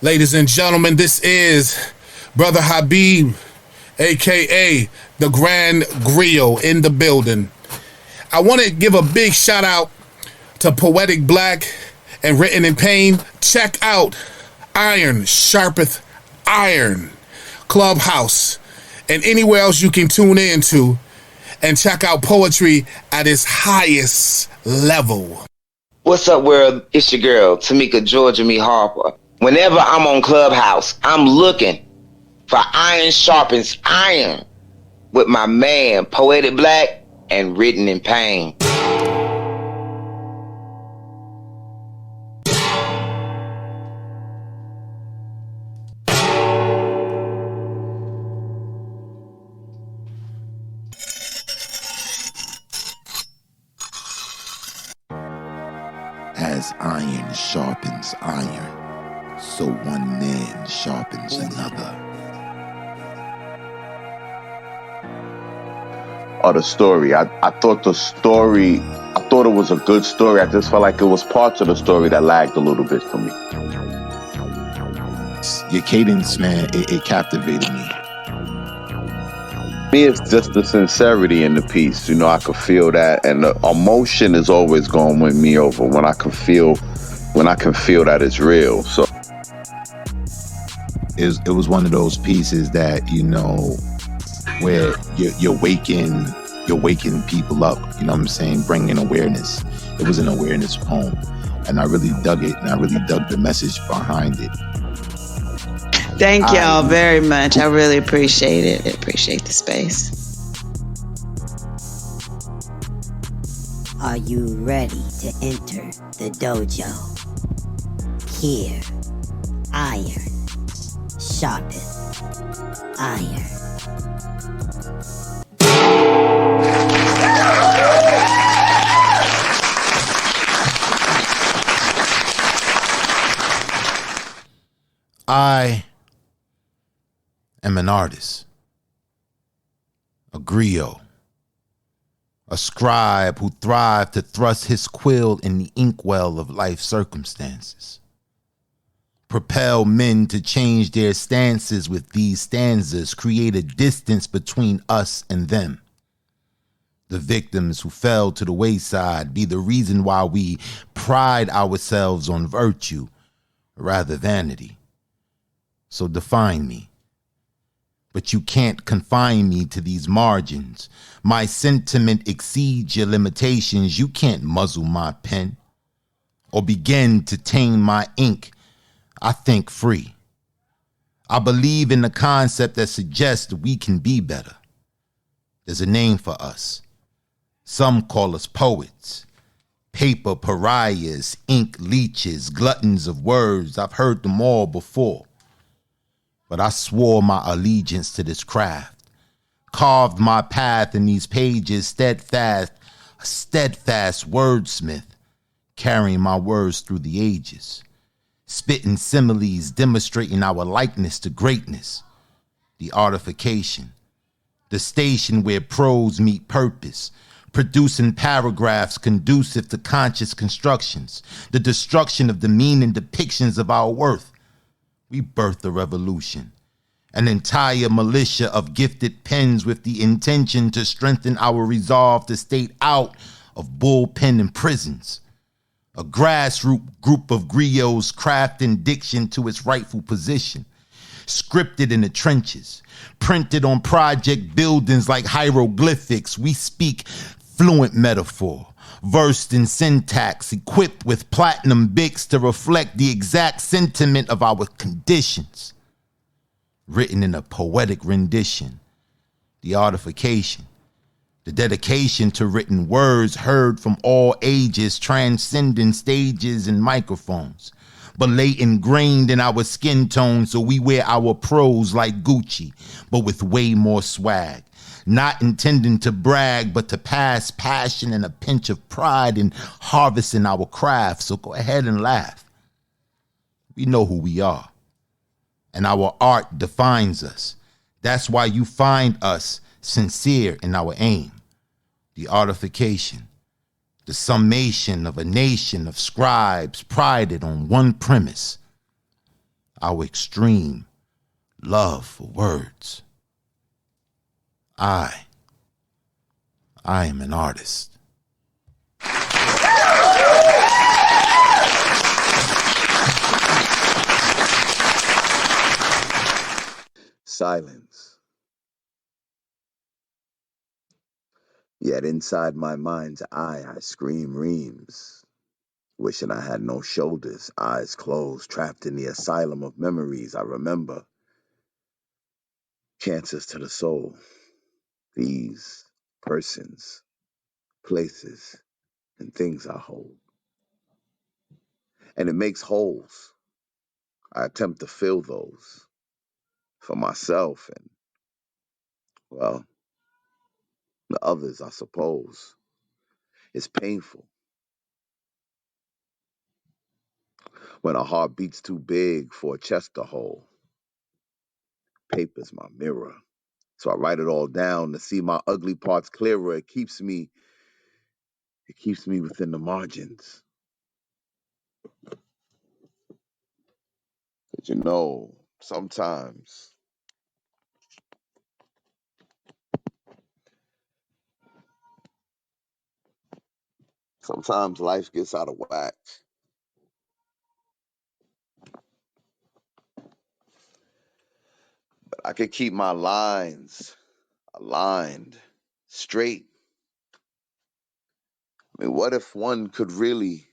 Ladies and gentlemen, this is Brother Habib, aka the Grand Griot, in the building. I want to give a big shout out to Poetic Black and Written in Pain. Check out Iron, Sharpeth Iron, Clubhouse, and anywhere else you can tune into and check out poetry at its highest level. What's up, world? It's your girl, Tamika Georgia Me Harper. Whenever I'm on Clubhouse, I'm looking for Iron Sharpens Iron with my man, Poetic Black and Written in Pain. As iron sharpens iron, so one man sharpens another. The story. I thought it was a good story. I just felt like it was parts of the story that lagged a little bit for me. Your cadence, man, it captivated me. Me, it's just the sincerity in the piece. You know, I could feel that, and the emotion is always going to win me over when I can feel that it's real. So it was one of those pieces that, you know, where you're waking people up. You know what I'm saying? Bringing awareness. It was an awareness poem, and I really dug it, and I really dug the message behind it. Thank y'all very much. I really appreciate it. I appreciate the space. Are you ready to enter the dojo? Here, iron, sharpeth iron. I am an artist, a griot, a scribe who thrived to thrust his quill in the inkwell of life circumstances, propel men to change their stances with these stanzas, create a distance between us and them. The victims who fell to the wayside be the reason why we pride ourselves on virtue, rather vanity. So define me. But you can't confine me to these margins. My sentiment exceeds your limitations. You can't muzzle my pen or begin to tame my ink. I think free. I believe in the concept that suggests we can be better. There's a name for us. Some call us poets, paper pariahs, ink leeches, gluttons of words. I've heard them all before. But I swore my allegiance to this craft, carved my path in these pages, steadfast, a steadfast wordsmith, carrying my words through the ages, spitting similes, demonstrating our likeness to greatness, the artification, the station where prose meet purpose, producing paragraphs conducive to conscious constructions, the destruction of the meaning depictions of our worth. We birthed a revolution, an entire militia of gifted pens with the intention to strengthen our resolve to stay out of bullpen and prisons. A grassroots group of griots crafting diction to its rightful position, scripted in the trenches, printed on project buildings like hieroglyphics. We speak fluent metaphor, versed in syntax, equipped with platinum bics to reflect the exact sentiment of our conditions. Written in a poetic rendition, the artification, the dedication to written words heard from all ages, transcending stages and microphones, but lay ingrained in our skin tone, so we wear our prose like Gucci, but with way more swag. Not intending to brag, but to pass passion and a pinch of pride in harvesting our craft. So go ahead and laugh. We know who we are, and our art defines us. That's why you find us sincere in our aim. The artification, the summation of a nation of scribes prided on one premise: our extreme love for words. I am an artist. Silence. Yet inside my mind's eye, I scream reams, wishing I had no shoulders, eyes closed, trapped in the asylum of memories I remember. Cancers to the soul. These persons, places, and things I hold. And it makes holes. I attempt to fill those for myself and, well, the others, I suppose. It's painful when a heart beats too big for a chest to hold. Paper's my mirror. So I write it all down to see my ugly parts clearer. It keeps me within the margins. But sometimes life gets out of whack. But I could keep my lines aligned, straight. I mean, what if one could really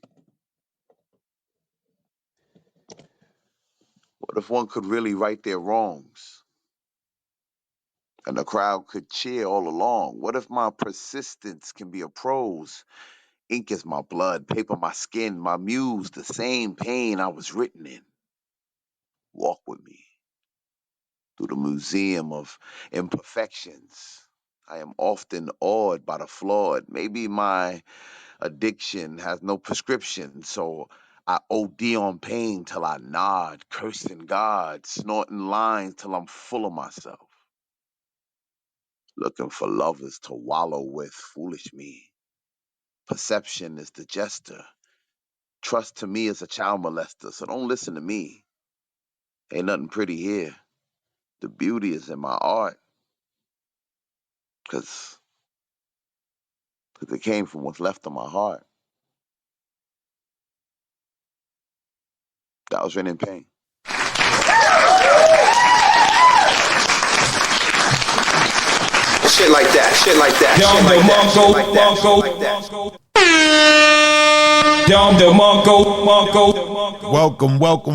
right their wrongs? And the crowd could cheer all along. What if my persistence can be a prose? Ink is my blood, paper my skin, my muse, the same pain I was written in. Walk with me through the museum of imperfections. I am often awed by the flawed. Maybe my addiction has no prescription, so I OD on pain till I nod, cursing God, snorting lines till I'm full of myself, looking for lovers to wallow with, foolish me. Perception is the jester. Trust to me is a child molester, so don't listen to me. Ain't nothing pretty here. The beauty is in my art, because it came from what's left of my heart. That was written in pain. Shit like that, shit like that, shit like that, shit like that, shit like that.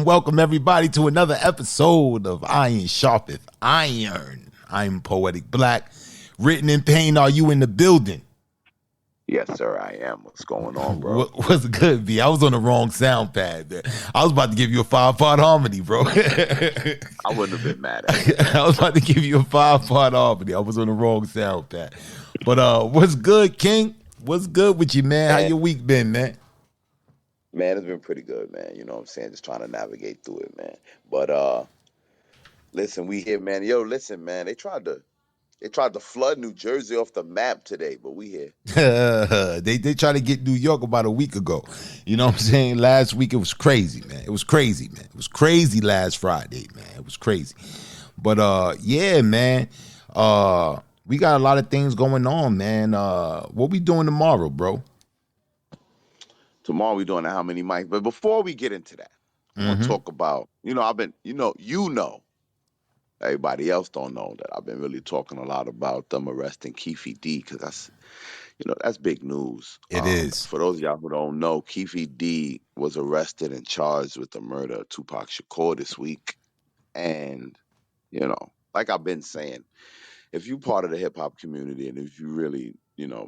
Welcome everybody to another episode of Iron Sharpeth Iron. I'm Poetic Black. Written in pain, are you in the building? Yes, sir, I am. What's going on, bro? What's good, B? I was on the wrong sound pad there. I was about to give you a 5-part harmony, bro. I wouldn't have been mad at it. I was about to give you a 5-part harmony. I was on the wrong sound pad. But what's good, King? What's good with you, man? How your week been, man? Man, it's been pretty good, man. You know what I'm saying? Just trying to navigate through it, man. But listen, we here, man. Yo, listen, man. They tried to flood New Jersey off the map today, but we here. They tried to get New York about a week ago. You know what I'm saying? Last week it was crazy, man. It was crazy, man. It was crazy last Friday, man. It was crazy. But yeah, man. We got a lot of things going on, man. What we doing tomorrow, bro? Tomorrow we doing How Many Mics. But before we get into that, I want to talk about, I've been, everybody else don't know that I've been really talking a lot about them arresting Keefe D, because that's big news. It is. For those of y'all who don't know, Keefe D was arrested and charged with the murder of Tupac Shakur this week. And, like I've been saying, if you part of the hip hop community and if you really,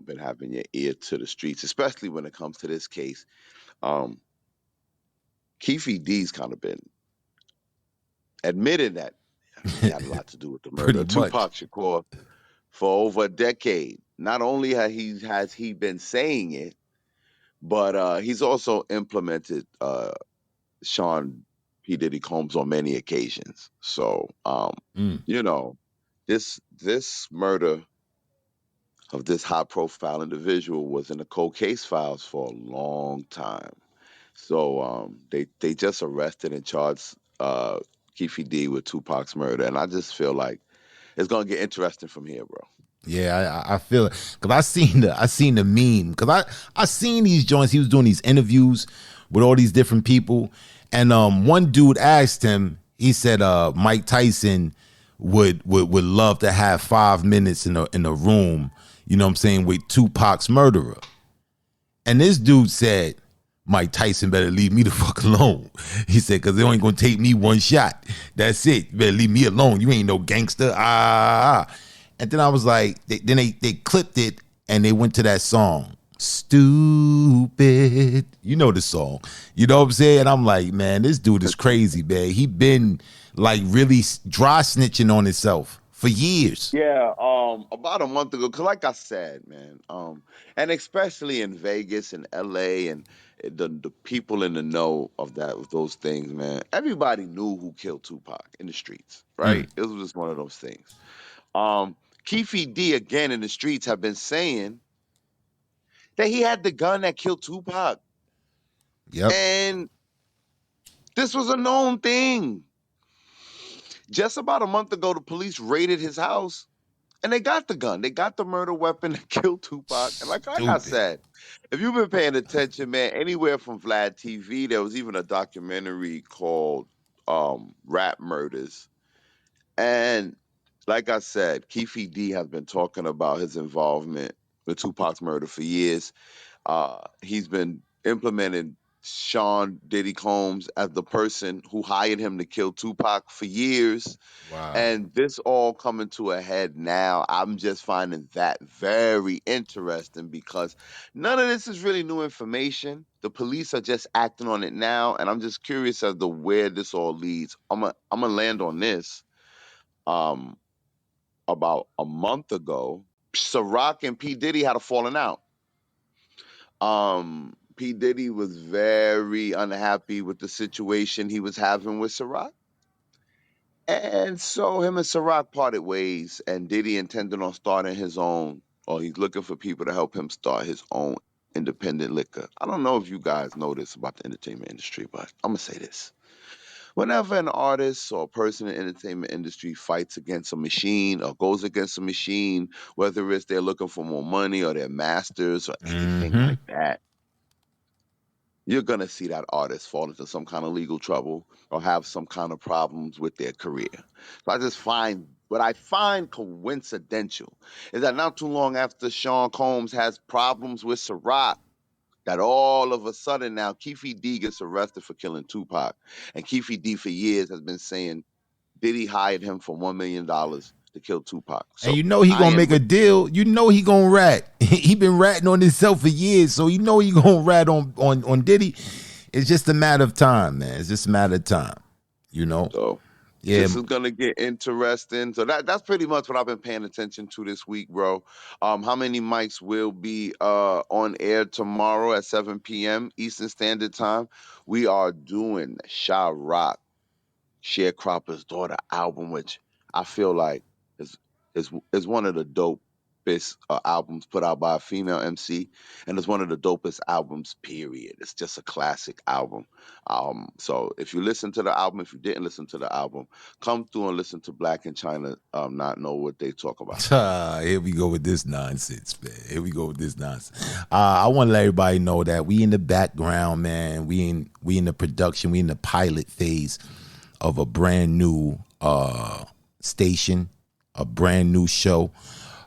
been having your ear to the streets, especially when it comes to this case, Keefe D's kind of been admitted that he had a lot to do with the murder of Tupac Shakur for over a decade. Not only has he been saying it, but he's also implemented Sean P. Diddy Combs on many occasions. So, this murder of this high-profile individual was in the cold case files for a long time. So they just arrested and charged Keefe D with Tupac's murder, and I just feel like it's gonna get interesting from here, bro. Yeah, I feel it because I seen the meme because I seen these joints. He was doing these interviews with all these different people, and one dude asked him. He said, Mike Tyson would love to have 5 minutes in a room. You know what I'm saying, with Tupac's murderer, and this dude said, Mike Tyson better leave me the fuck alone. He said, because they only gonna take me one shot. That's it. You better leave me alone. You ain't no gangster. And then I was like, they clipped it and they went to that song, Stupid. You know the song. You know what I'm saying? And I'm like, man, this dude is crazy, man. He been like really dry snitching on himself for years. Yeah, about a month ago, cause like I said, man, and especially in Vegas and LA and the people in the know of those things, man. Everybody knew who killed Tupac in the streets, right? It was just one of those things. Keefe D again in the streets have been saying that he had the gun that killed Tupac. Yep. And this was a known thing. Just about a month ago, the police raided his house and they got the gun. They got the murder weapon that killed Tupac. And like I said, if you've been paying attention, man, anywhere from Vlad TV, there was even a documentary called Rap Murders. And like I said, Keefe D has been talking about his involvement with Tupac's murder for years. He's been implementing Sean Diddy Combs as the person who hired him to kill Tupac for years. Wow. And this all coming to a head now. I'm just finding that very interesting because none of this is really new information. The police are just acting on it now, and I'm just curious as to where this all leads. I'm gonna land on this. About a month ago, Ciroc and P. Diddy had a falling out. P. Diddy was very unhappy with the situation he was having with Ciroc. And so him and Ciroc parted ways, and Diddy intended on starting his own, or he's looking for people to help him start his own independent liquor. I don't know if you guys know this about the entertainment industry, but I'm going to say this. Whenever an artist or a person in the entertainment industry fights against a machine or goes against a machine, whether it's they're looking for more money or they're masters or anything like that, you're going to see that artist fall into some kind of legal trouble or have some kind of problems with their career. So I just find, what I find coincidental is that not too long after Sean Combs has problems with Ciroc, that all of a sudden now Keefe D gets arrested for killing Tupac. And Keefe D for years has been saying Diddy hired him for $1 million to kill Tupac. So and you know he gonna make a deal. You know he gonna rat. He been ratting on himself for years, so you know he gonna rat on Diddy. It's just a matter of time, man. It's just a matter of time. You know. So yeah, this is gonna get interesting. So that's pretty much what I've been paying attention to this week, bro. How many mics will be on air tomorrow at 7 p.m. Eastern Standard Time? We are doing Sharpeth, Sharecropper's Daughter album, which I feel like is one of the dopest albums put out by a female MC, and it's one of the dopest albums, period. It's just a classic album. So if you listen to the album, if you didn't listen to the album, come through and listen to Black and China Not Know What They Talk About. Here we go with this nonsense, man. Here we go with this nonsense. I want to let everybody know that we in the background, man. We in the production. We in the pilot phase of a brand new station, a brand new show.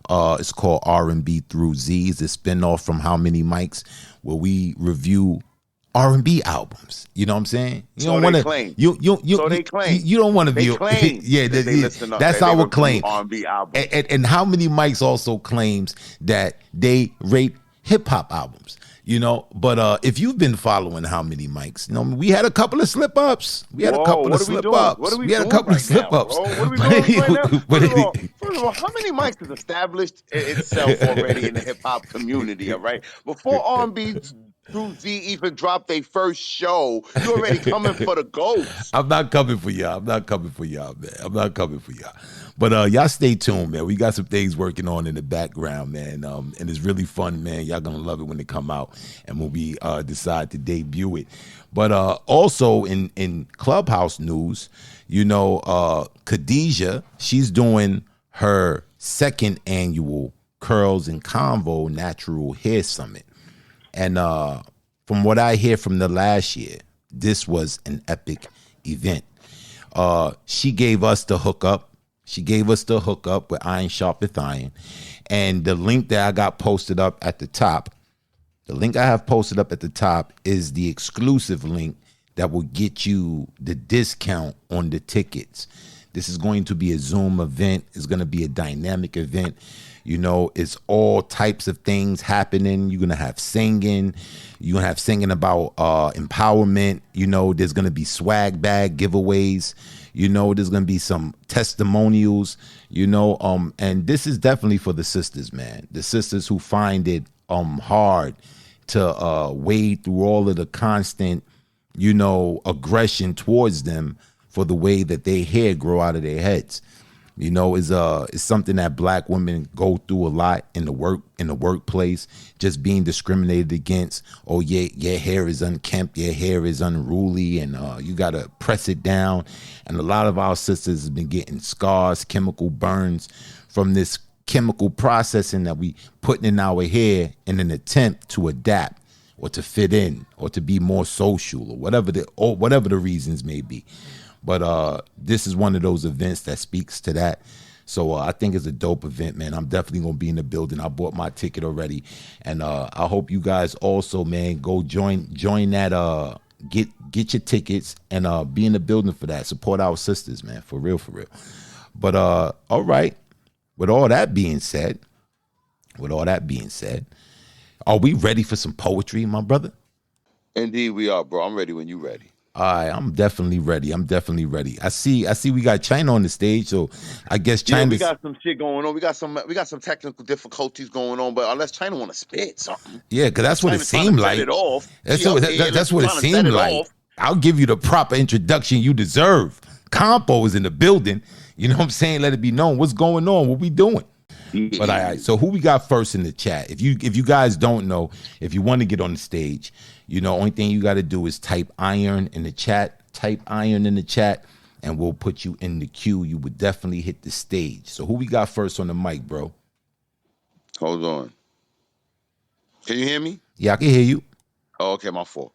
It's called R&B Through Z. It's a spinoff from How Many Mics, where we review R&B albums. You know what I'm saying? You don't want to claim. You don't want to be. Claim yeah, that's our claim. R&B albums. And How Many Mics also claims that they rate hip hop albums. You know, but if you've been following How Many Mics, you know, we had a couple of slip ups. We had a couple of slip ups. We had a couple of slip ups. What are we doing right now? First of all, How Many Mics has established itself already in the hip hop community? All right, before R&B Through Z even dropped their first show. You already coming for the goats. I'm not coming for y'all. I'm not coming for y'all, man. I'm not coming for y'all. But y'all stay tuned, man. We got some things working on in the background, man. And it's really fun, man. Y'all gonna love it when they come out and when we decide to debut it. But also in Clubhouse news, you know, Khadijah, she's doing her second annual Curls and Convo Natural Hair Summit. And from what I hear from the last year, this was an epic event. She gave us the hookup. She gave us the hookup with Iron Sharpeth Iron. And the link that I got posted up at the top, the link I have posted up at the top is the exclusive link that will get you the discount on the tickets. This is going to be a Zoom event. It's going to be a dynamic event. You know, it's all types of things happening. You're going to have singing. You're going to have singing about empowerment. You know, there's going to be swag bag giveaways. You know, there's going to be some testimonials, you know, and this is definitely for the sisters, man. The sisters who find it hard to wade through all of the constant, you know, aggression towards them for the way that their hair grow out of their heads. You know, is something that black women go through a lot in the workplace, just being discriminated against. Oh yeah, your hair is unkempt, your hair is unruly, and you gotta press it down. And a lot of our sisters have been getting scars, chemical burns from this chemical processing that we putting in our hair in an attempt to adapt or to fit in or to be more social or whatever the reasons may be. But this is one of those events that speaks to that. So I think it's a dope event, man. I'm definitely going to be in the building. I bought my ticket already. And I hope you guys also, man, go join that, get your tickets and be in the building for that. Support our sisters, man, for real, for real. But all right, with all that being said, are we ready for some poetry, my brother? Indeed we are, bro. I'm ready when you ready. All right, I'm definitely ready. I see we got China on the stage, so I guess China. Yeah, we got some shit going on. We got some technical difficulties going on, but unless China want to spit something. Yeah, because that's what it seemed like. That's what it seemed like. I'll give you the proper introduction you deserve. Compo is in the building. You know what I'm saying? Let it be known what's going on, what we doing. Yeah. But all right, so who we got first in the chat? If you guys don't know, if you want to get on the stage, you know, only thing you got to do is type iron in the chat. And we'll put you in the queue. You would definitely hit the stage. So who we got first on the mic, bro? Hold on. Can you hear me? Yeah, I can hear you. Oh, okay, my fault.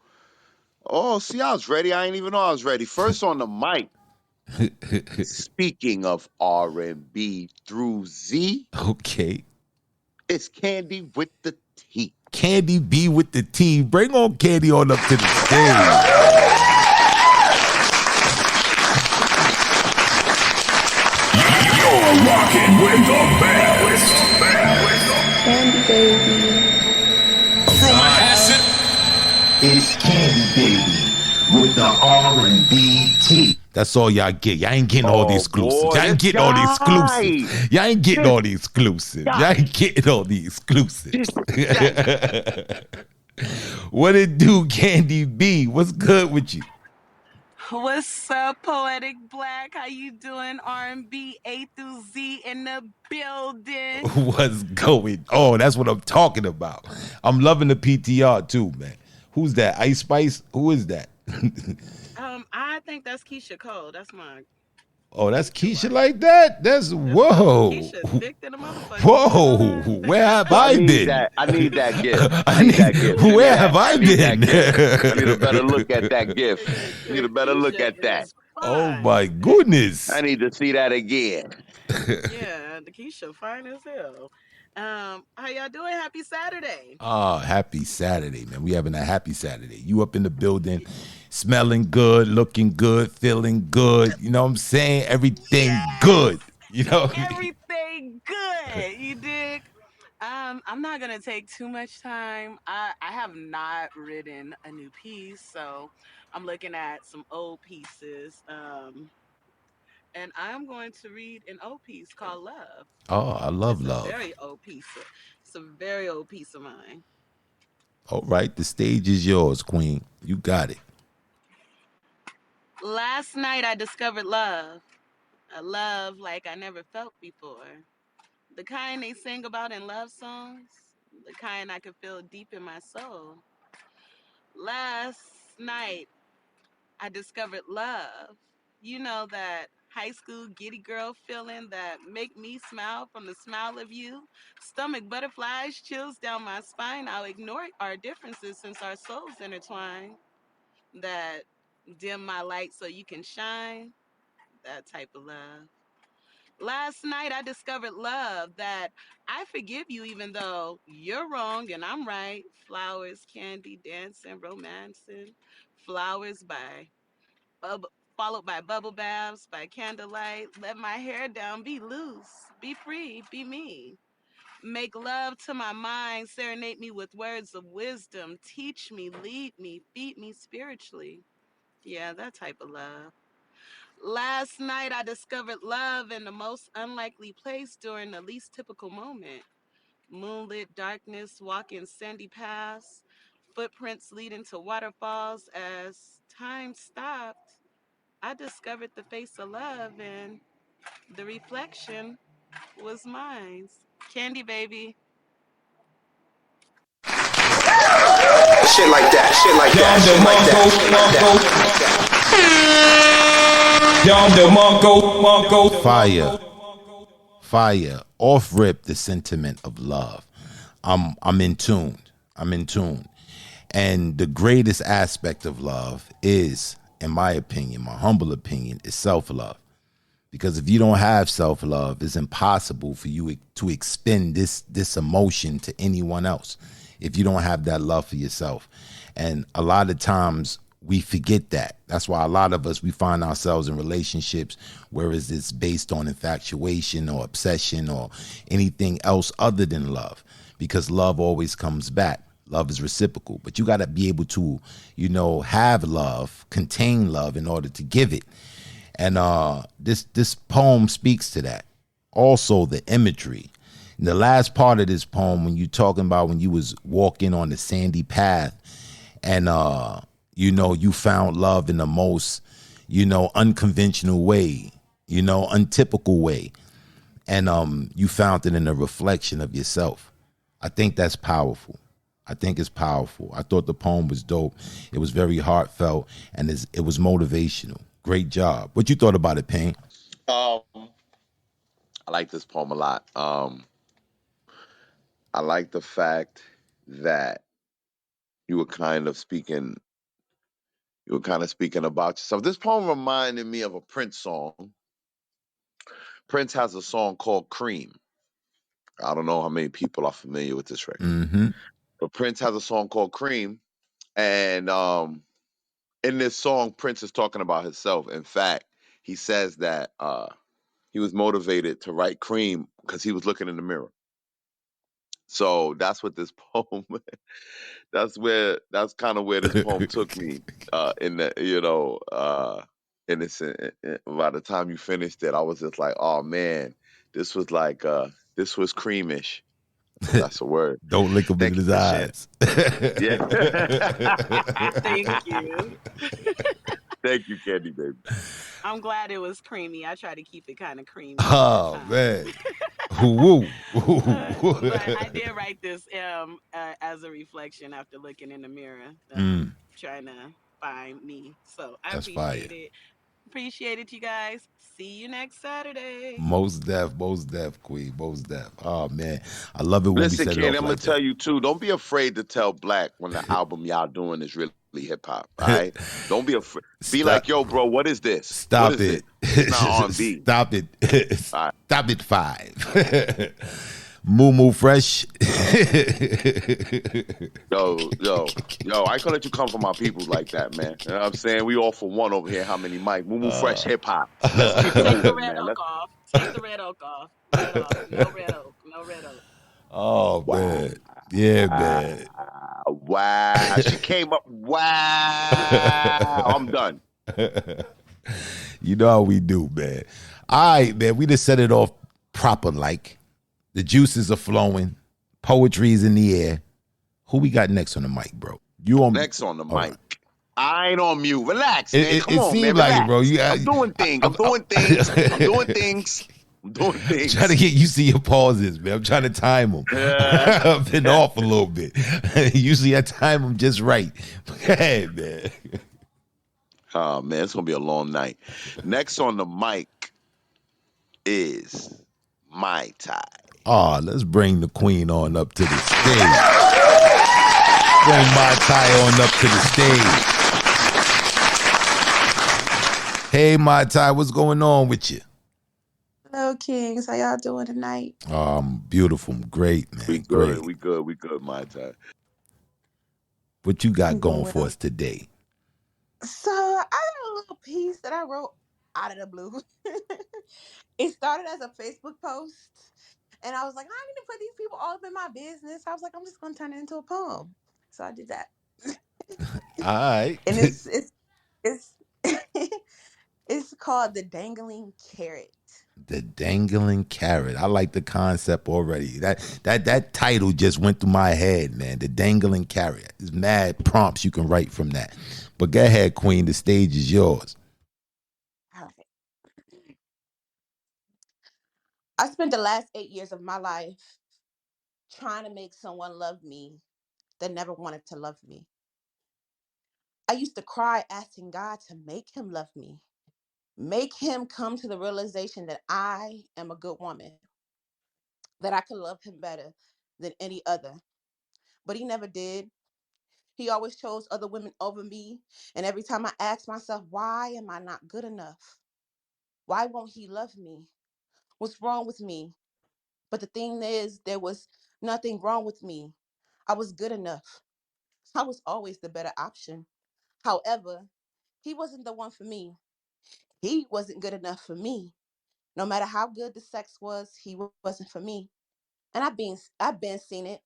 Oh, see, I was ready. I ain't even know I was ready. First on the mic. Speaking of R&B through Z. Okay. It's Candy with the T. Candy B with the T. Bring on Candy on up to the stage. You're rocking with the best. Candy baby. From acid. It's Candy Baby with the R&B T. That's all y'all get. Y'all ain't getting all the exclusives. Y'all ain't getting all the exclusives. Y'all ain't getting all the exclusives. Y'all ain't getting all the exclusives. What it do, Candy B? What's good with you? What's up, Poetic Black? How you doing? R&B A through Z in the building. What's going on? That's what I'm talking about. I'm loving the PTR too, man. Who's that? Ice Spice? Who is that? I think that's Keisha Cole. That's mine. Oh, that's Keisha like that? That's whoa. Keisha thick than a motherfucker. Whoa, where have I been? I need that gift. Where have I been? I need a better look at that gift. I need a better look at that. Oh my goodness. I need to see that again. Yeah, the Keisha fine as hell. How y'all doing? Happy Saturday. Oh, happy Saturday, man. We having a happy Saturday. You up in the building, smelling good, looking good, feeling good. You know what I'm saying? Everything good. You know what I mean? Everything good. You dig? I'm not gonna take too much time. I have not written a new piece, so I'm looking at some old pieces. And I'm going to read an old piece called Love. Oh, I love It's love. a very old piece. It's a very old piece of mine. All right, the stage is yours, Queen. You got it. Last night I discovered love. A love like I never felt before. The kind they sing about in love songs. The kind I could feel deep in my soul. Last night I discovered love. You know that high school giddy girl feeling that make me smile from the smile of you. Stomach butterflies, chills down my spine. I'll ignore our differences since our souls intertwine. That dim my light so you can shine. That type of love. Last night I discovered love that I forgive you even though you're wrong and I'm right. Flowers, candy, dancing, romancing. Flowers by followed by bubble baths, by candlelight. Let my hair down, be loose, be free, be me. Make love to my mind, serenade me with words of wisdom. Teach me, lead me, feed me spiritually. Yeah, that type of love. Last night I discovered love in the most unlikely place during the least typical moment. Moonlit darkness, walking sandy paths, footprints leading to waterfalls. As time stopped, I discovered the face of love, and the reflection was mine. Candy baby. Shit like that, shit like that, shit like that. Fire. Fire. Off rip the sentiment of love. I'm in tune. I'm in tune. And the greatest aspect of love is, in my opinion, my humble opinion, is self-love. Because if you don't have self-love, it's impossible for you to expend this emotion to anyone else if you don't have that love for yourself. And a lot of times we forget that. That's why a lot of us, we find ourselves in relationships where it's based on infatuation or obsession or anything else other than love, because love always comes back. Love is reciprocal, but you got to be able to, have love, contain love in order to give it. And this poem speaks to that. Also, the imagery. In the last part of this poem, when you talking about when you was walking on the sandy path, and you found love in the most, unconventional way, untypical way, and you found it in a reflection of yourself. I think that's powerful. I think it's powerful. I thought the poem was dope. It was very heartfelt, and it was motivational. Great job. What you thought about it, Payne? I like this poem a lot. I like the fact that you were kind of speaking about yourself. This poem reminded me of a Prince song. Prince has a song called Cream. I don't know how many people are familiar with this record. Mm-hmm. But Prince has a song called Cream. And in this song, Prince is talking about himself. In fact, he says that he was motivated to write Cream because he was looking in the mirror. So that's what this poem, that's kind of where this poem took me in the, in this, by the time you finished it, I was just like, oh man, this was like, this was creamish. That's a word. Don't lick him in his eyes. Yeah. Thank you. Thank you, Candy Baby. I'm glad it was creamy. I try to keep it kind of creamy. Oh man. Woo. But I did write this as a reflection after looking in the mirror, trying to find me. So I That's appreciate fire. it. Appreciate it, you guys. See you next Saturday. Most deaf, Queen, most deaf. Oh man, I love it when Listen, we set Candy, it off I'm like gonna tell that. you too. Don't be afraid to tell Black when the album y'all doing is really hip hop. All right. Don't be afraid. Be like, yo, bro, what is this? Stop what is it. It's not R&B. Stop it. All right. Stop it. 5. Moo Fresh. Yo, I ain't gonna let you come for my people like that, man. You know what I'm saying? We all for one over here. How many Mike? Moo Fresh hip hop. Let's keep it Take the moving, red man. oak off. Take the red oak off. Red off. No red oak. No red oak. Oh man. Yeah, man. Wow. She came up. Wow. I'm done. You know how we do, man. All right, man. We just set it off proper like. The juices are flowing. Poetry is in the air. Who we got next on the mic, bro? You on Next on the all mic. right. I ain't on mute. Relax, man. It Come on, seemed man. like Relax. it, bro. I'm doing things. I'm doing things. I'm doing things. I'm doing things. Trying to get used to your pauses, man. I'm trying to time them. I've been off a little bit. Usually I time them just right. Go ahead, man. Oh, man, it's going to be a long night. Next on the mic is Mai Tai. Oh, let's bring the queen on up to the stage. Bring Mai Tai on up to the stage. Hey, Mai Tai, what's going on with you? Hello, Kings. How y'all doing tonight? I'm beautiful. I'm great, man. We good. Great. We good. We good, Mai Tai. What you got I'm going doing for well. us today? So I have a little piece that I wrote out of the blue. It started as a Facebook post, and I was like, I need to put these people all up in my business. I was like, I'm just gonna turn it into a poem. So I did that. All right. And it's it's called The Dangling Carrot. The Dangling Carrot. I like the concept already. That title just went through my head, man. The Dangling Carrot. There's mad prompts you can write from that. But go ahead, Queen. The stage is yours. All right. I spent the last 8 years of my life trying to make someone love me that never wanted to love me. I used to cry asking God to make him love me, make him come to the realization that I am a good woman, that I could love him better than any other. But he never did. He always chose other women over me. And every time I ask myself, why am I not good enough? Why won't he love me? What's wrong with me? But the thing is, there was nothing wrong with me. I was good enough. I was always the better option. However, he wasn't the one for me. He wasn't good enough for me. No matter how good the sex was, he wasn't for me. And I've been seen it.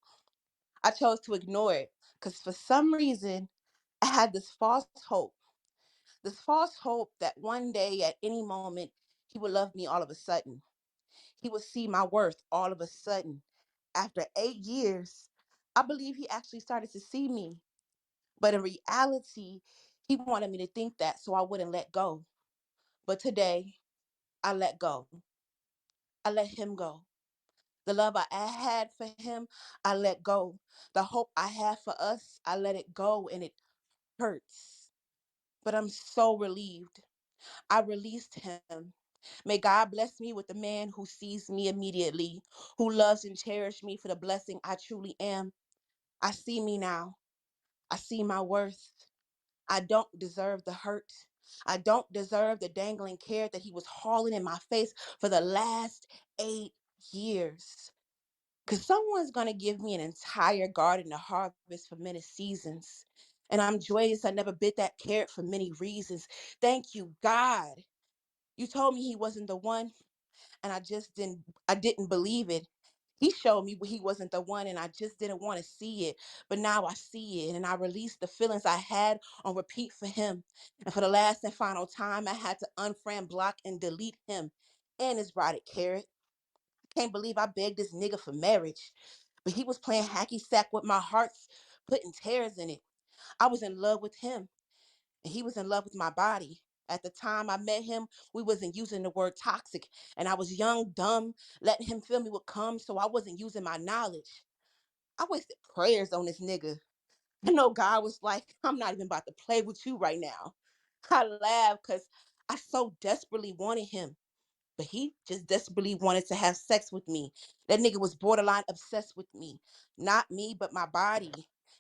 I chose to ignore it because for some reason I had this false hope that one day at any moment he would love me all of a sudden. He would see my worth all of a sudden. After 8 years, I believe he actually started to see me. But in reality, he wanted me to think that so I wouldn't let go. But today, I let go. I let him go. The love I had for him, I let go. The hope I had for us, I let it go, and it hurts. But I'm so relieved. I released him. May God bless me with a man who sees me immediately, who loves and cherishes me for the blessing I truly am. I see me now. I see my worth. I don't deserve the hurt. I don't deserve the dangling carrot that he was hauling in my face for the last 8 years. Because someone's going to give me an entire garden to harvest for many seasons. And I'm joyous I never bit that carrot for many reasons. Thank you, God. You told me he wasn't the one, and I didn't believe it. He showed me he wasn't the one, and I just didn't want to see it. But now I see it, and I released the feelings I had on repeat for him. And for the last and final time, I had to unfriend, block, and delete him and his rotted carrot. Can't believe I begged this nigga for marriage. But he was playing hacky sack with my hearts, putting tears in it. I was in love with him, and he was in love with my body. At the time I met him, we wasn't using the word toxic, and I was young, dumb, letting him fill me with cum, so I wasn't using my knowledge. I wasted prayers on this nigga. I know God was like, I'm not even about to play with you right now. I laughed because I so desperately wanted him. But he just desperately wanted to have sex with me. That nigga was borderline obsessed with me. Not me, but my body.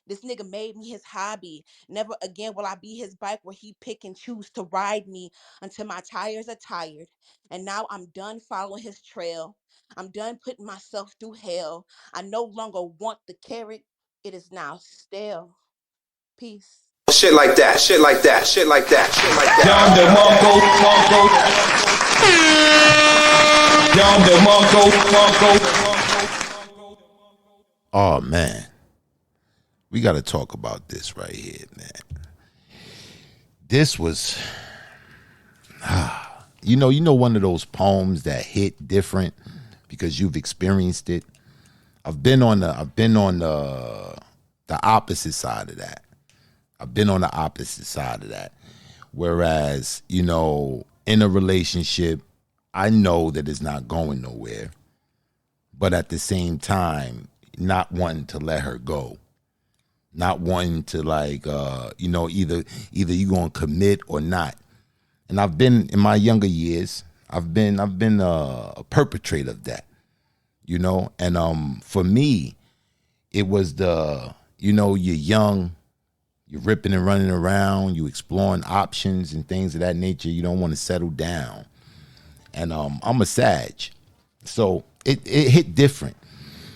This nigga made me his hobby. Never again will I be his bike where he pick and choose to ride me until my tires are tired. And now I'm done following his trail. I'm done putting myself through hell. I no longer want the carrot. It is now stale. Peace. Shit like that, shit like that, shit like that, shit like that. Down the Oh, man. We got to talk about this right here, man. This was, you know, one of those poems that hit different because you've experienced it. I've been on the the opposite side of that. I've been on the opposite side of that. Whereas, you know, in a relationship, I know that it's not going nowhere, but at the same time, not wanting to let her go, not wanting to like, you know, either you gonna commit or not. And I've been in my younger years, I've been a perpetrator of that, you know. And for me, it was you know, you're young, you're ripping and running around, you exploring options and things of that nature. You don't want to settle down. And I'm a Sag, so it hit different.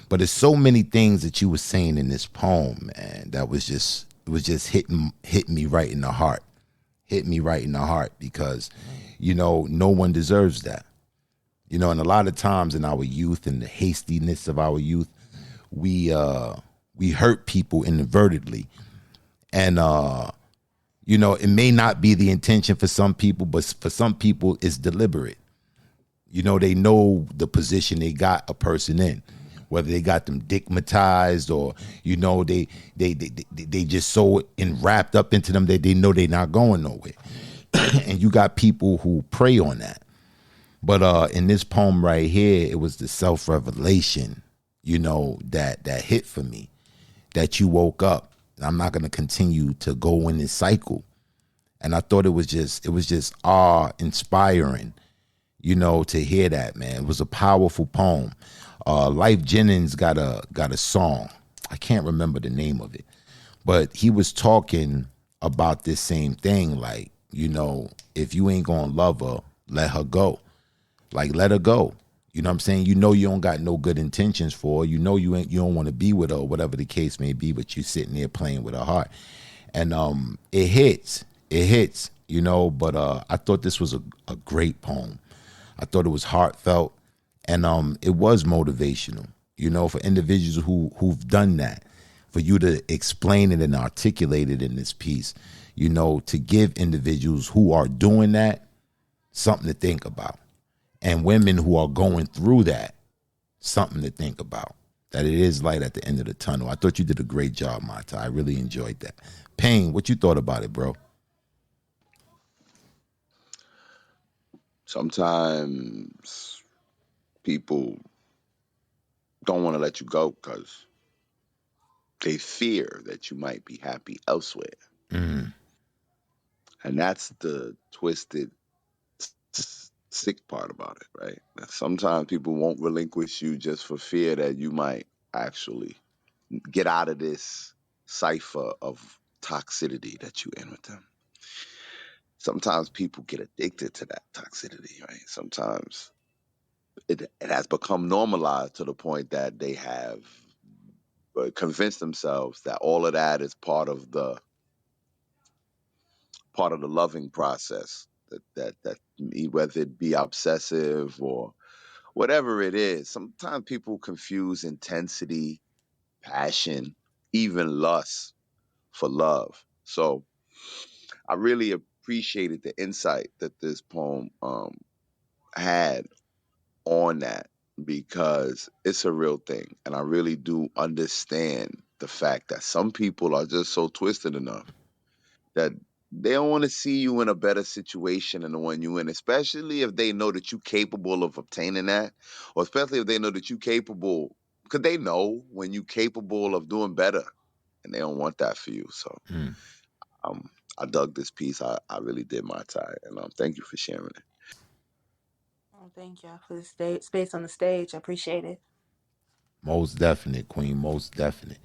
But there's so many things that you were saying in this poem, man, that was just hitting me right in the heart. Hit me right in the heart because, you know, no one deserves that. You know, and a lot of times in our youth and the hastiness of our youth, we hurt people inadvertently. And you know, it may not be the intention for some people, but for some people it's deliberate. You know, they know the position they got a person in, whether they got them digmatized or, you know, they just so wrapped up into them that they know they're not going nowhere. And you got people who prey on that. But in this poem right here, it was the self-revelation, you know, that hit for me, that you woke up. I'm not going to continue to go in this cycle. And I thought it was just awe-inspiring, you know, to hear that, man. It was a powerful poem. Life Jennings got a song. I can't remember the name of it, but he was talking about this same thing. Like, you know, if you ain't gonna love her, let her go. Like, let her go. You know what I'm saying? You know you don't got no good intentions for her. You know you don't want to be with her or whatever the case may be, but you sitting there playing with her heart. And it hits, you know, but I thought this was a great poem. I thought it was heartfelt, and it was motivational, you know, for individuals who've done that, for you to explain it and articulate it in this piece, you know, to give individuals who are doing that something to think about. And women who are going through that, something to think about, that it is light at the end of the tunnel. I thought you did a great job, Mata. I really enjoyed that. Payne, what you thought about it, bro? Sometimes people don't want to let you go because they fear that you might be happy elsewhere. Mm. And that's the twisted, sick part about it, right? That sometimes people won't relinquish you just for fear that you might actually get out of this cipher of toxicity that you in with them. Sometimes people get addicted to that toxicity, right? Sometimes it has become normalized to the point that they have convinced themselves that all of that is part of the loving process. That whether it be obsessive or whatever it is, sometimes people confuse intensity, passion, even lust for love. So I really appreciated the insight that this poem had on that because it's a real thing. And I really do understand the fact that some people are just so twisted enough that they don't want to see you in a better situation than the one you in, especially if they know that you're capable of obtaining that, or especially if they know that you're capable, because they know when you're capable of doing better, and they don't want that for you. So Mm. um, I dug this piece. I really did my time, and thank you for sharing it. Oh, thank y'all for the space on the stage. I appreciate it. Most definite, Queen. Most definite.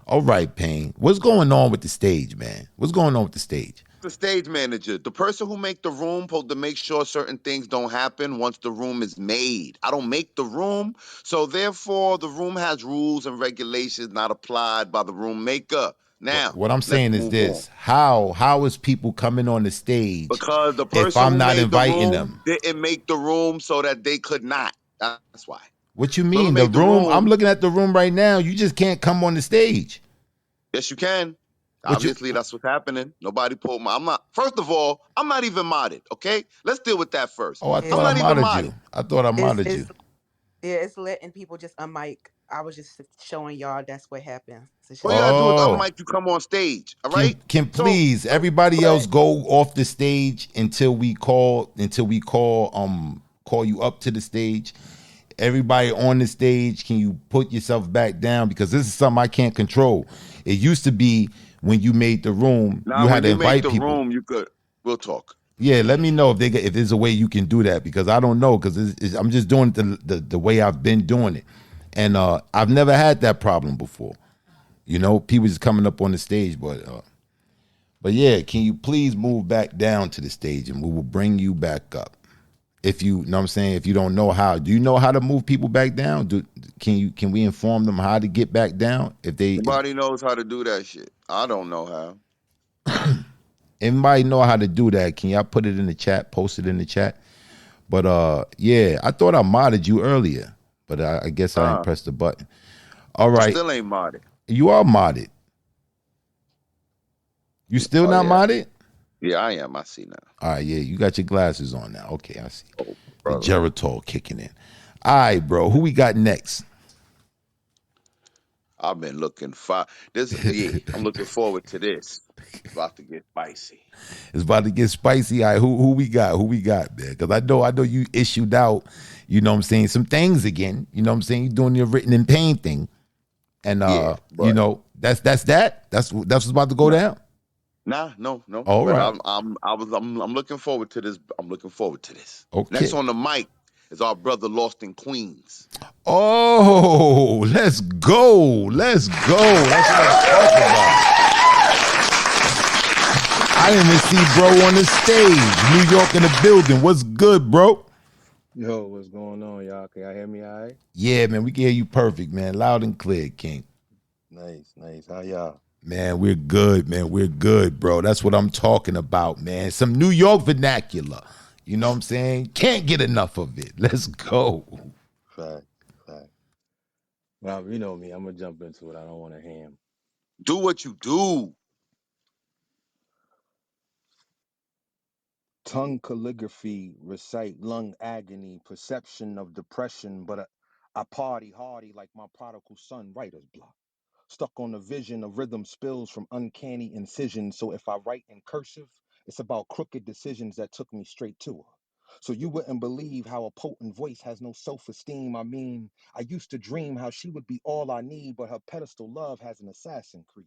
All right, Payne. What's going on with the stage, man? What's going on with the stage? The stage manager, the person who make the room, supposed to make sure certain things don't happen once the room is made. I don't make the room, so therefore the room has rules and regulations not applied by the room maker. Now, What I'm let's saying is move on. this: how is people coming on the stage Because the if person I'm who not made the inviting room them? didn't make the room so that they could not. That's why. What you Whoever mean? The made the room? I'm room, looking at the room right now. You just can't come on the stage. yes, you can. What you? Obviously, that's what's happening. Nobody pulled my. I'm not. First of all, I'm not even modded. Okay, let's deal with that first. Oh, I I'm thought It's I not even modded modded. you. I thought I it's modded you. it's yeah, it's letting people just unmic. I was just showing y'all that's what happens. It's All just you like gotta do is Oh, unmic, you come on stage. All can right. can So please everybody else go off the stage until we call call you up to the stage. Everybody on the stage, can you put yourself back down, because this is something I can't control. It used to be when you made the room, you now had when to you make invite the people. room, you could we'll talk. Yeah, let me know if there's a way you can do that, because I don't know, because I'm just doing it the way I've been doing it, and I've never had that problem before. People just coming up on the stage, but yeah, can you please move back down to the stage and we will bring you back up. If you know what I'm saying, if you don't know how, do you know how to move people back down? Can we inform them how to get back down? If Nobody knows how to do that shit. I don't know how. anybody know how to do that, can y'all put it in the chat, post it in the chat? But yeah, I thought I modded you earlier, but I guess I didn't press the button. All I right, still ain't modded. you are modded. You still Oh not yeah. modded? Yeah, I am. I see now. All right, yeah, you got your glasses on now. Okay, I see. Oh, The brother. Geritol kicking in. All right, bro. Who we got next? I've been looking I'm looking forward to this. It's about to get spicy. It's about to get spicy. All right, who we got? Who we got, man? Because I know you issued out, what I'm saying, some things again. You know what I'm saying? You doing your written in pain thing. And Yeah, but that's that. That's what's about to go nah, down. no. All But right. I'm looking forward to this. I'm looking forward to this. Next Okay. on the mic is our brother Lost in Queens. Oh, let's go. Let's go. That's what I'm talking about. I didn't even see bro on the stage. New York in the building. What's good, bro? Yo, what's going on, y'all? Can y'all hear me all right? Yeah, man, we can hear you perfect, man. Loud and clear, King. Nice. How y'all? Man, we're good, man. We're good, bro. That's what I'm talking about, man. Some New York vernacular. You know what I'm saying? Can't get enough of it. Let's go. Fact, fact. Well, you know me. I'm gonna jump into it. I don't want to ham. Do what you do. Tongue calligraphy, recite lung agony, perception of depression, but I party hardy like my prodigal son, writer's block. Stuck on the vision of rhythm spills from uncanny incisions. So if I write in cursive, it's about crooked decisions that took me straight to her. So you wouldn't believe how a potent voice has no self-esteem. I mean, I used to dream how she would be all I need, but her pedestal love has an assassin creed.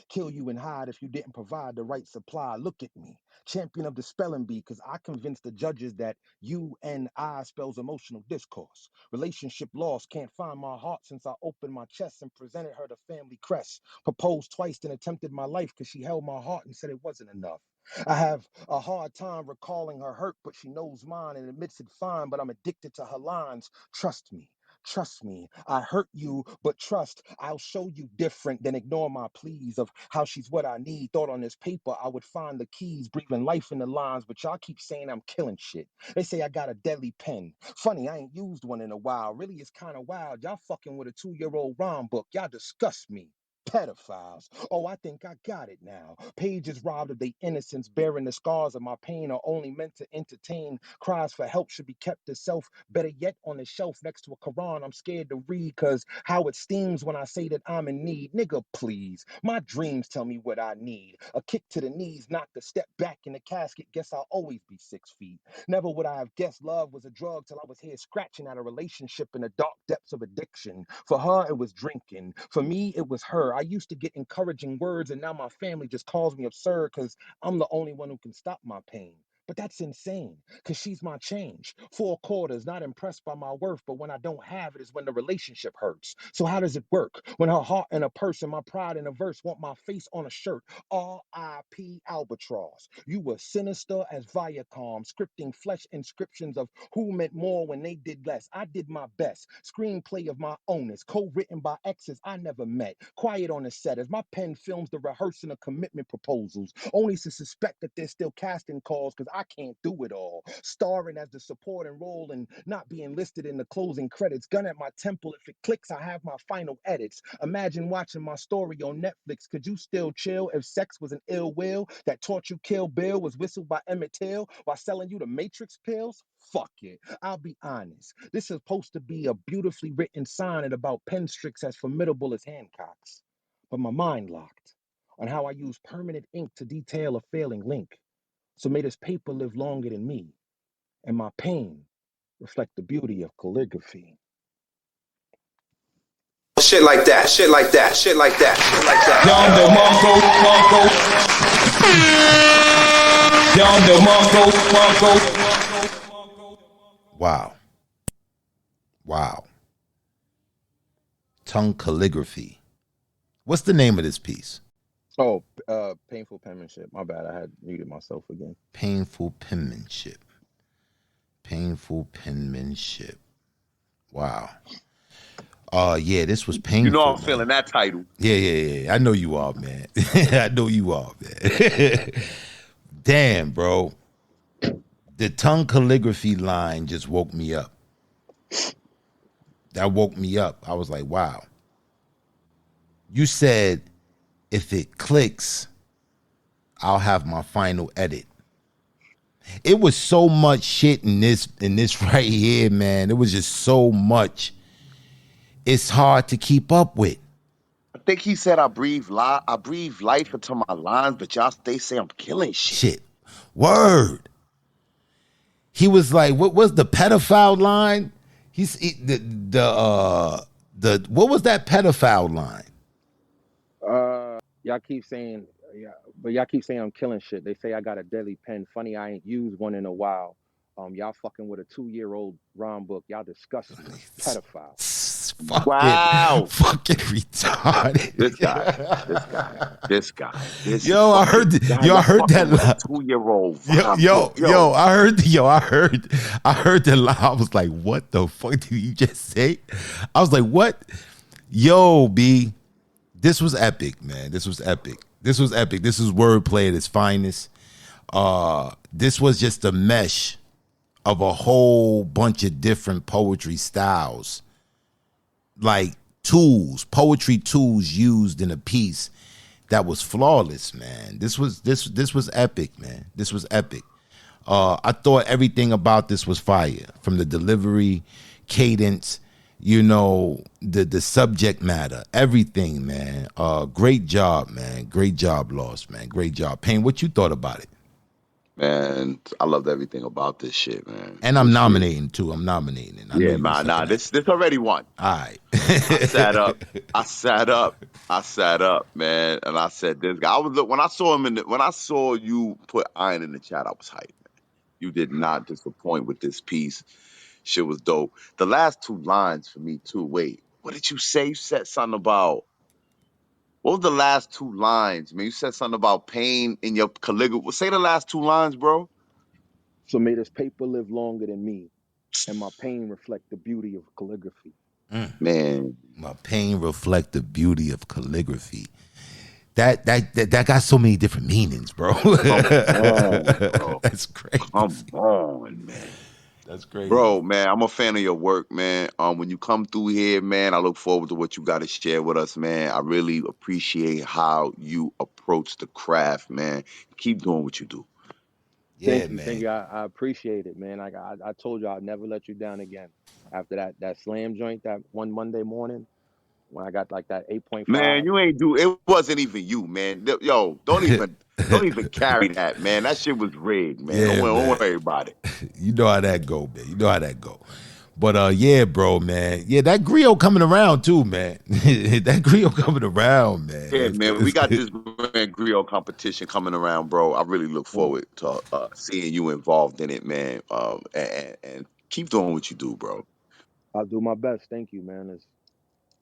Kill you and hide if you didn't provide the right supply. Look at me, champion of the spelling bee, because I convinced the judges that you and I spells emotional discourse. Relationship lost, can't find my heart since I opened my chest and presented her the family crest. Proposed twice, then attempted my life because she held my heart and said it wasn't enough. I have a hard time recalling her hurt, but she knows mine and admits it fine, but I'm addicted to her lines. Trust me. Trust me, I hurt you, but trust, I'll show you different than ignore my pleas of how she's what I need. Thought on this paper I would find the keys, breathing life in the lines, but y'all keep saying I'm killing shit. They say I got a deadly pen. Funny, I ain't used one in a while. Really, it's kind of wild. Y'all fucking with a 2-year-old rhyme book. Y'all disgust me. Pedophiles. Oh, I think I got it now. Pages robbed of their innocence, bearing the scars of my pain, are only meant to entertain. Cries for help should be kept to self. Better yet, on the shelf next to a Quran I'm scared to read, cause how it stings when I say that I'm in need. Nigga, please. My dreams tell me what I need. A kick to the knees, knocked a step back in the casket. Guess I'll always be 6 feet. Never would I have guessed love was a drug till I was here scratching at a relationship in the dark depths of addiction. For her, it was drinking. For me, it was her. I used to get encouraging words, and now my family just calls me absurd because I'm the only one who can stop my pain. But that's insane, because she's my change. 4 quarters, not impressed by my worth, but when I don't have it is when the relationship hurts. So how does it work? When her heart in a purse and my pride in a verse want my face on a shirt. R.I.P. Albatross. You were sinister as Viacom, scripting flesh inscriptions of who meant more when they did less. I did my best. Screenplay of my owners, co-written by exes I never met. Quiet on the set as my pen films the rehearsing of commitment proposals, only to suspect that they're still casting calls because I can't do it all. Starring as the supporting role and not being listed in the closing credits. Gun at my temple. If it clicks, I have my final edits. Imagine watching my story on Netflix. Could you still chill if sex was an ill will that taught you Kill Bill was whistled by Emmett Till while selling you the Matrix pills? Fuck it. I'll be honest. This is supposed to be a beautifully written sonnet about pen tricks as formidable as Hancock's. But my mind locked on how I use permanent ink to detail a failing link. So may this paper live longer than me, and my pain reflect the beauty of calligraphy. Shit like that, shit like that, shit like that, shit like that. Yonder Monko. Wow. Wow. Tongue calligraphy. What's the name of this piece? Oh, painful penmanship. My bad. I had muted myself again. Painful penmanship. Painful penmanship. Wow. Yeah, this was painful. You know I'm man. feeling that title. Yeah. I know you are, man. I know you are, man. Damn, bro. The tongue calligraphy line just woke me up. That woke me up. I was like, wow. You said, if it clicks, I'll have my final edit. It was so much shit in this right here, man. It was just so much. It's hard to keep up with. I think he said I breathe life into my lines, but y'all they say I'm killing shit. Word. He was like, what was the pedophile line? What was that pedophile line? Y'all keep saying, yeah, but y'all keep saying I'm killing shit. They say I got a deadly pen. Funny, I ain't used one in a while. Y'all fucking with a 2-year-old rhyme book. Y'all disgust me. Pedophile. Fucking retarded. This guy. Yo, I heard that. 2-year-old. I heard that line. I was like, what the fuck did you just say? I was like, what? Yo, B, this was epic, man. This was epic. This is wordplay at its finest. This was just a mesh of a whole bunch of different poetry styles, like poetry tools used in a piece that was flawless, man. This was epic, man. This was epic. I thought everything about this was fire, from the delivery, cadence, the subject matter, everything, man. Great job, man. Great job, Lost, man. Great job. Payne, what you thought about it? Man, I loved everything about this shit, man. And I'm nominating too. I'm nominating. This already won. All right. I sat up, man, and I said, "This guy." When I saw you put Iron in the chat, I was hyped. Man. You did not disappoint with this piece. Shit was dope. The last 2 lines for me too. Wait, what did you say? You said something about. What was the last 2 lines, man? You said something about pain in your calligraphy. Say the last 2 lines, bro. So may this paper live longer than me, and my pain reflect the beauty of calligraphy. Man, my pain reflect the beauty of calligraphy. That got so many different meanings, bro. Come on, bro. That's crazy. Come on, man. That's crazy. Bro, man, I'm a fan of your work, man. When you come through here, man, I look forward to what you got to share with us, man. I really appreciate how you approach the craft, man. Keep doing what you do. Yeah, Thank you. I appreciate it, man. I told you I'd never let you down again. After that slam joint that one Monday morning, when I got like that 8.5. Man, you ain't it wasn't even you, man. Yo, don't even carry that, man. That shit was rigged, man. Yeah, don't worry about it. You know how that go, man. You know how that go. But yeah, bro, man. Yeah, that griot coming around too, man. That griot coming around, man. Yeah, man. We got this grand griot competition coming around, bro. I really look forward to seeing you involved in it, man. And keep doing what you do, bro. I'll do my best. Thank you, man. It's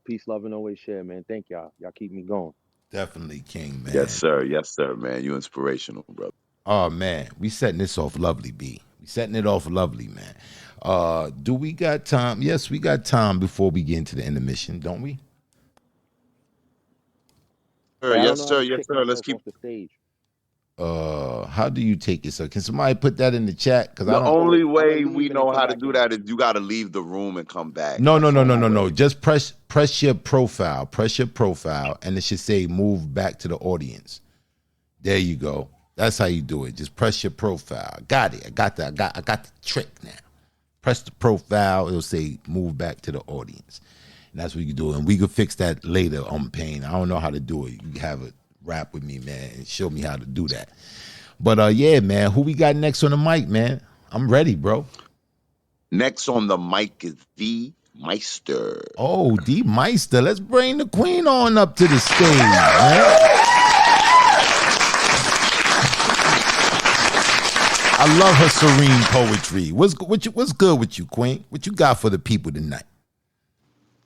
peace, love, and always share, man. Thank y'all. Y'all keep me going. Definitely, King, man. Yes, sir, man. You inspirational, brother. Oh man, we setting this off lovely, B. We setting it off lovely, man. Do we got time? Yes, we got time before we get into the intermission, don't we? Yes, sir. Let's keep off the stage. How do you take it? So can somebody put that in the chat? Because I The don't. only way we know how to do that is you got to leave the room and come back. No, That's no, the no, no, only no, no. way. Just press your profile. Press your profile, and it should say move back to the audience. There you go. That's how you do it. Just press your profile. Got it. I got that. I got the trick now. Press the profile. It'll say move back to the audience. And that's what you do. And we can fix that later on Pain. I don't know how to do it. You have a rap with me, man, and show me how to do that. But yeah, man, who we got next on the mic, man? I'm ready, bro. Next on the mic is the Meister. Oh, D Meister. Let's bring the queen on up to the stage, man. I love her serene poetry. What's good with you, Queen? What you got for the people tonight?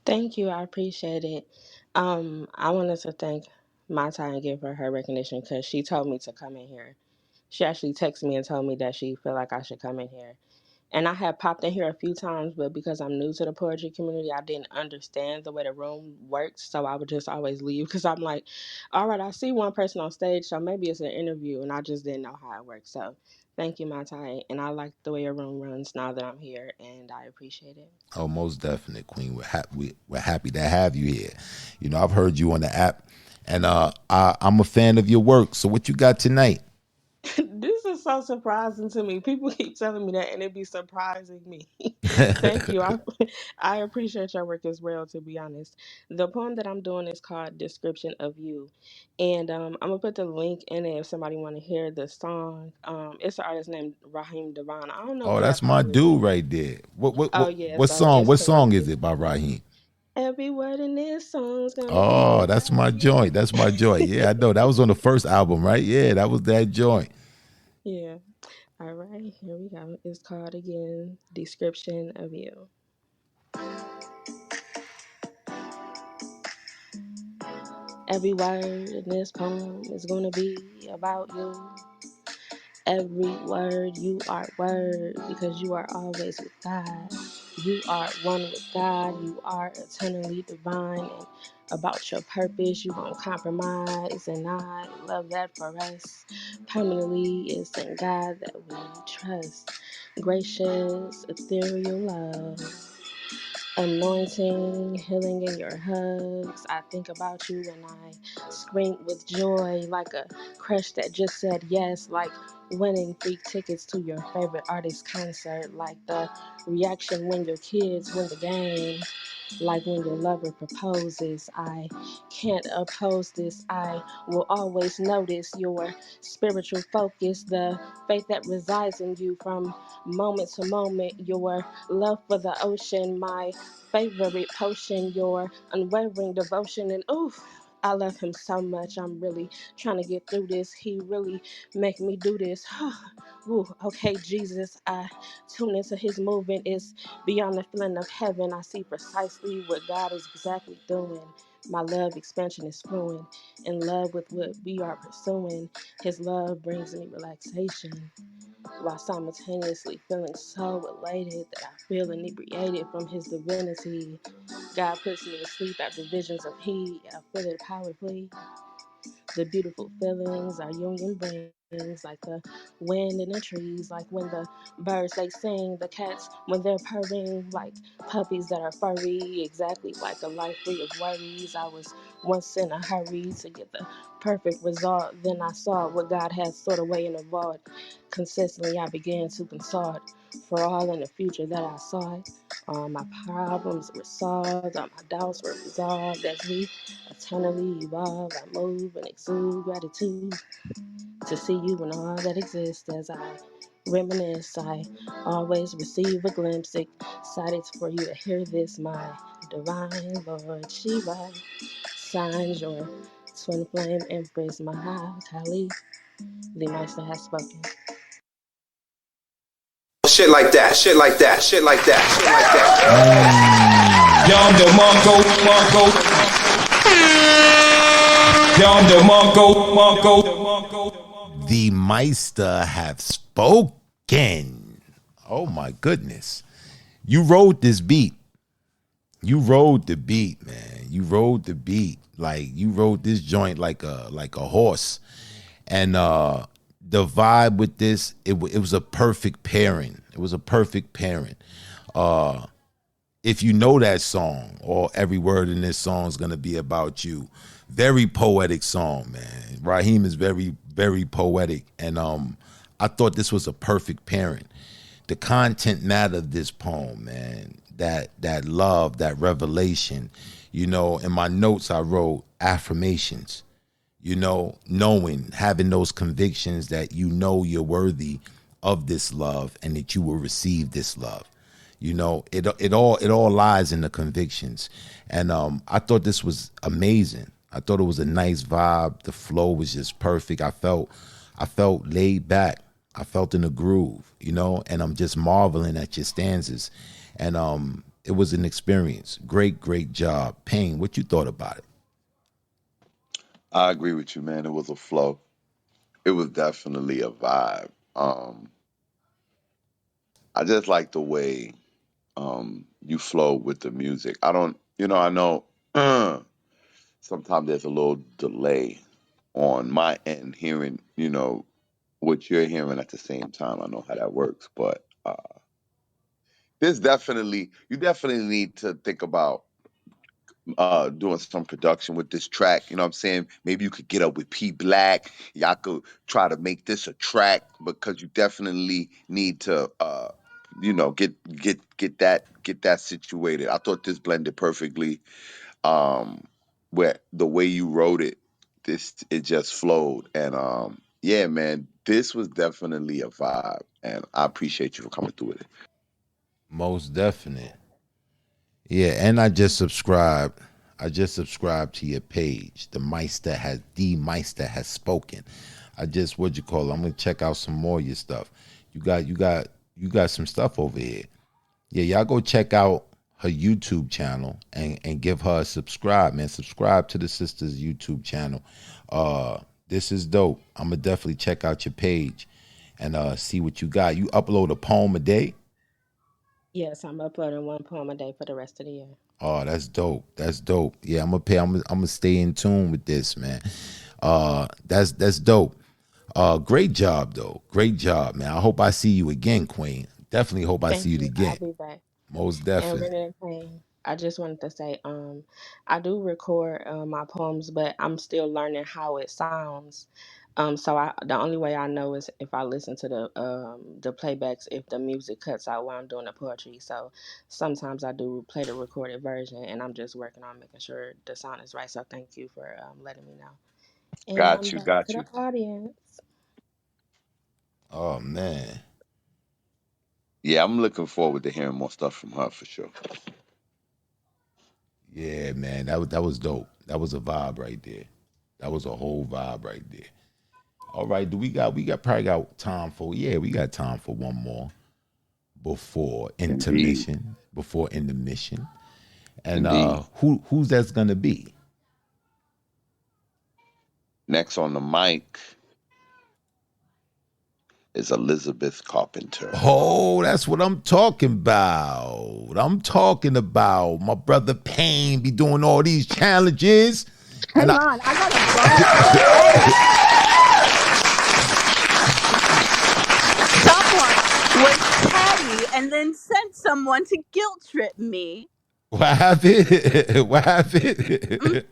Thank you. I appreciate it. I wanted to thank my time and give her recognition because she told me to come in here. She actually texted me and told me that she felt like I should come in here. And I had popped in here a few times, but because I'm new to the poetry community, I didn't understand the way the room works. So I would just always leave because I'm like, all right, I see one person on stage, so maybe it's an interview. And I just didn't know how it works. So thank you, my tie. And I like the way your room runs now that I'm here, and I appreciate it. Oh, most definite, Queen. We're happy to have you here. You know, I've heard you on the app, and I'm a fan of your work. So what you got tonight? This is so surprising to me. People keep telling me that, and it be surprising me. Thank you. I appreciate your work as well, to be honest. The poem that I'm doing is called Description of You. And I'm going to put the link in it if somebody want to hear the song. It's an artist named Raheem Devon. I don't know if Oh, you that's have my heard of his dude music. right there. What Oh, what yeah. what So song? it's What song is connected. it by Raheem? Every word in this song's going to be Oh, that's my about joint. you. That's my joint. Yeah, I know. That was on the first album, right? Yeah, that was that joint. Yeah. All right. Here we go. It's called again Description of You. Every word in this poem is gonna be about you. Every word, you are word because you are always with God. You are one with God. You are eternally divine. And about your purpose, you won't compromise. And I love that for us. Permanently, it's in God that we trust. Gracious, ethereal love. Anointing, healing in your hugs. I think about you and I scream with joy like a crush that just said yes, like winning free tickets to your favorite artist concert, like the reaction when your kids win the game. Like when your lover proposes, I can't oppose this. I will always notice your spiritual focus, the faith that resides in you from moment to moment, your love for the ocean, my favorite potion, your unwavering devotion, and oof. I love him so much. I'm really trying to get through this. He really make me do this. Ooh, okay, Jesus. I tune into his movement. It's beyond the feeling of heaven. I see precisely what God is exactly doing. My love expansion is fluent in love with what we are pursuing. His love brings me relaxation while simultaneously feeling so elated that I feel inebriated from his divinity. God puts me to sleep after visions of heat. I feel it powerfully. The beautiful feelings our union brings, like the wind in the trees, like when the birds they sing, the cats when they're purring, like puppies that are furry, exactly like a life free of worries. I was once in a hurry to get the perfect result, then I saw what God had stored away in the vault. Consistently, I began to consult for all in the future that I sought. All my problems were solved, all my doubts were resolved as we eternally evolve. I move and exude gratitude to see you and all that exists as I reminisce. I always receive a glimpse, excited for you to hear this, my divine Lord Shiva. Signs your twin flame empress, Mahakali. The Master has spoken. Shit like that, shit like that, shit like that, shit like that. Yonder Monko. The Meister have spoken. Oh my goodness. You wrote this beat. You rode the beat, man. You rode the beat. Like you rode this joint like a horse. And the vibe with this, it was a perfect pairing. It was a perfect pairing. If you know that song, or every word in this song is gonna be about you. Very poetic song, man. Raheem is very, very poetic, and I thought this was a perfect pairing. The content matter of this poem, man. That love, that revelation. In my notes I wrote affirmations. Knowing, having those convictions that you're worthy of this love and that you will receive this love. It all lies in the convictions. And I thought this was amazing. I thought it was a nice vibe. The flow was just perfect. I felt laid back. I felt in the groove, and I'm just marveling at your stanzas. And it was an experience. Great, great job. Payne, what you thought about it? I agree with you, man. It was a flow. It was definitely a vibe. I just like the way you flow with the music. I don't, I know sometimes there's a little delay on my end hearing, what you're hearing at the same time. I know how that works, but you definitely need to think about doing some production with this track. You know what I'm saying? Maybe you could get up with P Black. Y'all could try to make this a track because you definitely need to get that situated. I thought this blended perfectly. Where the way you wrote it, it just flowed. And yeah, man, this was definitely a vibe. And I appreciate you for coming through with it. Most definite. Yeah, and I just subscribed. I just subscribed to your page. The Meister has spoken. I just what you call it? I'm gonna check out some more of your stuff. You got some stuff over here. Yeah, y'all go check out her YouTube channel and give her a subscribe, man. Subscribe to the sister's YouTube channel. This is dope. I'm gonna definitely check out your page and see what you got. You upload a poem a day. Yes, I'm uploading one poem a day for the rest of the year. Oh, that's dope. That's dope. Yeah, I'm gonna stay in tune with this, man. That's dope. Great job though. Great job, man. I hope I see you again, Queen. Definitely hope I see Thank you you. I'll again. be back. Most And definitely. Renee Payne, I just wanted to say, I do record my poems, but I'm still learning how it sounds. So the only way I know is if I listen to the playbacks, if the music cuts out while I'm doing the poetry. So sometimes I do play the recorded version, and I'm just working on making sure the sound is right. So thank you for letting me know. And Got I'm you, back to got the you. audience. Oh man. Yeah, I'm looking forward to hearing more stuff from her for sure. Yeah, man. That was dope. That was a vibe right there. That was a whole vibe right there. All right, do we got probably got time for we got time for one more before Indeed, intermission. Before intermission. And indeed. who's that's gonna be? Next on the mic is Elizabeth Carpenter. Oh, that's what I'm talking about. I'm talking about my brother Payne be doing all these challenges. And Hang I on, I got a bonus for Petty. Someone was petty and then sent someone to guilt trip me. what happened? What Mm, happened?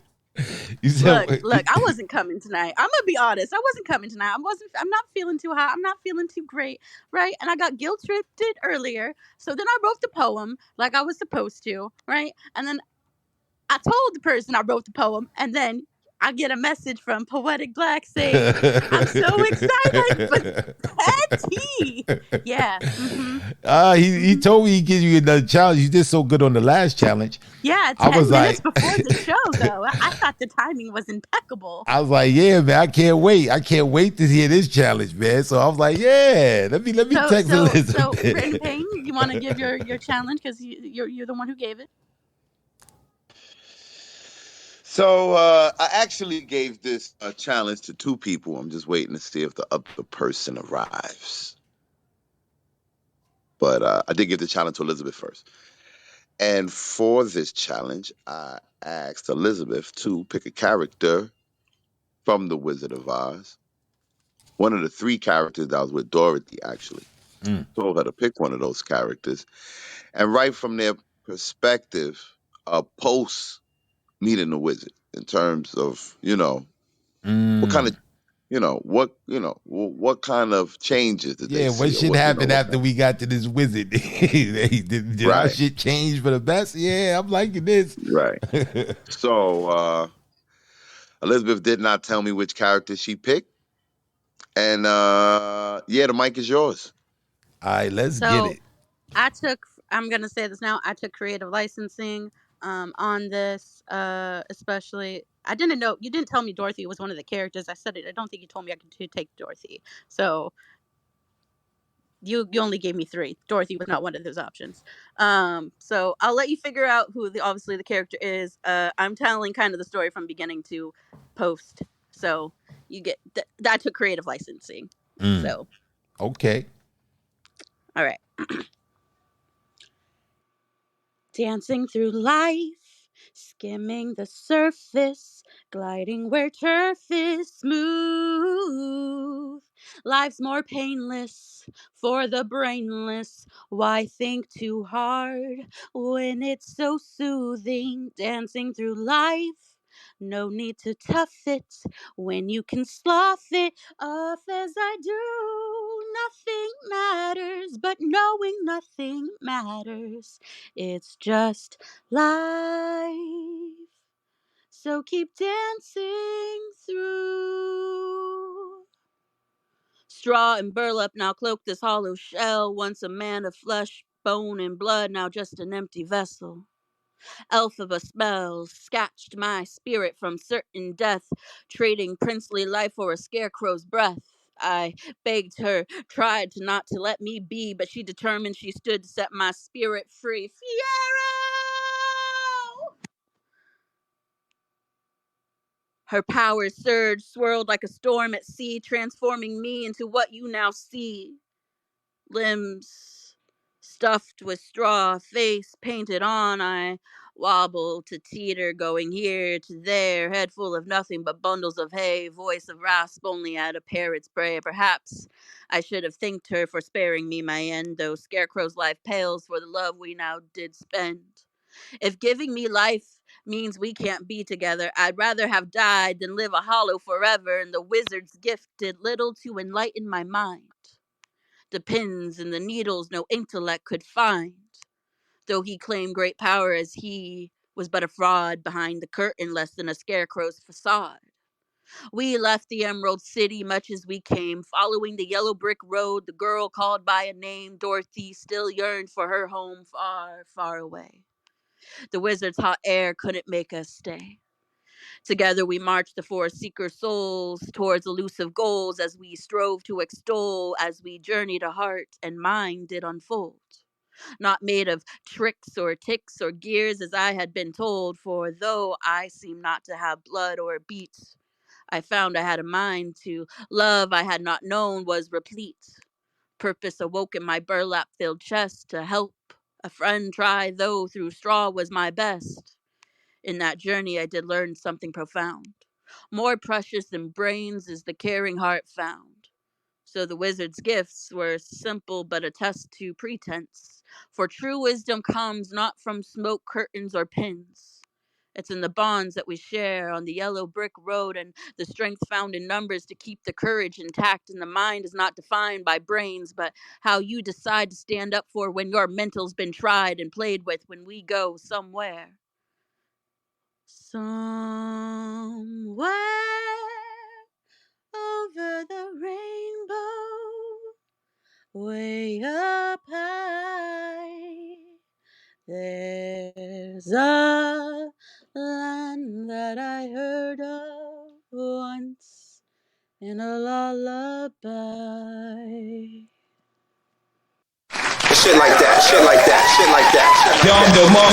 You said look, I wasn't coming tonight. I'm gonna be honest. I wasn't coming tonight. I'm not feeling too hot. I'm not feeling too great, right? And I got guilt tripped earlier. So then I wrote the poem like I was supposed to, right? And then I told the person I wrote the poem, and then I get a message from Poetic Black saying, "I'm so excited, but petty." Yeah. he Mhm. told me he'd give you another challenge. You did so good on the last challenge. Yeah, I was 10 minutes like, before the show, though. I thought the timing was impeccable. I was like, yeah, man, I can't wait. I can't wait to hear this challenge, man. So I was like, yeah, let me text So, Rain Elizabeth. Payne, you want to give your challenge because you're the one who gave it. So I actually gave this a challenge to two people. I'm just waiting to see if the other person arrives. But I did give the challenge to Elizabeth first. And for this challenge, I asked Elizabeth to pick a character from The Wizard of Oz one of the three characters that was with Dorothy, actually. Told her to pick one of those characters. And right from their perspective, post meeting the wizard in terms of, what kind of, what kind of changes did they Yeah, what see, or shit what, happened what after we got to this wizard? Did our right, shit change for the best? Yeah, I'm liking this. right. So Elizabeth did not tell me which character she picked, and yeah, the mic is yours. All right, let's get So it. I'm going to say this now. I took creative licensing on this, especially. I didn't know, you didn't tell me Dorothy was one of the characters. I said it. I don't think you told me I could take Dorothy. So you only gave me three. Dorothy was not one of those options. So I'll let you figure out who obviously the character is. I'm telling kind of the story from beginning to post. So you get that took creative licensing. So Okay. all right. Dancing through life, skimming the surface, gliding where turf is smooth. Life's more painless for the brainless. Why think too hard when it's so soothing? Dancing through life, no need to tough it when you can slough it off as I do. Nothing matters, but knowing nothing matters. It's just life. So keep dancing through. Straw and burlap now cloak this hollow shell. Once a man of flesh, bone, and blood, now just an empty vessel. Elphaba spells scatched my spirit from certain death, trading princely life for a scarecrow's breath. I begged her, tried to not to let me be, but she determined she stood to set my spirit free. Fiero! Her powers surged, swirled like a storm at sea, transforming me into what you now see. Limbs stuffed with straw, face painted on. I wobble to teeter, going here to there, head full of nothing but bundles of hay, voice of rasp only at a parrot's bray. Perhaps I should have thanked her for sparing me my end, though Scarecrow's life pales for the love we now did spend. If giving me life means we can't be together, I'd rather have died than live a hollow forever, and the wizard's gift did little to enlighten my mind. The pins and the needles no intellect could find, though he claimed great power as he was but a fraud behind the curtain less than a scarecrow's facade. We left the Emerald City much as we came, following the yellow brick road. The girl called by a name, Dorothy, still yearned for her home far, far away. The wizard's hot air couldn't make us stay. Together we marched the four seeker souls towards elusive goals as we strove to extol, as we journeyed a heart and mind did unfold. Not made of tricks or ticks or gears as I had been told, for though I seemed not to have blood or beat, I found I had a mind to love I had not known was replete. Purpose awoke in my burlap filled chest to help a friend try, though through straw was my best. In that journey, I did learn something profound. More precious than brains is the caring heart found. So the wizard's gifts were simple but a test to pretense. For true wisdom comes not from smoke curtains or pins. It's in the bonds that we share on the yellow brick road and the strength found in numbers to keep the courage intact. And the mind is not defined by brains, but how you decide to stand up for when your mental's been tried and played with when we go somewhere. Somewhere over the rainbow, way up high, there's a land that I heard of once in a lullaby. Shit like that, shit like that, shit like that, shit like that.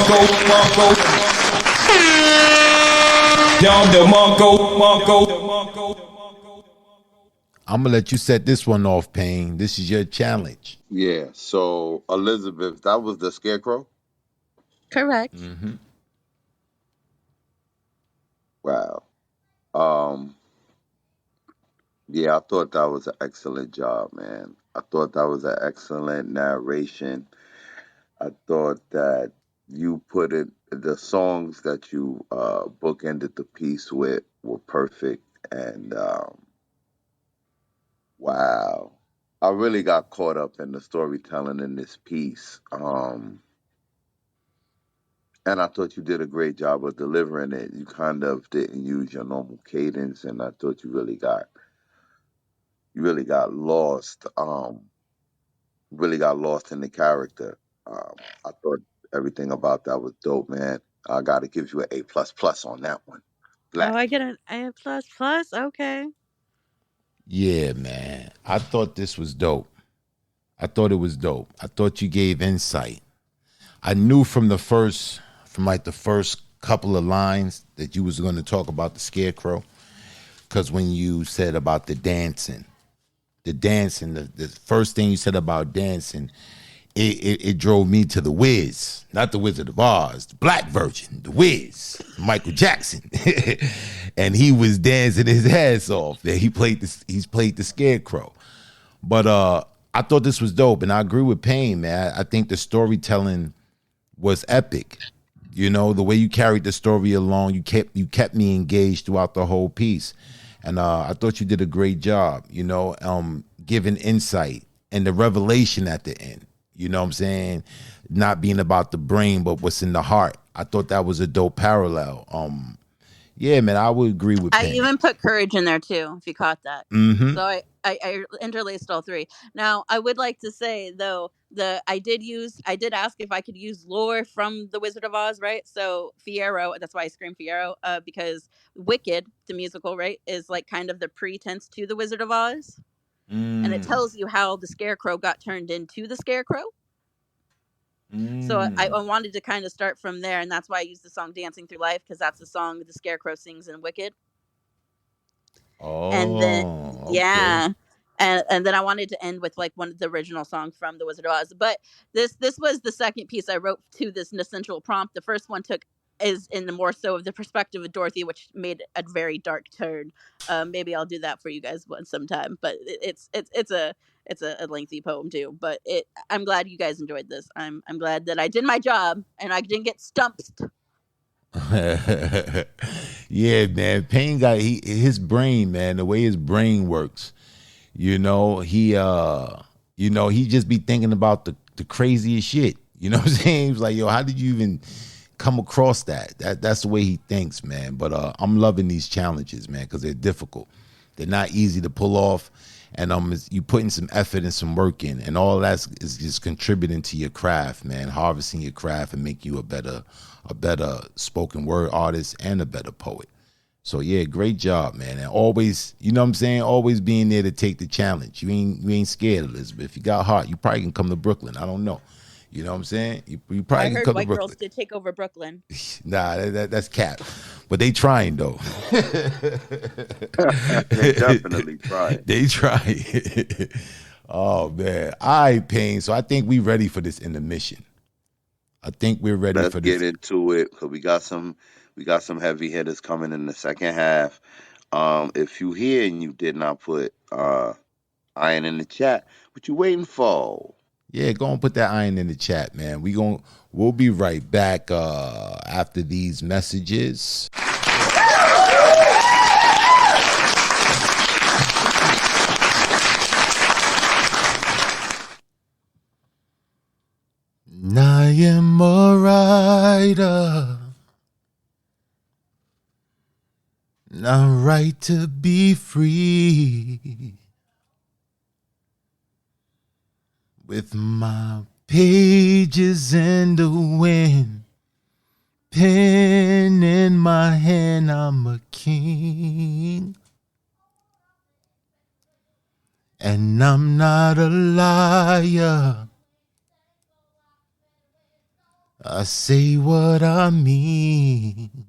I'm gonna let you set this one off, Pain. This is your challenge. Yeah. So Elizabeth, that was the scarecrow. Correct. Wow. Um, Yeah, I thought that was an excellent job, man. I thought that was an excellent narration. I thought that you put it, the songs that you bookended the piece with were perfect. And wow, I really got caught up in the storytelling in this piece. And I thought you did a great job of delivering it. You kind of didn't use your normal cadence, and I thought you really got lost in the character. I thought everything about that was dope, man. I got to give you an A++ on that one. Oh, Black. I get an A plus plus. Okay. Yeah, man. I thought this was dope. I thought it was dope. I thought you gave insight. I knew from like the first couple of lines that you was going to talk about the scarecrow, because when you said about the first thing you said about dancing, it drove me to the Wiz, not the Wizard of Oz, the black version, the Wiz, Michael Jackson, and he was dancing his ass off. That he's played the scarecrow, but I thought this was dope, and I agree with Payne, man. I think the storytelling was epic. You know, the way you carried the story along, you kept me engaged throughout the whole piece. And I thought you did a great job, you know, giving insight and the revelation at the end. You know what I'm saying? Not being about the brain, but what's in the heart. I thought that was a dope parallel. Yeah, man, I would agree with I Payne. even put courage in there too, if you caught that. Mm-hmm. So I interlaced all three. Now I would like to say though, I did ask if I could use lore from the Wizard of Oz, right? So Fiyero, that's why I scream Fiyero, because Wicked, the musical, right, is like kind of the pretense to the Wizard of Oz. And it tells you how the scarecrow got turned into the scarecrow. So I wanted to kind of start from there, and that's why I used the song "Dancing Through Life" because that's the song the scarecrow sings in Wicked. And then Oh, okay. yeah, and then I wanted to end with like one of the original songs from The Wizard of Oz. But this was the second piece I wrote to this essential prompt. The first one is in the more so of the perspective of Dorothy, which made a very dark turn. Maybe I'll do that for you guys one sometime. But it's a lengthy poem too. But I'm glad you guys enjoyed this. I'm glad that I did my job and I didn't get stumped. Yeah, man. Payne got his brain, man. The way his brain works, you know, he just be thinking about the craziest shit. You know what I'm saying? He was like, yo, how did you even come across that? That's the way he thinks, man. But I'm loving these challenges, man, because they're difficult. They're not easy to pull off. And you putting some effort and some work in, and all that is just contributing to your craft, man. Harvesting your craft and make you a better spoken word artist and a better poet. So yeah, great job, man. And always, you know what I'm saying, always being there to take the challenge. You ain't scared, Elizabeth. If you got heart, you probably can come to Brooklyn. I don't know. You know what I'm saying? You probably I can heard come to white girls Brooklyn. did take over Brooklyn. Nah, that's cap. But they trying though. They definitely tried. They trying. Oh man. All right, Payne. So I think we ready for this intermission. I think we're ready Let's for get this. into it because we got some heavy hitters coming in the second half. If you hear and you did not put iron in the chat, what you waiting for? Yeah, go and put that iron in the chat, man. We'll be right back after these messages. I am a rider, not right to be free. With my pages in the wind, pen in my hand, I'm a king. And I'm not a liar, I say what I mean.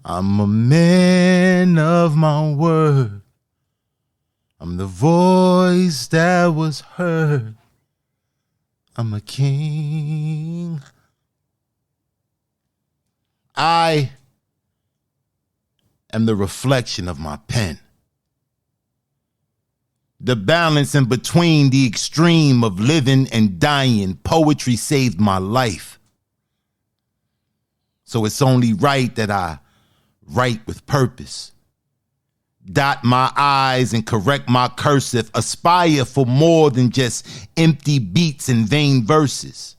I'm a man of my word, I'm the voice that was heard, I'm a king. I am the reflection of my pen. The balance in between the extreme of living and dying, poetry saved my life. So it's only right that I write with purpose. Dot my I's and correct my cursive. Aspire for more than just empty beats and vain verses.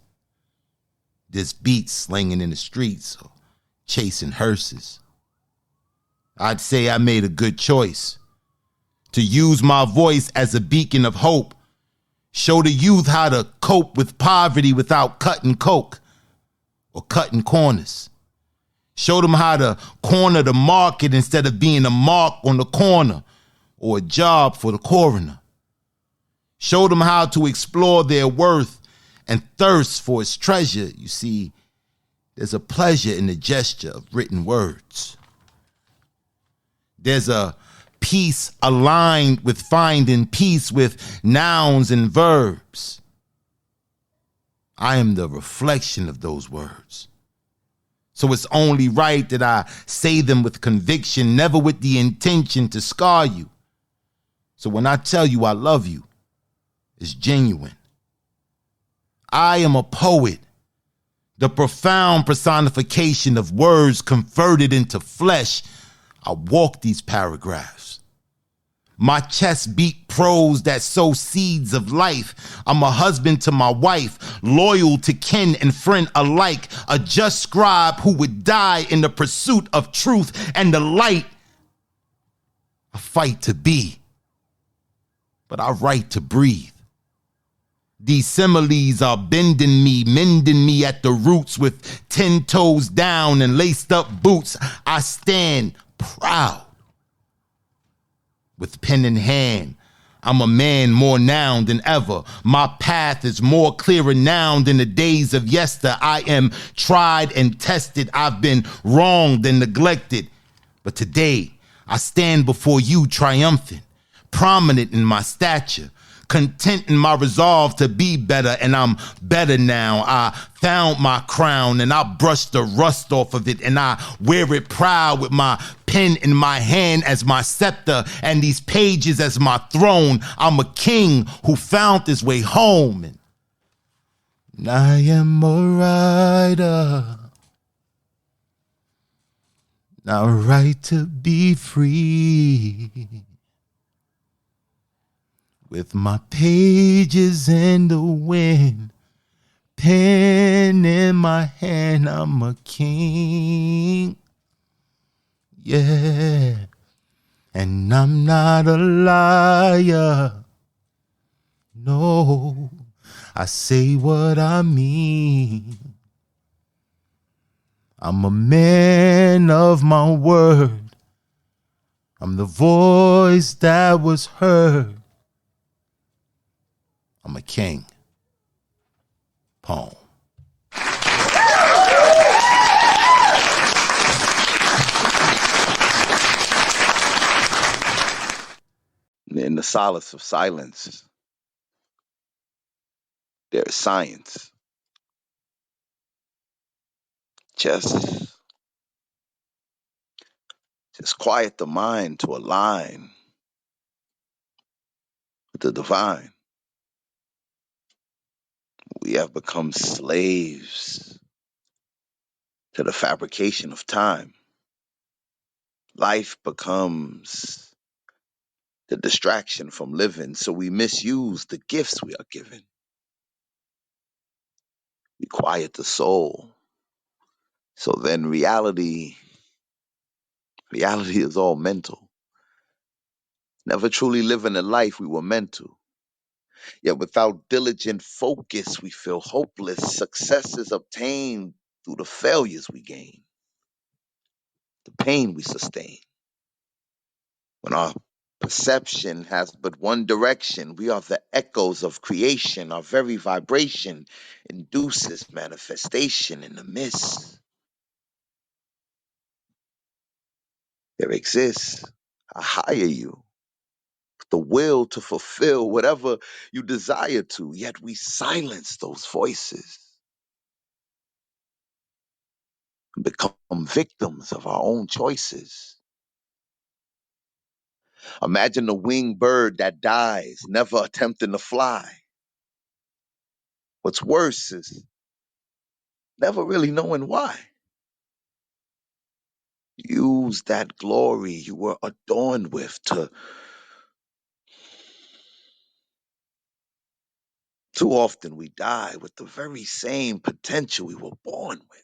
This beat slinging in the streets or chasing hearses. I'd say I made a good choice to use my voice as a beacon of hope. Show the youth how to cope with poverty without cutting coke or cutting corners. Show them how to corner the market instead of being a mark on the corner or a job for the coroner. Show them how to explore their worth and thirst for its treasure. You see, there's a pleasure in the gesture of written words. There's a peace aligned with finding peace with nouns and verbs. I am the reflection of those words. So it's only right that I say them with conviction, never with the intention to scar you. So when I tell you I love you, it's genuine. I am a poet, the profound personification of words converted into flesh. I walk these paragraphs. My chest beat prose that sow seeds of life. I'm a husband to my wife, loyal to kin and friend alike, a just scribe who would die in the pursuit of truth and the light. I fight to be, but I write to breathe. These similes are bending me, mending me at the roots with 10 toes down and laced up boots. I stand proud. With pen in hand, I'm a man more now than ever. My path is more clearer now than the days of yester. I am tried and tested. I've been wronged and neglected. But today, I stand before you triumphant, prominent in my stature, content in my resolve to be better, and I'm better now. I found my crown and I brushed the rust off of it, and I wear it proud with my pen in my hand as my scepter and these pages as my throne. I'm a king who found his way home, and I am a writer. Now right to be free. With my pages in the wind, pen in my hand, I'm a king. Yeah, and I'm not a liar. No, I say what I mean. I'm a man of my word. I'm the voice that was heard. I'm a king. Poem. In the solace of silence, there is science. Just quiet the mind to align with the divine. We have become slaves to the fabrication of time. Life becomes the distraction from living, so we misuse the gifts we are given. We quiet the soul. So then reality is all mental. Never truly living the life we were meant to. Yet without diligent focus, we feel hopeless. Success is obtained through the failures we gain, the pain we sustain. When our perception has but one direction, we are the echoes of creation. Our very vibration induces manifestation in the mist. There exists a higher you, the will to fulfill whatever you desire to, yet we silence those voices and become victims of our own choices. Imagine the winged bird that dies, never attempting to fly. What's worse is never really knowing why. Use that glory you were adorned with to. Too often we die with the very same potential we were born with.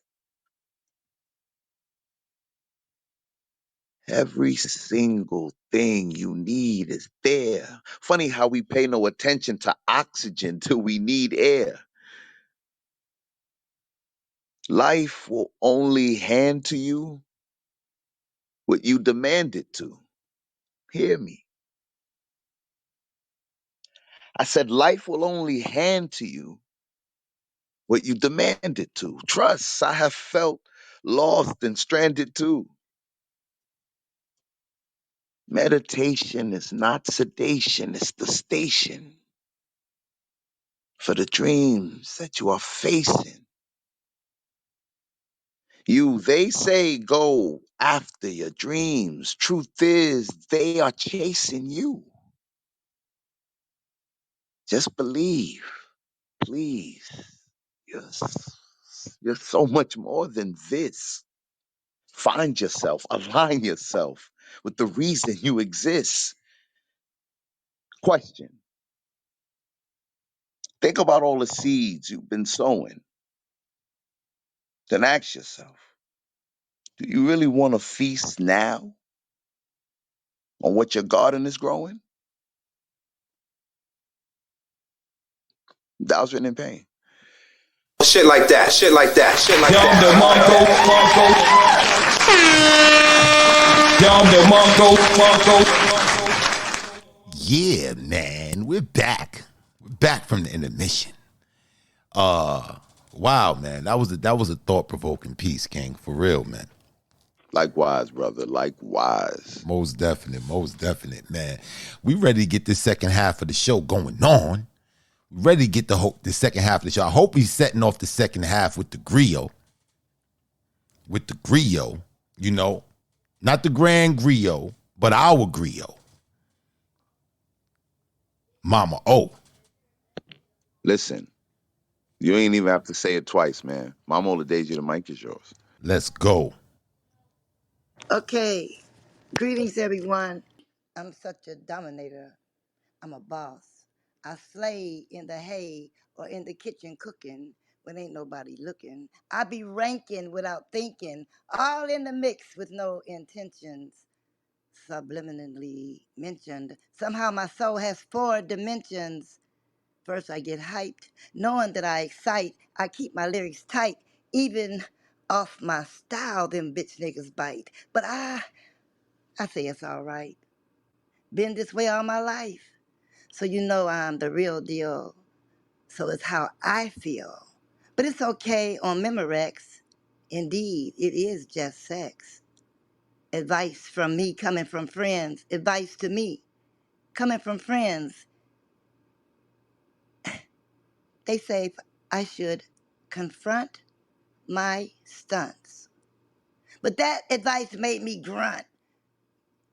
Every single thing you need is there. Funny how we pay no attention to oxygen till we need air. Life will only hand to you what you demand it to. Hear me. I said life will only hand to you what you demand it to. Trust, I have felt lost and stranded too. Meditation is not sedation, it's the station for the dreams that you are facing. They say go after your dreams. Truth is, they are chasing you. Just believe, please. You're, you're so much more than this. Find yourself, align yourself with the reason you exist. Question. Think about all the seeds you've been sowing. Then ask yourself, do you really want to feast now on what your garden is growing? That was written in pain. Shit like that, shit like that, shit like that. Yeah, man, we're back. We're back from the intermission. Wow, man, that was a thought-provoking piece, King, for real, man. Likewise, brother, likewise. Most definite, man. We ready to get this second half of the show going on. Ready to get the second half of the show. I hope he's setting off the second half with the griot. With the griot, you know. Not the grand griot, but our griot. Mama O. Listen, you ain't even have to say it twice, man. Mama Oladeji, the mic is yours. Let's go. Okay. Greetings, everyone. I'm such a dominator. I'm a boss. I slay in the hay or in the kitchen cooking when ain't nobody looking. I be ranking without thinking, all in the mix with no intentions. Subliminally mentioned. Somehow my soul has 4 dimensions. First I get hyped, knowing that I excite. I keep my lyrics tight, even off my style them bitch niggas bite. But I say it's all right. Been this way all my life. So you know I'm the real deal. So it's how I feel. But it's okay on Memorex. Indeed, it is just sex. Advice from me coming from friends. Advice to me coming from friends. They say I should confront my stunts. But that advice made me grunt.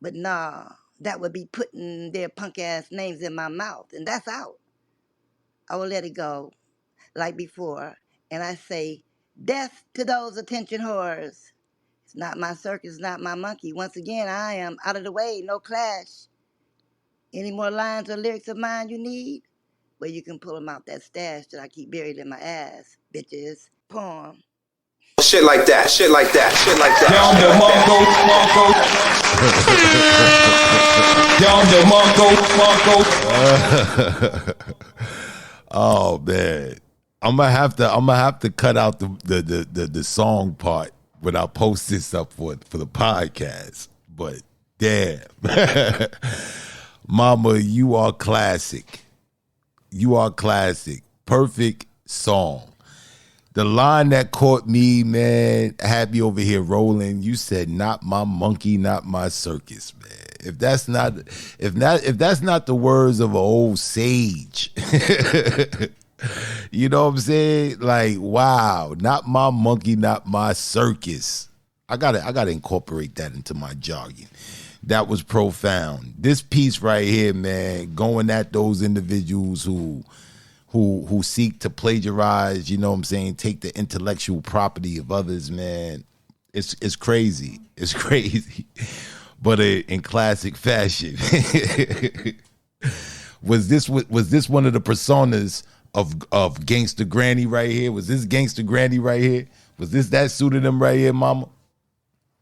But nah, that would be putting their punk ass names in my mouth, and that's out. I will let it go like before, and I say, death to those attention whores. It's not my circus, not my monkey. Once again, I am out of the way, no clash. Any more lines or lyrics of mine you need? Well, you can pull them out that stash that I keep buried in my ass, bitches. Poem. Shit like that, shit like that, shit like that. Oh man, I'm gonna have to cut out the song part when I post this up for the podcast. But damn, Mama, you are classic. You are classic. Perfect song. The line that caught me, man, had me over here rolling. You said, "Not my monkey, not my circus," man. If that's not the words of an old sage, you know what I'm saying? Like, wow, not my monkey, not my circus. I gotta incorporate that into my jargon. That was profound. This piece right here, man, going at those individuals who seek to plagiarize, you know what I'm saying, take the intellectual property of others, man. It's crazy. It's crazy. But in classic fashion. Was this one of the personas of Gangsta Granny right here? Was this Gangsta Granny right here? Was this that suited him right here, mama?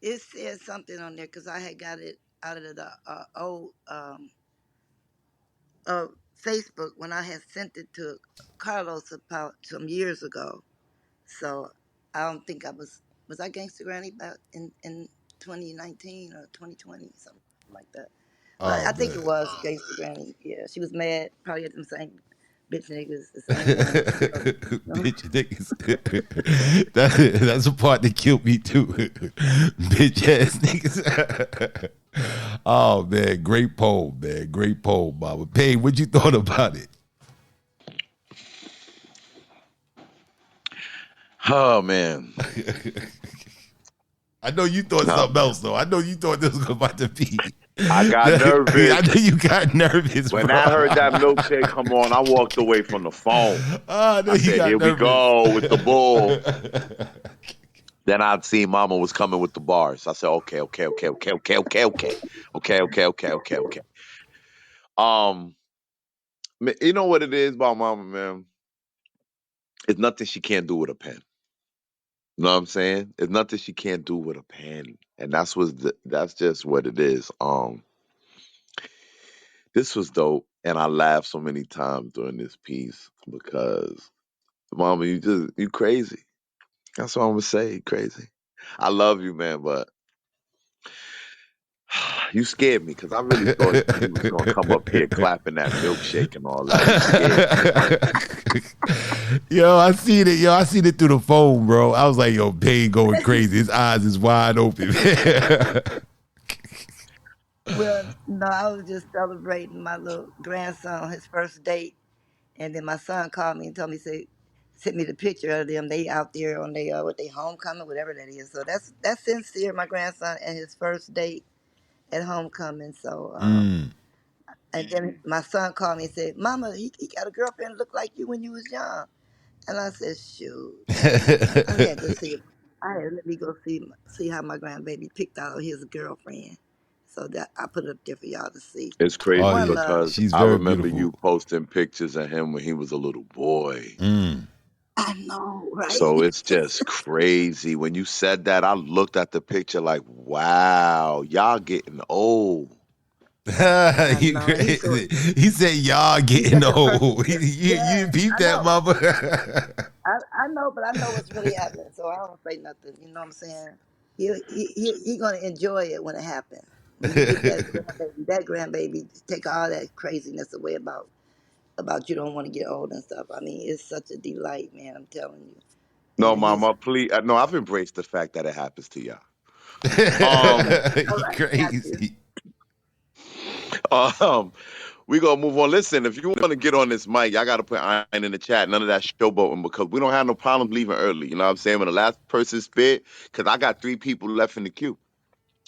It said something on there because I had got it out of the old Facebook when I had sent it to Carlos about some years ago. So I don't think I was I Gangsta Granny about in 2019 or 2020, something like that. But Oh I think man. it was Gangsta Granny. Yeah, she was mad, probably at them same bitch niggas, the same ones. Bitch niggas. That's a part that killed me too. Bitch ass niggas. Oh man, great poem, man. Great poem, Mama. Payne, what you thought about it? Oh man. I know you thought Oh something man. else though. I know you thought this was about to be. I got nervous. I know you got nervous, When bro. I heard that milkshake come on, I walked away from the phone. I know I you said, got here we nervous. go with the bull. Then I'd seen Mama was coming with the bars. I said, okay. You know what it is about Mama, man? It's nothing she can't do with a pen. You know what I'm saying? It's nothing she can't do with a pen. And that's just what it is. This was dope. And I laughed so many times during this piece because Mama, you crazy. That's what I'm gonna say. Crazy. I love you, man, but you scared me because I really thought you was gonna come up here clapping that milkshake and all that. You scared me. Yo, I seen it. Yo, I seen it through the phone, bro. I was like, yo, Payne going crazy. His eyes is wide open. Well, no, I was just celebrating my little grandson, his first date, and then my son called me and told me, sent me the picture of them. They out there on their with their homecoming, whatever that is. So that's sincere. My grandson and his first date at homecoming. So and then my son called me and said, "Mama, he got a girlfriend that looked like you when you was young." And I said, "Shoot." I had to see. I had to let me go see how my grandbaby picked out his girlfriend. So that I put it up there for y'all to see. It's Oh crazy One yeah, love. because she's I very remember beautiful. you posting pictures of him when he was a little boy. I know, right? So it's just crazy. When you said that, I looked at the picture like, wow, y'all getting old. I You know. And he's so crazy. He said y'all he's getting such a old. perfect. You Yeah, peep I that, know. mama? I know, but I know what's really happening, so I don't say nothing. You know what I'm saying? He gonna enjoy it when it happens. When you get that grandbaby, take all that craziness away about you don't want to get old and stuff. I mean, it's such a delight, man. I'm telling you. No, And he's mama, please. No, I've embraced the fact that it happens to y'all. Um, all You right. Got you. crazy. um, we gonna move on. Listen, if you want to get on this mic, y'all gotta put iron in the chat. None of that showboating because we don't have no problem leaving early. You know what I'm saying? When the last person spit, because I got 3 people left in the queue.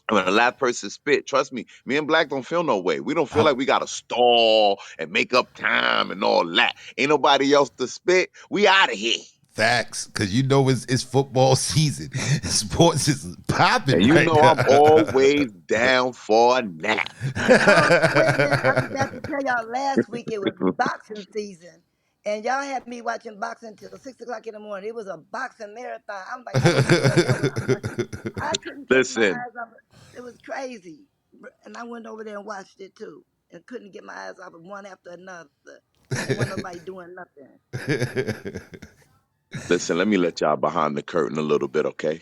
And when the last person spit, trust me, me and Black don't feel no way. We don't feel like we gotta stall and make up time and all that. Ain't nobody else to spit. We out of here. Facts, because you know it's football season. Sports is popping And you right know now. I'm always down for a nap. Oh, wait a minute. I forgot to tell y'all last week it was boxing season. And y'all had me watching boxing till 6 o'clock in the morning. It was a boxing marathon. I'm like, I couldn't wait. I couldn't take my Listen, eyes off it. It was crazy. And I went over there and watched it too. And couldn't get my eyes off it one after another. And wasn't nobody doing nothing. listen, let me let y'all behind the curtain a little bit, okay?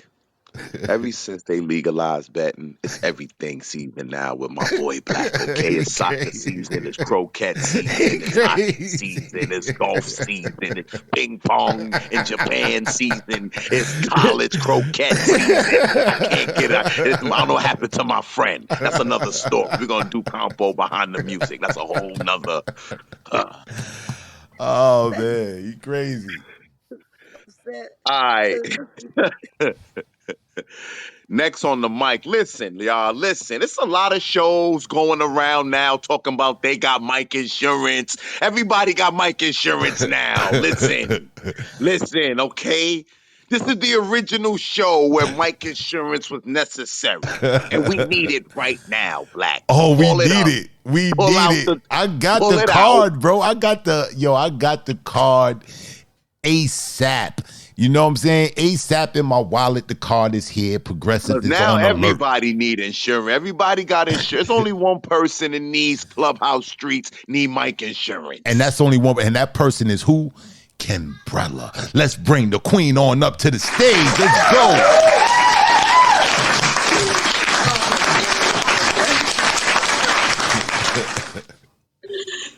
Ever since they legalized betting, it's everything season now with my boy Black, okay? It's soccer season, it's croquette season, it's hockey season, it's golf season, it's ping pong in Japan season, it's college croquette season. I can't get it. I don't know what happened to my friend. That's another story. We're going to do compo behind the music. That's a whole nother. Oh man, you crazy. Upset. All right. Next on the mic, listen, y'all, listen. It's a lot of shows going around now talking about they got Mike insurance. Everybody got Mike insurance now. Listen, okay? This is the original show where Mike insurance was necessary. And we need it right now, Black. Oh, we Call it need up. it. We Pull need out it. the I got pull the it out. card, bro. I got the card ASAP. You know what I'm saying? ASAP in my wallet. The card is here. Progressive is Now on alert. everybody need insurance. Everybody got insurance. There's only one person in these clubhouse streets need Mike insurance. And that's only one. And that person is who? Kimbrella. Let's bring the queen on up to the stage. Let's go.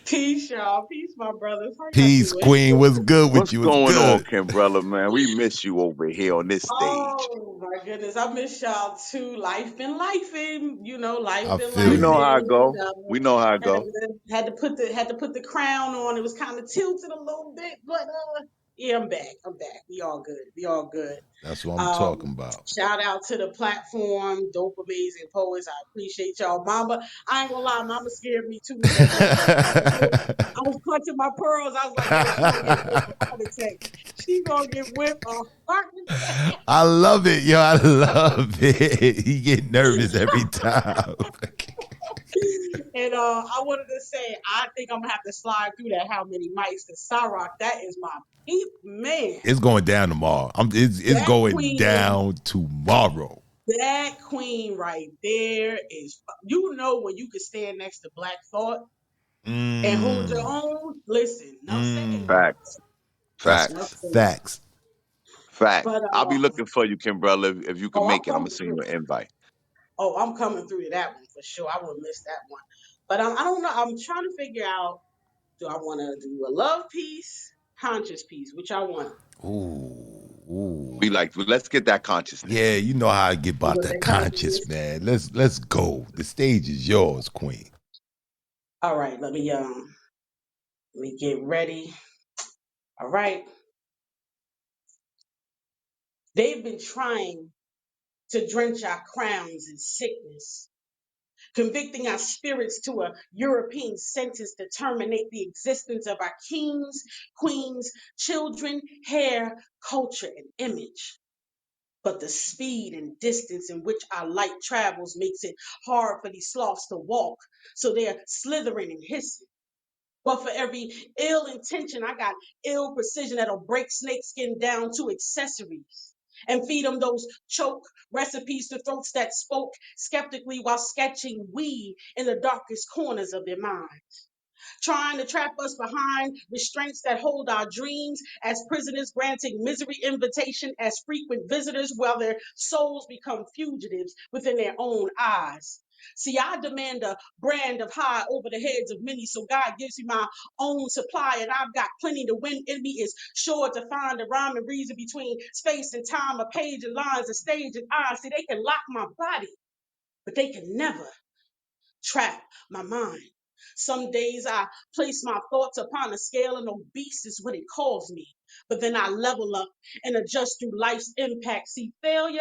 Peace, y'all. Peace, my brothers. How y'all Peace, doing? queen. What's good with What's you? What's going on, good? Kimbrella, man? We miss you over here on this stage. Oh my goodness, I miss y'all too. Life been lifing, I life been feel We you. know how lifing. it go. And, We know how it had go. to, had to put the crown on. It was kind of tilted a little bit, but yeah, I'm back. I'm back. We all good. We all good. That's what I'm Um, talking about. Shout out to the platform, dope, amazing poets. I appreciate y'all, Mama. I ain't gonna lie, Mama scared me too with that motherfucker. I was clutching my pearls. I was like, yo, she gonna get whipped a heart attack. She gonna get whipped a heart attack. I love it, yo. I love it. He get nervous every time. And I wanted to say, I think I'm gonna have to slide through that. How many mics? Cause Cyrock, that is my peep, man. It's going down tomorrow. It's That going queen, down tomorrow. that queen right there is. You know when you can stand next to Black Thought and hold your Mm, own. Listen, enough said. Facts. that's Enough Facts. said. facts. Facts. But I'll be looking for you, Kimbrella. If you can oh, I'm make it, I'm gonna coming send through. you an invite. Oh, I'm coming through to that one for sure. I wouldn't miss that one. But I don't know. I'm trying to figure out. Do I want to do a love piece, conscious piece, which I want? Ooh. Let's get that Yeah, consciousness. you know how I get You about want the that conscious, consciousness? man. Let's go. The stage is yours, queen. All right, let me get ready. All right. They've been trying to drench our crowns in sickness, convicting our spirits to a European sentence to terminate the existence of our kings, queens, children, hair, culture, and image. But the speed and distance in which our light travels makes it hard for these sloths to walk, so they're slithering and hissing. But for every ill intention, I got ill precision that'll break snakeskin down to accessories and feed them those choke recipes to throats that spoke skeptically while sketching we in the darkest corners of their minds, trying to trap us behind restraints that hold our dreams as prisoners, granting misery invitation as frequent visitors while their souls become fugitives within their own eyes. See, I demand a brand of high over the heads of many, so God gives me my own supply, and I've got plenty to win. In me is sure to find a rhyme and reason between space and time, a page and lines, a stage and eyes. See, they can lock my body, but they can never trap my mind. Some days I place my thoughts upon a scale and obese is what it calls me. But then I level up and adjust through life's impact. See, failure,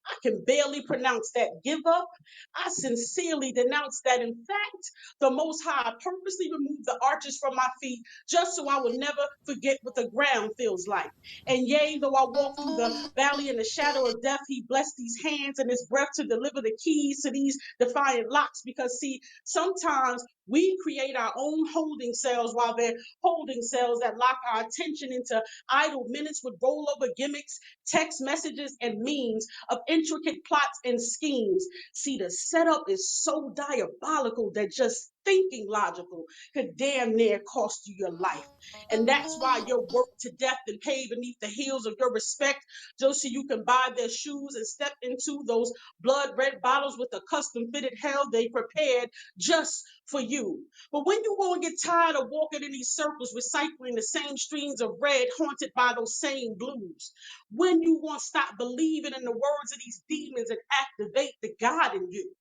I can barely pronounce that. Give up, I sincerely denounce that. In fact, the Most High purposely removed the arches from my feet just so I will never forget what the ground feels like. And yea, though I walk through the valley in the shadow of death, He blessed these hands and His breath to deliver the keys to these defiant locks. Because, see, sometimes we create our own holding cells while they're holding cells that lock our attention into idle minutes with rollover gimmicks, text messages, and memes of intricate plots and schemes. See, the setup is so diabolical that just thinking logical could damn near cost you your life. And that's why you're worked to death and paid beneath the heels of your respect, just so you can buy their shoes and step into those blood red bottles with a custom fitted hell they prepared just for you. But when you gonna get tired of walking in these circles, recycling the same streams of red, haunted by those same blues? When you gonna stop believing in the words of these demons and activate the God in you?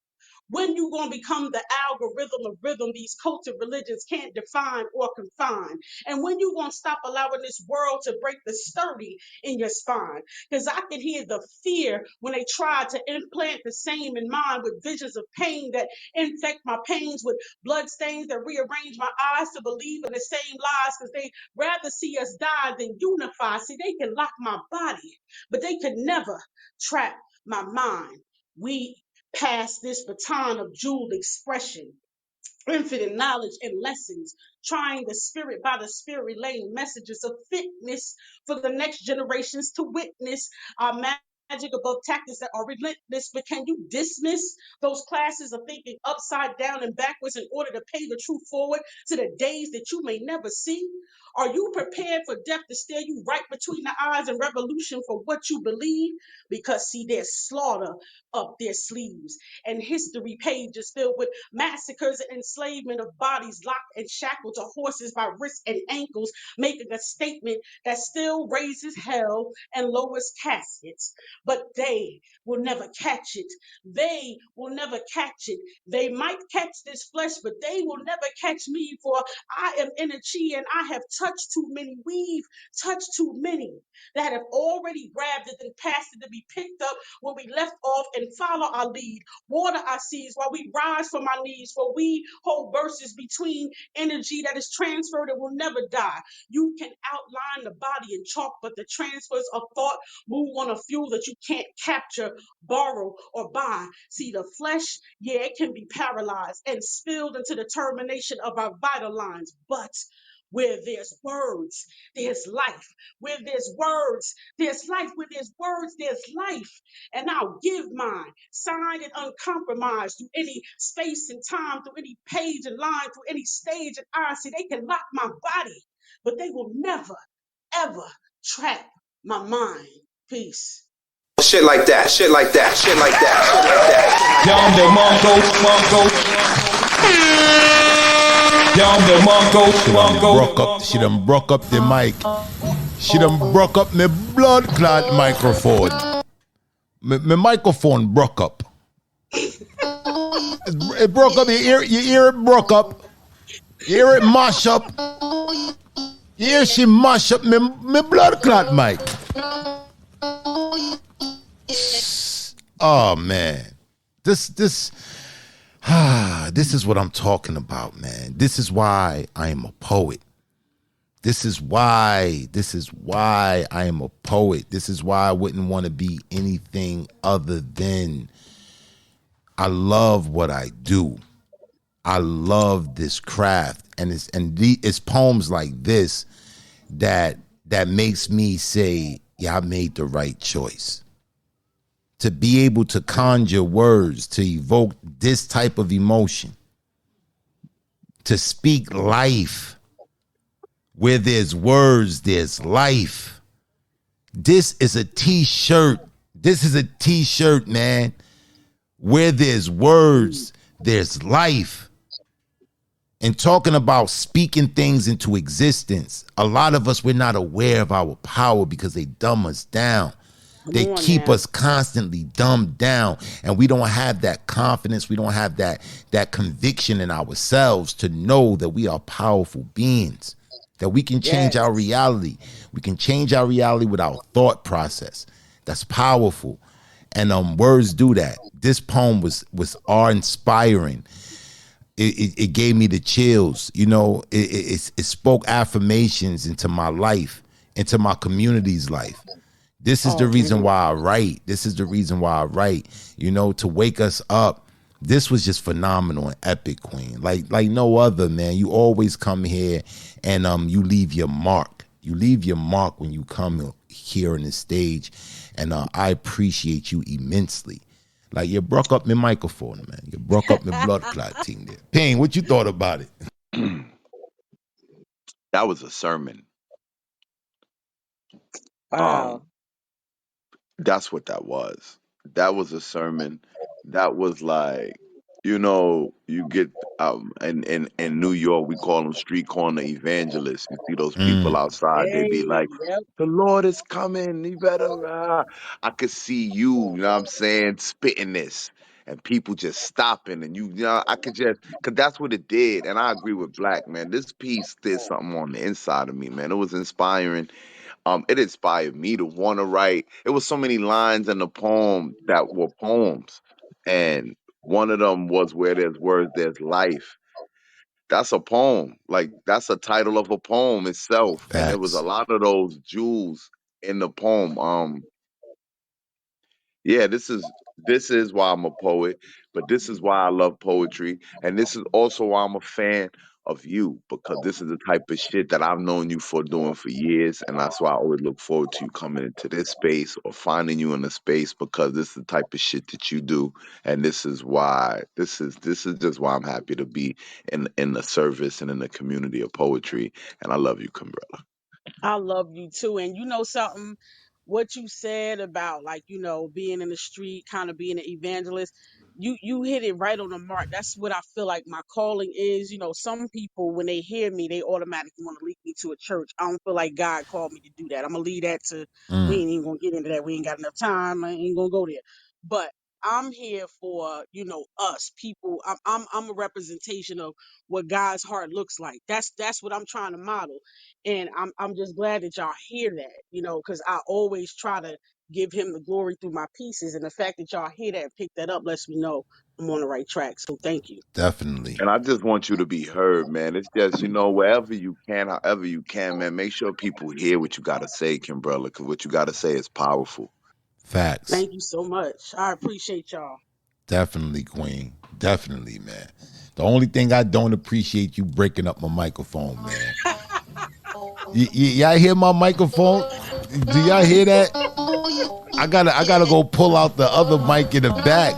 When you gonna become the algorithm of rhythm these cultic religions can't define or confine? And when you gonna stop allowing this world to break the sturdy in your spine? Because I can hear the fear when they try to implant the same in mind with visions of pain that infect my pains with blood stains that rearrange my eyes to believe in the same lies because they rather see us die than unify. See, they can lock my body, but they could never trap my mind. We pass this baton of jeweled expression, infinite knowledge and lessons, trying the spirit by the spirit, relaying messages of fitness for the next generations to witness our magic above tactics that are relentless. But can you dismiss those classes of thinking upside down and backwards in order to pay the truth forward to the days that you may never see? Are you prepared for death to stare you right between the eyes and revolution for what you believe? Because see, there's slaughter up their sleeves and history pages filled with massacres and enslavement of bodies locked and shackled to horses by wrists and ankles, making a statement that still raises hell and lowers caskets. But they will never catch it. They will never catch it. They might catch this flesh, but they will never catch me, for I am in a chi and I have touched too many. We've touched too many that have already grabbed it and passed it to be picked up when we left off and follow our lead. Water our seas while we rise from our knees, for we hold verses between energy that is transferred and will never die. You can outline the body in chalk, but the transfers of thought move on a fuel that you can't capture, borrow, or buy. See, the flesh, yeah, it can be paralyzed and spilled into the termination of our vital lines, but where there's words, there's life. Where there's words, there's life. Where there's words, there's life. And I'll give mine, signed and uncompromised through any space and time, through any page and line, through any stage and I. See, they can lock my body, but they will never, ever trap my mind. Peace. Shit like that, shit like that, shit like that, shit like that. Yonder Mongo. Yonder Mongo. She done broke up the mic. She done broke up my blood clot microphone. My microphone broke up. It broke up. You hear it broke up. You hear it mash up. You hear she mash up my blood clot mic. Oh man. This is what I'm talking about, man. This is why I am a poet. This is why I am a poet. This is why I wouldn't want to be anything other than, I love what I do. I love this craft. And it's poems like this that makes me say, yeah, I made the right choice. To be able to conjure words, to evoke this type of emotion, to speak life. Where there's words, there's life. This is a t-shirt. This is a t-shirt, man. Where there's words, there's life. And talking about speaking things into existence, a lot of us, we're not aware of our power because they dumb us down. They keep us constantly dumbed down, and we don't have that confidence. We don't have that conviction in ourselves to know that we are powerful beings, that we can change our reality. We can change our reality with our thought process. That's powerful. And words do that. This poem was awe-inspiring. It gave me the chills. You know, it spoke affirmations into my life, into my community's life. This is the reason why I write. This is the reason why I write, you know, to wake us up. This was just phenomenal and epic, Queen. Like no other, man. You always come here and you leave your mark. You leave your mark when you come here on the stage. And I appreciate you immensely. Like, you broke up my microphone, man. You broke up my blood clot thing there. Payne, what you thought about it? That was a sermon. Wow. That's what that was. That was a sermon. That was like, you get in New York, we call them street corner evangelists. You see those people outside, they be like, the Lord is coming, you better I could see you know what I'm saying, spitting this. and people just stopping, and you know, I could just, cause that's what it did. And I agree with Black, man. This piece did something on the inside of me, man. It was inspiring. It inspired me to want to write. It was so many lines in the poem that were poems, and one of them was "Where there's words, there's life." That's a poem. Like that's a title of a poem itself, and there was a Facts. lot of those jewels in the poem. Yeah, this is why I'm a poet, but this is why I love poetry, and this is also why I'm a fan of you, because this is the type of shit that I've known you for doing for years, and that's why I always look forward to you coming into this space or finding you in a space, because this is the type of shit that you do, and this is just why I'm happy to be in the service and in the community of poetry, and I love you, Kimbrella. I love you too. And you know something, what you said about like, being in the street, kind of being an evangelist, you hit it right on the mark. That's what I feel like my calling is. Some people when they hear me, they automatically want to lead me to a church. I don't feel like God called me to do that. I'm gonna leave that to we Mm, ain't even gonna get into that. We ain't got enough time. I ain't gonna go there. But I'm here for, us people. I'm a representation of what God's heart looks like. That's what I'm trying to model. And I'm just glad that y'all hear that, because I always try to give him the glory through my pieces. And the fact that y'all hear that and pick that up lets me know I'm on the right track. So thank you. definitely. And I just want you to be heard, man. It's just, wherever you can, however you can, man, make sure people hear what you got to say, Kimbrella, because what you got to say is powerful. Facts. Thank you so much. I appreciate y'all. Definitely, Queen. Definitely, man. The only thing I don't appreciate you breaking up my microphone, man. Y'all hear my microphone? Do y'all hear that? I gotta go pull out the other mic in the back.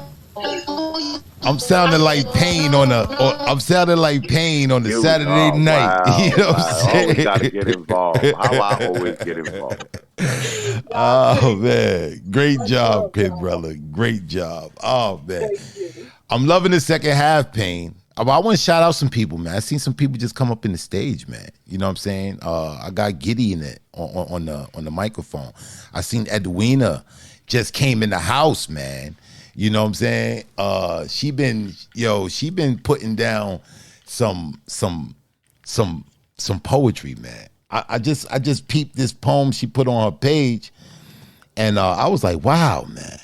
I'm I sounding said, like Pain on I'm sounding like Pain on the Saturday Oh, night. You wow, know what I'm wow. Always got to saying? get involved. How I always get involved. y'all Oh crazy. man, great Much love, job, kid y'all. brother. Great job. Oh man, Thank you. I'm loving the second half, Pain. I want to shout out some people, man. I seen some people just come up in the stage, man. You know what I'm saying? I got Giddy in it on the microphone. I seen Edwina just came in the house, man. You know what I'm saying? She been putting down some some poetry, man. I just peeped this poem she put on her page, and I was like, wow, man.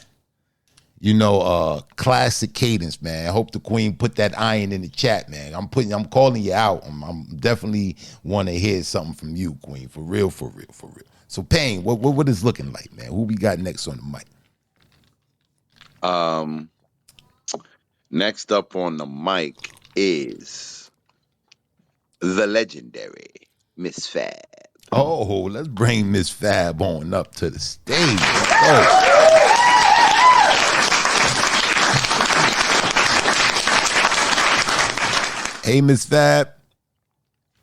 Classic cadence, man. I hope the queen put that iron in the chat, man. I'm calling you out. I'm definitely want to hear something from you, queen. For real, for real, for real. So, Pain, what is looking like, man? Who we got next on the mic? Um, Next up on the mic is the legendary Miss Fab. Oh, let's bring Miss Fab on up to the stage. Let's go. Hey, Miss Fab.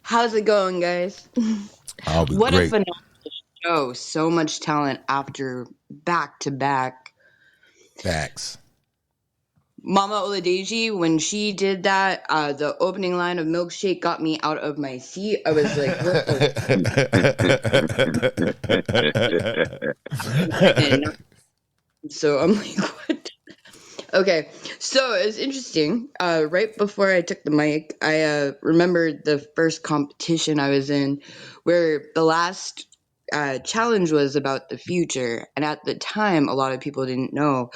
How's it going, guys? I'll be What a great. phenomenal show. So much talent after back to back. Facts. Mama Oladeji, when she did that, the opening line of Milkshake got me out of my seat. I was like, what the? I did not. So I'm like, what? Okay, so it's interesting. Right before I took the mic, I remembered the first competition I was in, where the last challenge was about the future. And at the time, a lot of people didn't know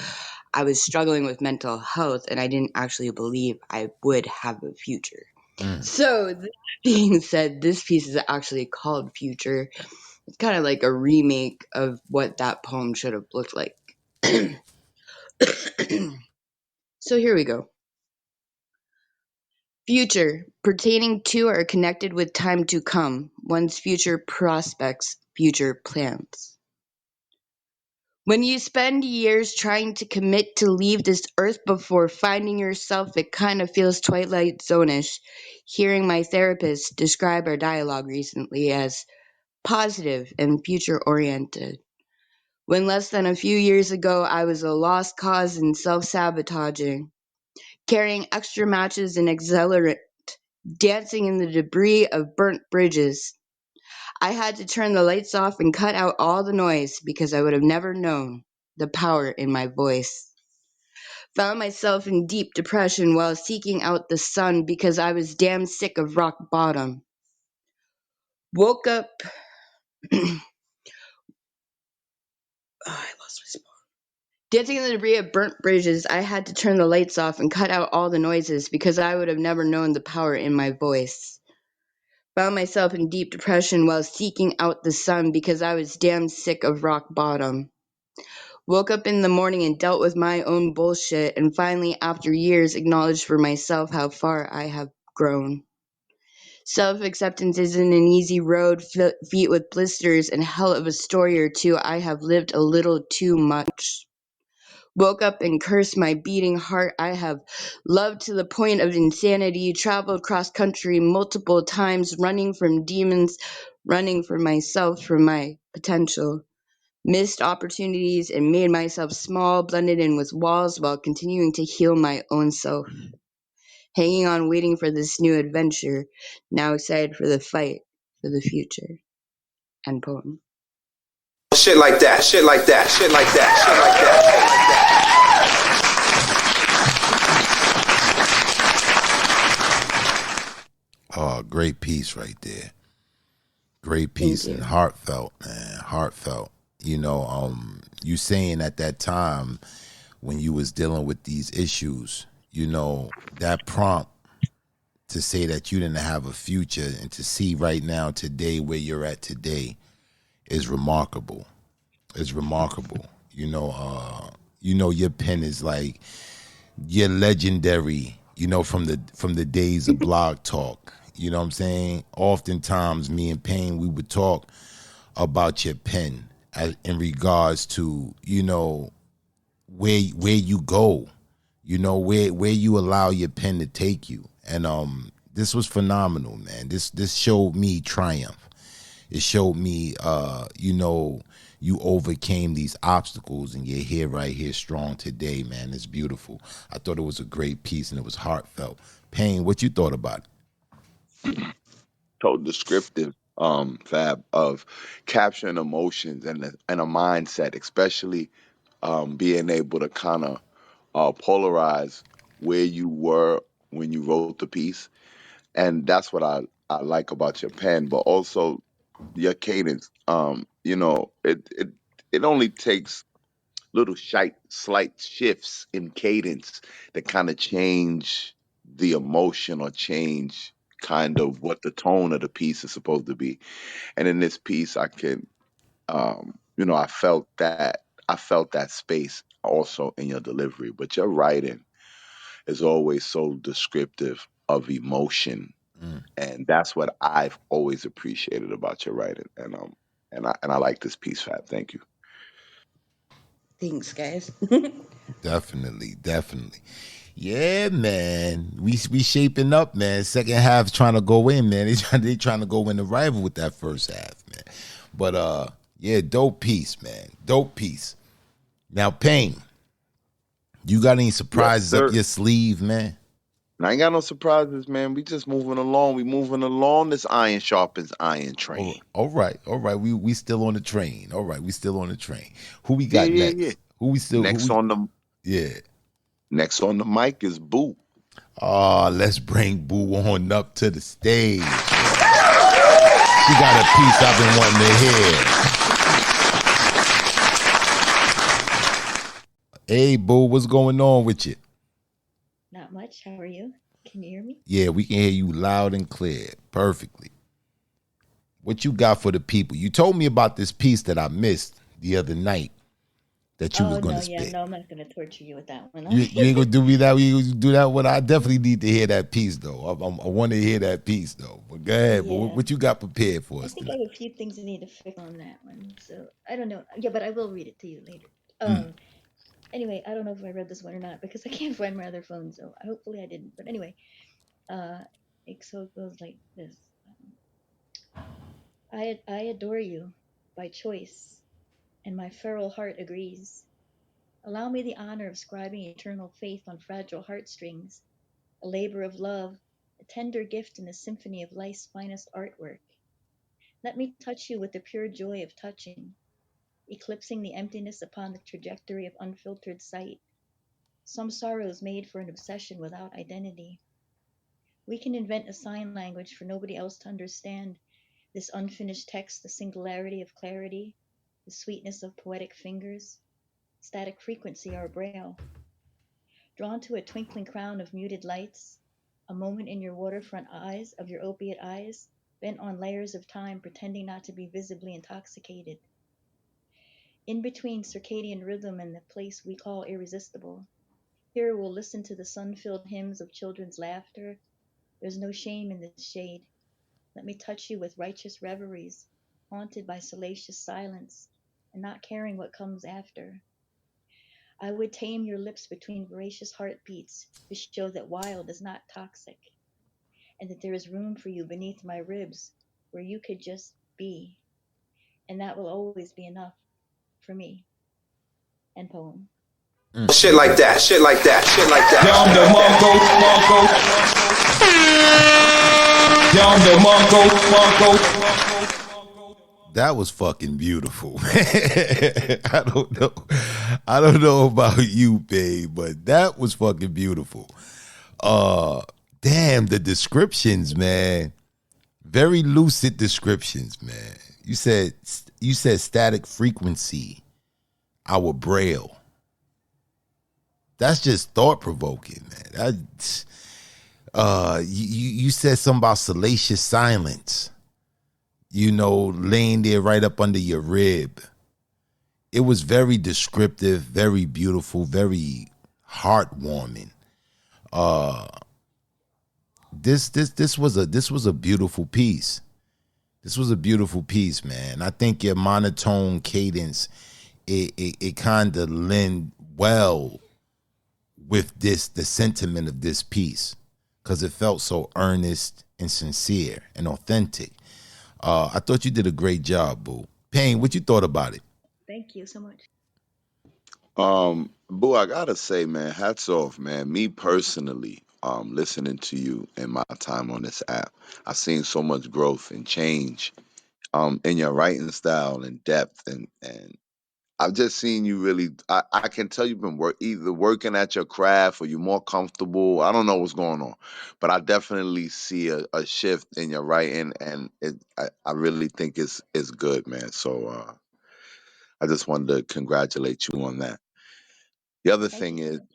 I was struggling with mental health, and I didn't actually believe I would have a future. Mm. So, that being said, this piece is actually called Future. It's kind of like a remake of what that poem should have looked like. So, here we go. Future, pertaining to or connected with time to come, one's future prospects, future plans. When you spend years trying to commit to leave this earth before finding yourself, it kind of feels Twilight Zone-ish. Hearing my therapist describe our dialogue recently as positive and future-oriented. When less than a few years ago, I was a lost cause and self-sabotaging, carrying extra matches and accelerant, dancing in the debris of burnt bridges. I had to turn the lights off and cut out all the noise because I would have never known the power in my voice. Found myself in deep depression while seeking out the sun because I was damn sick of rock bottom. Woke up. Oh, I lost my spot. Dancing in the debris of burnt bridges, I had to turn the lights off and cut out all the noises because I would have never known the power in my voice. Found myself in deep depression while seeking out the sun because I was damn sick of rock bottom. Woke up in the morning and dealt with my own bullshit, and finally, after years, acknowledged for myself how far I have grown. Self-acceptance isn't an easy road, feet with blisters, and hell of a story or two. I have lived a little too much. Woke up and cursed my beating heart. I have loved to the point of insanity, traveled cross country multiple times, running from demons, running from myself, from my potential. Missed opportunities and made myself small, blended in with walls while continuing to heal my own self. Hanging on, waiting for this new adventure, now excited for the fight, for the future. End poem. Shit like that, shit like that, shit like that, shit like that, shit like that. Oh, great piece right there. Great piece and heartfelt, man. Heartfelt. You saying at that time when you was dealing with these issues, that prompt to say that you didn't have a future and to see right now today where you're at today is remarkable. It's remarkable. Your pen is like you're legendary, from the days of blog talk. You know what I'm saying? Oftentimes me and Payne, we would talk about your pen in regards to, where you go, where you allow your pen to take you. And this was phenomenal, man. This showed me triumph. It showed me you overcame these obstacles and you're here right here strong today, man. It's beautiful. I thought it was a great piece and it was heartfelt. Payne, what you thought about it? So descriptive, Fab, of capturing emotions and a mindset, especially being able to kind of polarize where you were when you wrote the piece. And that's what I like about your pen, but also your cadence. It only takes little slight shifts in cadence that kind of change the emotion or change kind of what the tone of the piece is supposed to be. And in this piece, I can, I felt that space also in your delivery. But your writing is always so descriptive of emotion, Mm. and that's what I've always appreciated about your writing. And I like this piece, Fab. Thank you. Thanks, guys. Definitely, definitely. Yeah, man. We shaping up, man. Second half trying to go in, man. They trying to go in the rival with that first half, man. But yeah, dope piece, man. Dope piece. Now, Payne, you got any Yes, surprises up sir. your sleeve, man? And I ain't got no surprises, man. We just moving along. We moving along this iron sharpens iron train. All right, all right. We still on the train. All right, we still on the train. Who we Yeah, got yeah, yeah. next? Who we still? Who Next we? on the Yeah. next on the mic is Boo. Let's bring Boo on up to the stage. She got a piece I've been wanting to hear. Hey, Boo, what's going on with you? Not much. How are you? Can you hear me? Yeah, we can hear you loud and clear, perfectly. What you got for the people? You told me about this piece that I missed the other night that you was Oh going no, to yeah, spit. no, I'm not gonna torture you with that one. You ain't gonna do me that. You gonna do that one. I definitely need to hear that piece though. I want to hear that piece though. But go ahead. But Yeah, what you got prepared for I us think I tonight? have a few things I need to fix on that one. So I don't know. Yeah, but I will read it to you later. Mm. Anyway, I don't know if I read this one or not because I can't find my other phone. So hopefully I didn't. But anyway, uh, it goes like this. I adore you by choice, and my feral heart agrees. Allow me the honor of scribing eternal faith on fragile heartstrings, a labor of love, a tender gift in the symphony of life's finest artwork. Let me touch you with the pure joy of touching, eclipsing the emptiness upon the trajectory of unfiltered sight. Some sorrows made for an obsession without identity. We can invent a sign language for nobody else to understand. This unfinished text, the singularity of clarity, the sweetness of poetic fingers, static frequency our braille. Drawn to a twinkling crown of muted lights, a moment in your waterfront eyes, of your opiate eyes, bent on layers of time, pretending not to be visibly intoxicated. In between circadian rhythm and the place we call irresistible, here we'll listen to the sun-filled hymns of children's laughter. There's no shame in this shade. Let me touch you with righteous reveries, haunted by salacious silence, and not caring what comes after. I would tame your lips between voracious heartbeats to show that wild is not toxic, and that there is room for you beneath my ribs where you could just be. And that will always be enough for me. End poem. Shit like that, shit like that, shit like that. That was fucking beautiful. I don't know about you, babe, but that was fucking beautiful. Damn, the descriptions, man. Very lucid descriptions, man. You said static frequency, our braille. That's just thought provoking, man. You said something about salacious silence. You know, laying there right up under your rib. It was very descriptive, very beautiful, very heartwarming. This was a beautiful piece. This was a beautiful piece, man. I think your monotone cadence, it kind of lend well with the sentiment of this piece, because it felt so earnest and sincere and authentic. I thought you did a great job, boo. Payne, what you thought about it? Thank you so much. Boo, I gotta say, man, hats off, man. Me personally, listening to you in my time on this app, I've seen so much growth and change, in your writing style and depth, and I've just seen you really. I can tell you've been either working at your craft or you're more comfortable. I don't know what's going on, but I definitely see a shift in your writing, and I really think it's good, man. So I just wanted to congratulate you on that. The other Thank thing you so is, much.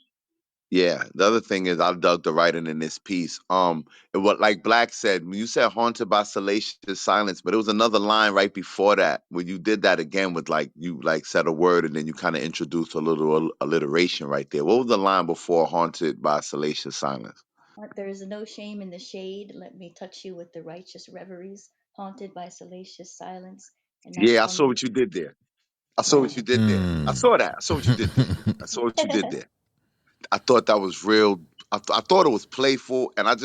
yeah, the other thing is I dug the writing in this piece. It what like Black said, when you said haunted by salacious silence, but it was another line right before that where you did that again with like you like said a word and then you kind of introduced a little alliteration right there. What was the line before haunted by salacious silence? There is no shame in the shade. Let me touch you with the righteous reveries, haunted by salacious silence, and not Yeah, I saw come. what you did there. I saw Yeah. what you did there. I saw that. I saw what you did there. I saw what you did there. I thought that was real. I thought it was playful, and I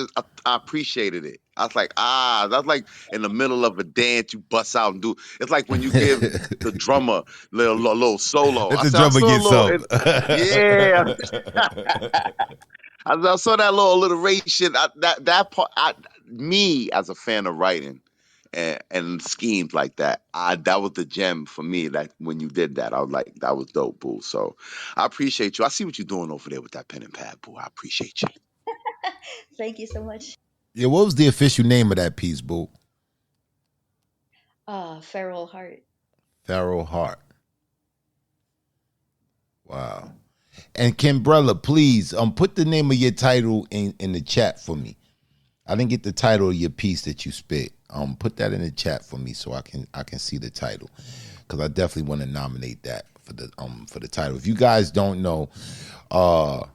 appreciated it. I was like, that's like in the middle of a dance, you bust out and do. It's like when you give the drummer little solo. Let I the said I drummer saw a get little, some. yeah. I saw that little alliteration. That part, me as a fan of writing and schemes like that, that was the gem for me. That when you did that, I was like, that was dope, boo. So I appreciate you. I see what you're doing over there with that pen and pad, boo. I appreciate you. Thank you so much. Yeah, what was the official name of that piece, boo? Feral Heart. Pharaoh Hart. Wow. And Kimbrella, please put the name of your title in the chat for me. I didn't get the title of your piece that you spit. Put that in the chat for me so I can see the title, because I definitely want to nominate that for the title. If you guys don't know, I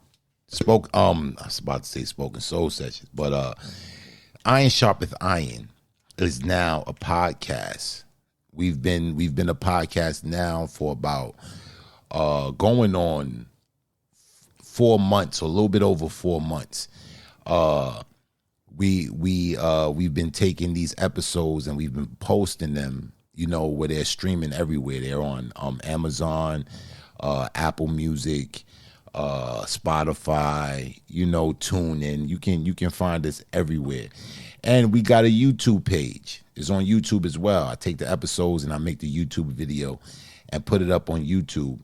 was about to say Spoken Soul Sessions, but Iron Sharpeth Iron is now a podcast. We've been a podcast now for about going on 4 months, or a little bit over 4 months. We've been taking these episodes and we've been posting them, where they're streaming everywhere. They're on Amazon, Apple Music, Spotify, TuneIn. You can find us everywhere. And we got a YouTube page. It's on YouTube as well. I take the episodes and I make the YouTube video and put it up on YouTube.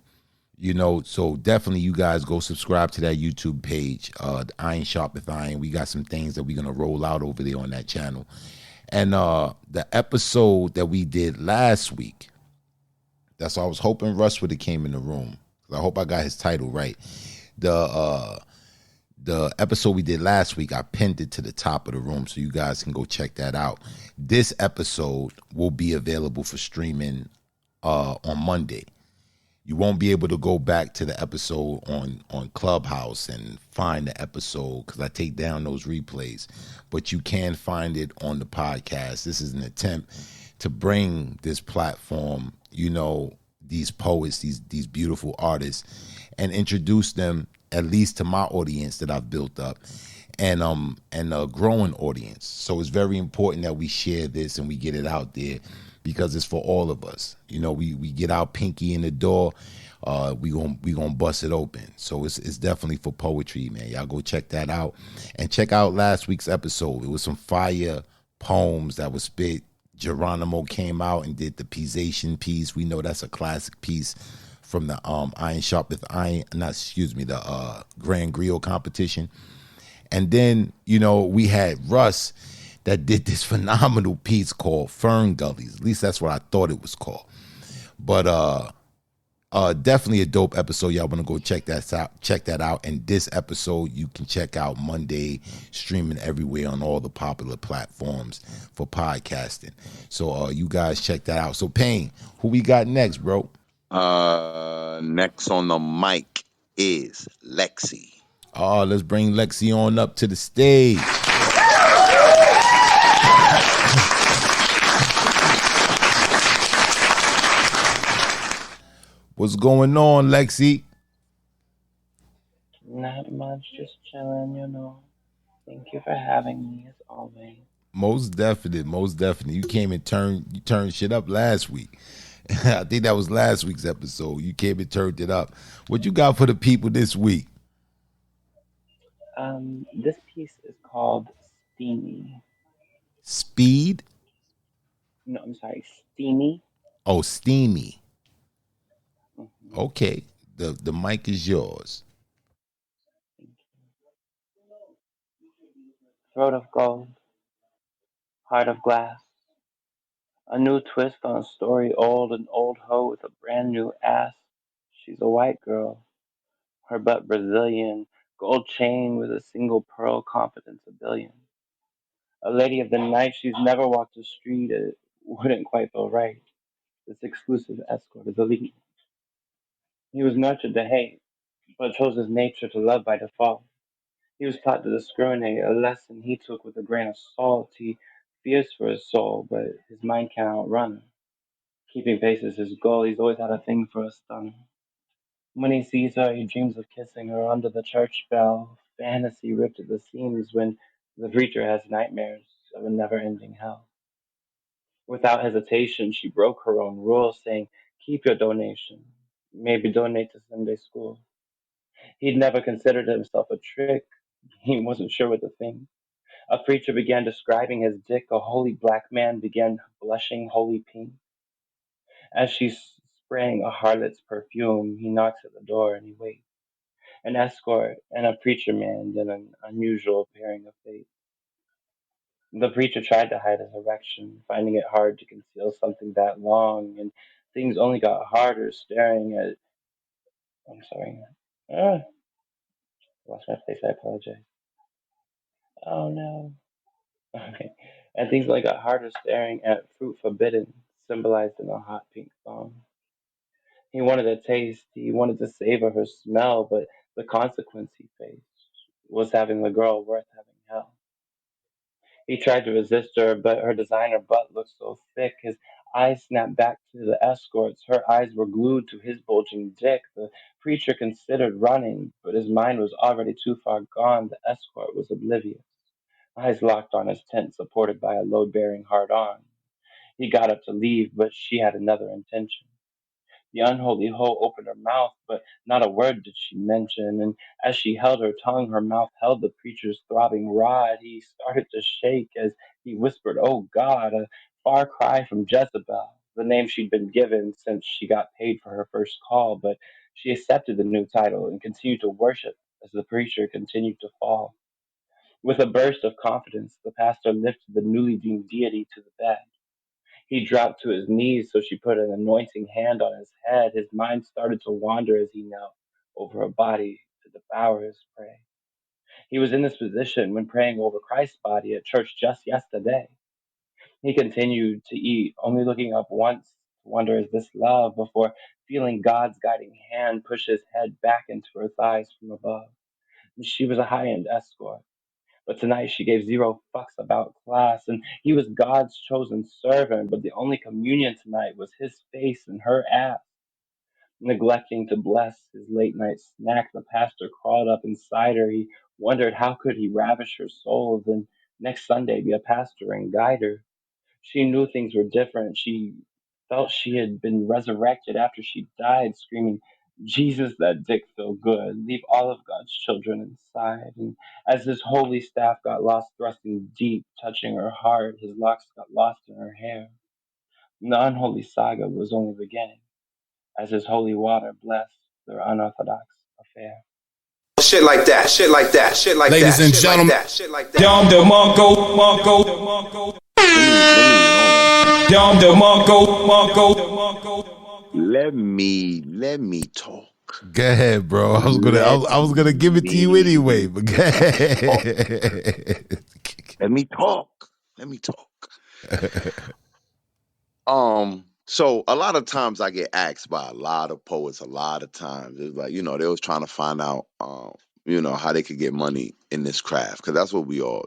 So definitely you guys go subscribe to that YouTube page, the Iron Sharpeth Iron. We got some things that we're gonna roll out over there on that channel. And the episode that we did last week, that's why I was hoping Russ would have came in the room. I hope I got his title right. The episode we did last week, I pinned it to the top of the room so you guys can go check that out. This episode will be available for streaming on Monday. You won't be able to go back to the episode on Clubhouse and find the episode because I take down those replays, but you can find it on the podcast. This is an attempt to bring this platform, these poets, these beautiful artists, and introduce them at least to my audience that I've built up, and a growing audience. So it's very important that we share this and we get it out there because it's for all of us. We get our pinky in the door, we gonna bust it open. So it's definitely for poetry, man. Y'all go check that out and check out last week's episode. It was some fire poems that was spit. Geronimo came out and did the Pisation piece. We know that's a classic piece from the Iron Sharpeth Iron, not excuse me, the Grand Griot competition. And then, we had Russ that did this phenomenal piece called Fern Gullies. At least that's what I thought it was called. But definitely a dope episode. Y'all want to go check that out. And this episode you can check out Monday, streaming everywhere on all the popular platforms for podcasting. So you guys check that out. So Payne, who we got next, bro? Next on the mic is Lexi. Oh, let's bring Lexi on up to the stage. What's going on, Lexi? Not much, just chilling. Thank you for having me as always. Most definite. You came and turned shit up last week. I think that was last week's episode. You came and turned it up. What you got for the people this week? This piece is called Steamy. Speed? No, I'm sorry, Steamy. Oh, steamy. Mm-hmm. Okay. The mic is yours. Throat of gold, heart of glass. A new twist on a story old, an old hoe with a brand new ass. She's a white girl, her butt Brazilian, gold chain with a single pearl, confidence a billion. A lady of the night, she's never walked the street, it wouldn't quite feel right. This exclusive escort is elite. He was nurtured to hate, but chose his nature to love by default. He was taught to discriminate, a lesson he took with a grain of salt. He fears for his soul, but his mind can't outrun her. Keeping pace is his goal, he's always had a thing for a stunner. When he sees her, he dreams of kissing her under the church bell. Fantasy ripped at the seams when the preacher has nightmares of a never-ending hell. Without hesitation, she broke her own rules, saying, "Keep your donation. Maybe donate to Sunday school." He'd never considered himself a trick. He wasn't sure what to think. A preacher began describing his dick. A holy black man began blushing holy pink. As she's spraying a harlot's perfume, he knocks at the door and he waits. An escort and a preacher man, then an unusual pairing of fate. The preacher tried to hide his erection, finding it hard to conceal something that long, and things only got harder staring at. I'm sorry. Ah, lost my place. I apologize. Oh no. Okay. And things only got harder staring at fruit forbidden, symbolized in a hot pink thong. He wanted a taste. He wanted to savor her smell, but the consequence he faced was having the girl worth having hell. He tried to resist her, but her designer butt looked so thick. His eyes snapped back to the escorts. Her eyes were glued to his bulging dick. The preacher considered running, but his mind was already too far gone. The escort was oblivious. Eyes locked on his tent, supported by a load-bearing hard-on. He got up to leave, but she had another intention. The unholy hoe opened her mouth, but not a word did she mention, and as she held her tongue, her mouth held the preacher's throbbing rod. He started to shake as he whispered, "Oh God," a far cry from Jezebel, the name she'd been given since she got paid for her first call, but She accepted the new title and continued to worship as the preacher continued to fall. With a burst of confidence, the pastor lifted the newly deemed deity to the bed. He dropped to his knees, so she put an anointing hand on his head. His mind started to wander as he knelt over a body to devour his prey. He was in this position when praying over Christ's body at church just yesterday. He continued to eat, only looking up once to wonder, is this love, before feeling God's guiding hand push his head back into her thighs from above. She was a high-end escort, but tonight she gave zero fucks about class, and he was God's chosen servant, but the only communion tonight was his face and her ass. Neglecting to bless his late night snack, the pastor crawled up inside her. He wondered how could he ravish her soul, then next Sunday be a pastor and guide her. She knew things were different. She felt she had been resurrected after she died, screaming, Jesus, that dick feel good. Leave all of God's children inside. And as his holy staff got lost, thrusting deep, touching her heart, his locks got lost in her hair. The unholy saga was only beginning, as his holy water blessed their unorthodox affair. Shit like that, shit like that, shit like Ladies that, and shit gentlemen, like that, shit like that. Dom DeMarco, Marco. Dom DeMarco, Marco. Let me talk. Go ahead, bro. I was gonna give it to you anyway, but go ahead. Let me talk. So a lot of times I get asked by a lot of poets, a lot of times. It's like, they was trying to find out, how they could get money in this craft. Because that's what we all,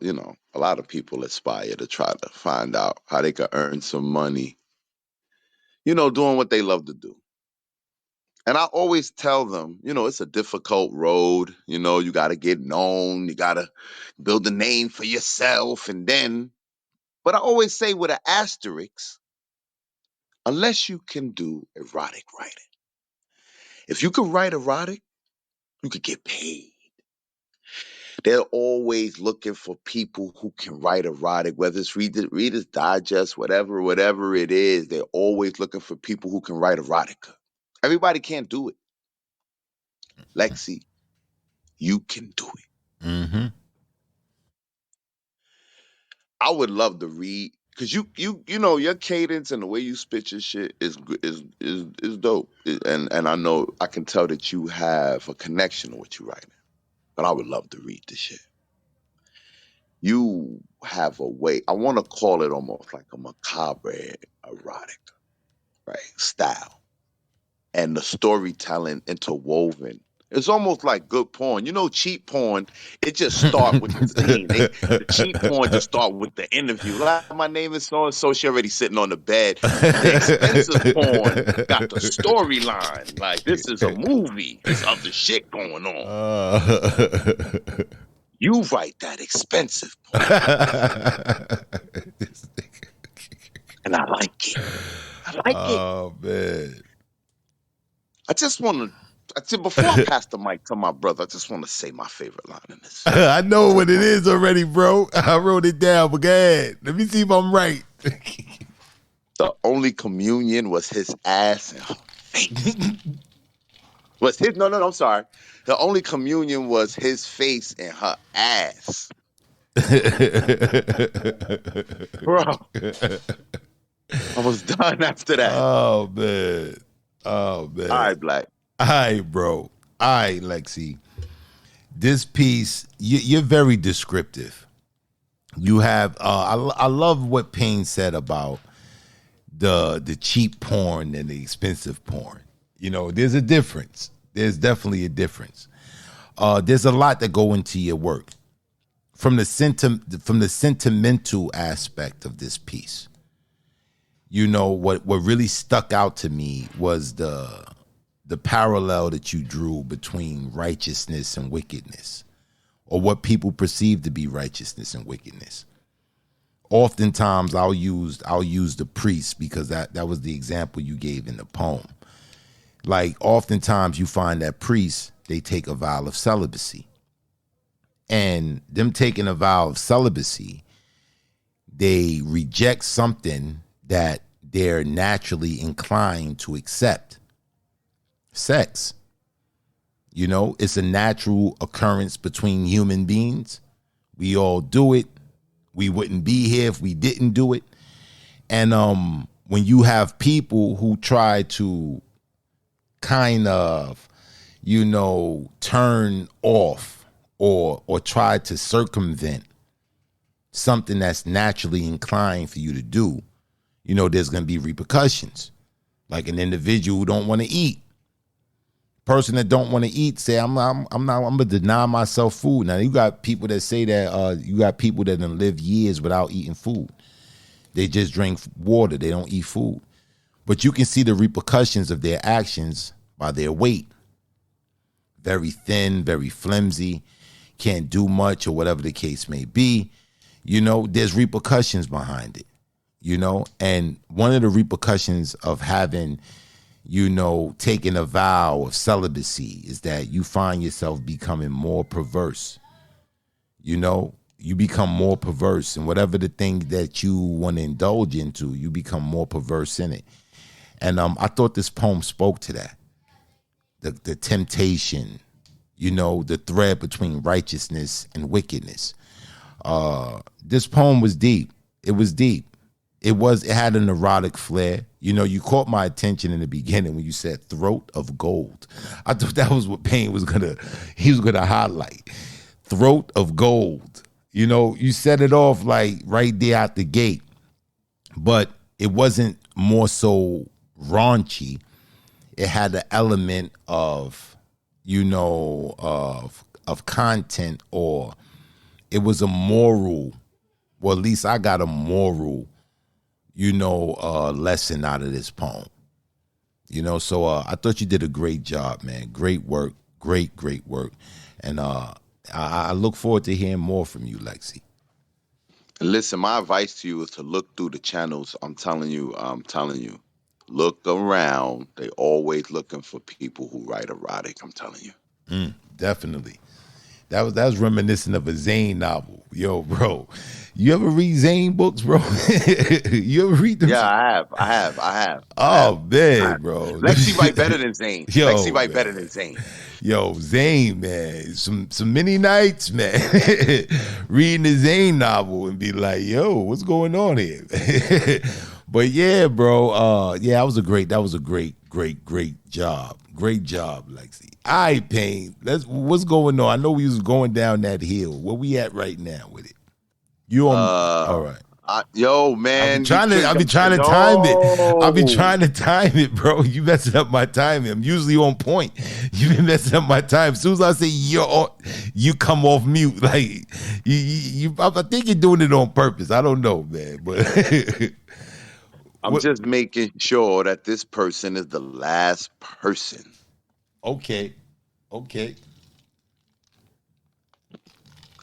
a lot of people aspire to try to find out how they could earn some money, doing what they love to do. And I always tell them, it's a difficult road. You got to get known. You got to build a name for yourself. But I always say with an asterisk, unless you can do erotic writing. If you could write erotic, you could get paid. They're always looking for people who can write erotic, whether it's Reader's Digest, whatever it is. They're always looking for people who can write erotica. Everybody can't do it. Lexi, you can do it. Mm-hmm. I would love to read because your cadence and the way you spit your shit is dope. And I know I can tell that you have a connection to what you're writing. But I would love to read this shit. You have a way. I want to call it almost like a macabre erotic, right? Style. And the storytelling interwoven. It's almost like good porn. Cheap porn, it just start with the scene. The cheap porn just start with the interview. Like, my name is so-and-so. She already sitting on the bed. The expensive porn got the storyline. Like, this is a movie. There's other shit going on. You write that expensive porn. And I like it. Oh, man. I just want to, before I pass the mic to my brother, I just want to say my favorite line in this. I know what it is already, bro. I wrote it down, but go ahead. Let me see if I'm right. The only communion was his ass and her face. I'm sorry. The only communion was his face and her ass. Bro. I was done after that. Oh, man. All right, Black. All right, bro. All right, Lexi. This piece, you're very descriptive. You have, I love what Payne said about the cheap porn and the expensive porn. There's a difference. There's definitely a difference. There's a lot that go into your work. From the sentimental aspect of this piece, what really stuck out to me was the parallel that you drew between righteousness and wickedness, or what people perceive to be righteousness and wickedness. Oftentimes I'll use the priest because that was the example you gave in the poem. Like, oftentimes you find that priests, they take a vow of celibacy. And them taking a vow of celibacy, they reject something that they're naturally inclined to accept. Sex. You know, it's a natural occurrence between human beings. We all do it. We wouldn't be here if we didn't do it. And when you have people who try to kind of, you know, turn off or try to circumvent something that's naturally inclined for you to do, you know, there's going to be repercussions. Like an individual who don't want to eat. Person that don't want to eat say, I'm gonna deny myself food. Now you got people that say that you got people that done live years without eating food. They just drink water. They don't eat food. But you can see the repercussions of their actions by their weight. Very thin, very flimsy, can't do much or whatever the case may be. You know, there's repercussions behind it, you know? And one of the repercussions of having, you know, taking a vow of celibacy is that you find yourself becoming more perverse. You know, you become more perverse, and whatever the thing that you want to indulge into, you become more perverse in it. And I thought this poem spoke to that. The temptation, you know, the thread between righteousness and wickedness. This poem was deep. It was deep. It had an erotic flair. You know, you caught my attention in the beginning when you said throat of gold. I thought that was what Payne was gonna highlight. Throat of gold. You know, you set it off like right there out the gate. But it wasn't more so raunchy. It had an element of, you know, of content, or it was a moral, well, at least I got a moral, you know, lesson out of this poem. You know, so I thought you did a great job, man. Great work, great work. And I look forward to hearing more from you, Lexi. And listen, my advice to you is to look through the channels. I'm telling you. Look around. They always looking for people who write erotic. I'm telling you. Definitely. That was reminiscent of a Zane novel. Yo, bro. You ever read Zane books, bro? You ever read them? Yeah, I have. Oh, man, bro. Lexi write better than Zane. Yo, Lexi write man. better than Zane. Yo, Zane, man. Some many nights, man. Reading the Zane novel and be like, yo, what's going on here? But yeah, bro. That was a great job. Great job, Lexi. All right, Payne. What's going on? I know we was going down that hill. Where we at right now with it? You on? All right. Yo, man. I'll be trying to time it. I'll be trying to time it, bro. You messing up my timing. I'm usually on point. You've been messing up my time. As soon as I say you come off mute. Like I think you're doing it on purpose. I don't know, man. But I'm just making sure that this person is the last person. Okay.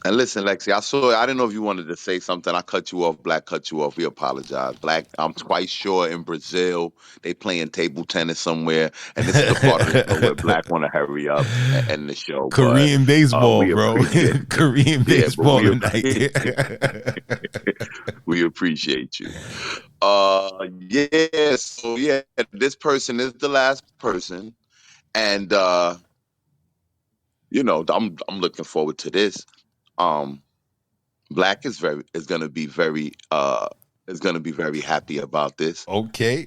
And listen, Lexi, I didn't know if you wanted to say something. I cut you off. Black cut you off. We apologize. Black, I'm quite sure in Brazil they playing table tennis somewhere, and this is the part of the show where Black want to hurry up and end the show. Korean baseball, bro. Korean baseball tonight. We appreciate you. So this person is the last person, and you know, I'm looking forward to this. Black is gonna be very happy about this. Okay.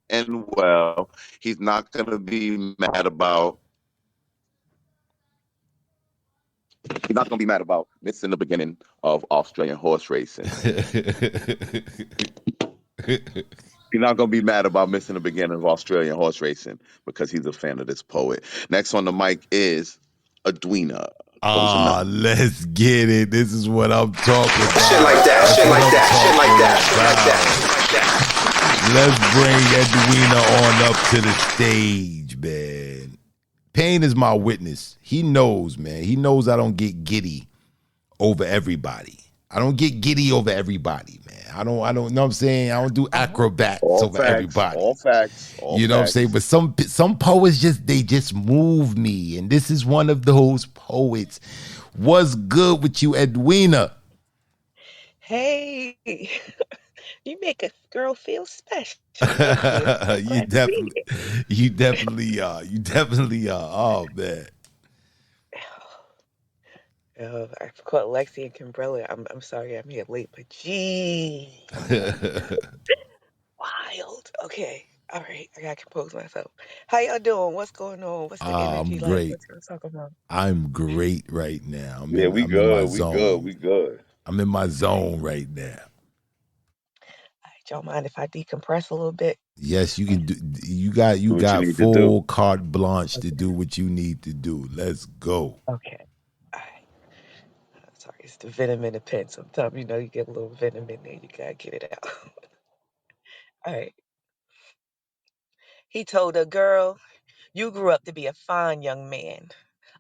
And well, he's not gonna be mad about missing the beginning of Australian horse racing. He's not going to be mad about missing the beginning of Australian horse racing because he's a fan of this poet. Next on the mic is Edwina. Let's get it. This is what I'm talking about. Shit like that. Let's bring Edwina on up to the stage, man. Payne is my witness. He knows, man. He knows I don't get giddy over everybody. I don't get giddy over everybody, man. I don't know what I'm saying? I don't do acrobats over everybody. All facts. You know what I'm saying? But some poets just move me. And this is one of those poets. What's good with you, Edwina? Hey. You make a girl feel special. Thank you. I'm so you glad to be definitely, you definitely are. You definitely are. Oh man. here. Oh, I caught Lexi and Kimbrella. I'm sorry I'm here late, but gee, wild. Okay. All right. I gotta compose myself. How y'all doing? What's going on? What's the energy I'm like? great. What's y'all talking about? I'm great right now. Yeah, we I'm in my good. We good. zone. We good. I'm in my Okay. zone right now. All right. Y'all mind if I decompress a little bit? Yes, you can do. You Do what you got need to do. full carte blanche to Okay. do what you need to do. Let's go. Okay. All right. Sorry, it's the venom in the pen. Sometimes you get a little venom in there. You gotta get it out. All right. He told her, "Girl, you grew up to be a fine young man,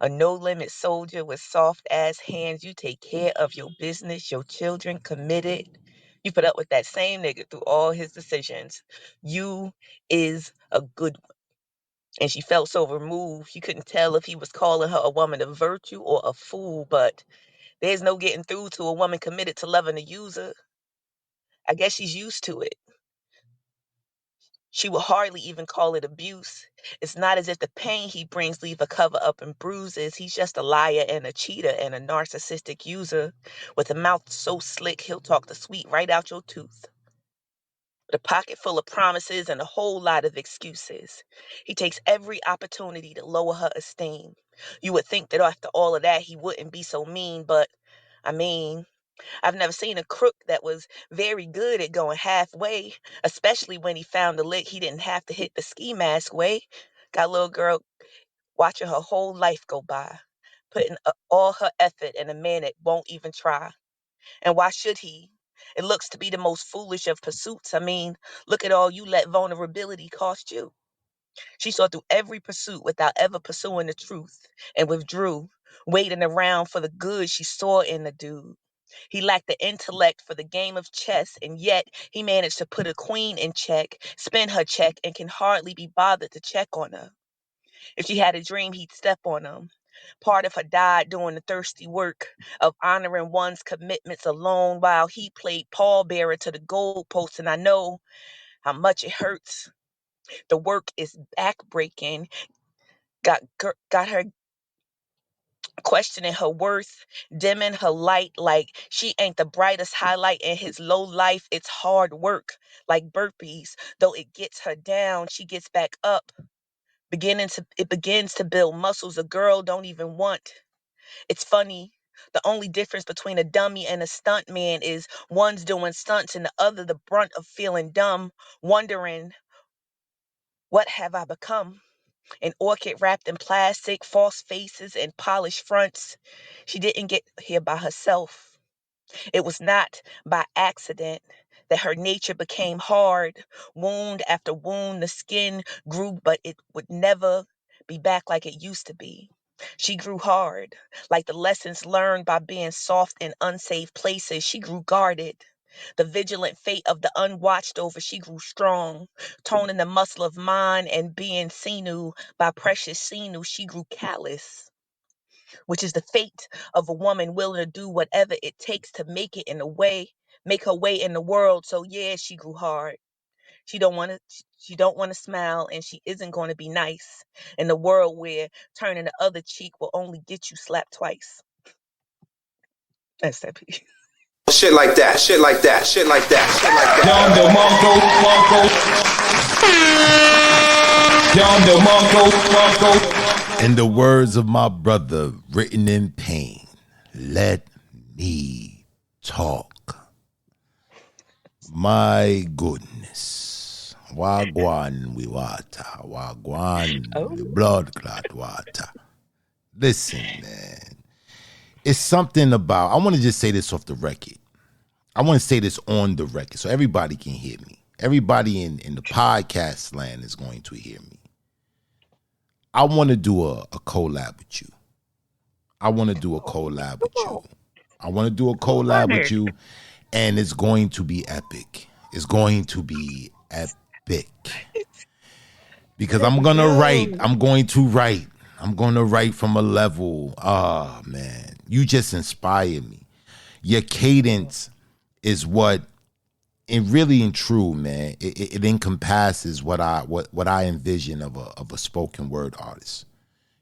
a no-limit soldier with soft-ass hands. You take care of your business, your children, committed. You put up with that same nigga through all his decisions. You is a good one." And she felt so removed, she couldn't tell if he was calling her a woman of virtue or a fool, but there's no getting through to a woman committed to loving a user. I guess she's used to it. She would hardly even call it abuse. It's not as if the pain he brings leave a cover up in bruises. He's just a liar and a cheater and a narcissistic user with a mouth so slick he'll talk the sweet right out your tooth. With a pocket full of promises and a whole lot of excuses. He takes every opportunity to lower her esteem. You would think that after all of that he wouldn't be so mean, but I mean, I've never seen a crook that was very good at going halfway, especially when he found the lick he didn't have to hit the ski mask way. Got a little girl watching her whole life go by, putting all her effort in a man that won't even try. And why should he? It looks to be the most foolish of pursuits. I mean, look at all you let vulnerability cost you. She saw through every pursuit without ever pursuing the truth and withdrew, waiting around for the good she saw in the dude. He lacked the intellect for the game of chess, and yet he managed to put a queen in check, spin her check, and can hardly be bothered to check on her. If she had a dream, he'd step on them. Part of her died doing the thirsty work of honoring one's commitments alone while he played pallbearer to the goalposts, and I know how much it hurts. The work is backbreaking, got her questioning her worth, dimming her light like she ain't the brightest highlight in his low life. It's hard work, like burpees. Though it gets her down, she gets back up. It begins to build muscles a girl don't even want. It's funny. The only difference between a dummy and a stunt man is one's doing stunts and the other the brunt of feeling dumb, wondering, what have I become? An orchid wrapped in plastic, false faces, and polished fronts. She didn't get here by herself. It was not by accident that her nature became hard. Wound after wound, the skin grew, but it would never be back like it used to be. She grew hard, like the lessons learned by being soft in unsafe places. She grew guarded. The vigilant fate of the unwatched over, she grew strong, toning the muscle of mind and being sinew by precious sinew, she grew callous, which is the fate of a woman willing to do whatever it takes to make her way in the world. So yeah, she grew hard. She don't want to smile and she isn't going to be nice in a world where turning the other cheek will only get you slapped twice. That's that piece. Shit like that, shit like that, shit like that, shit like that. Yonder In the words of my brother, written in pain, let me talk. My goodness. Wagwan we water. Wagwan we blood clot water. Listen, man. It's something about, I want to just say this off the record. I want to say this on the record so everybody can hear me. Everybody in the podcast land is going to hear me. I want to do a collab with you. I want to do a collab with you. I want to do a collab with you, and it's going to be epic. It's going to be epic. Because I'm going to write. I'm going to write from a level. Oh, man. You just inspire me. Your cadence is what it really and true, man, it encompasses what I envision of a spoken word artist.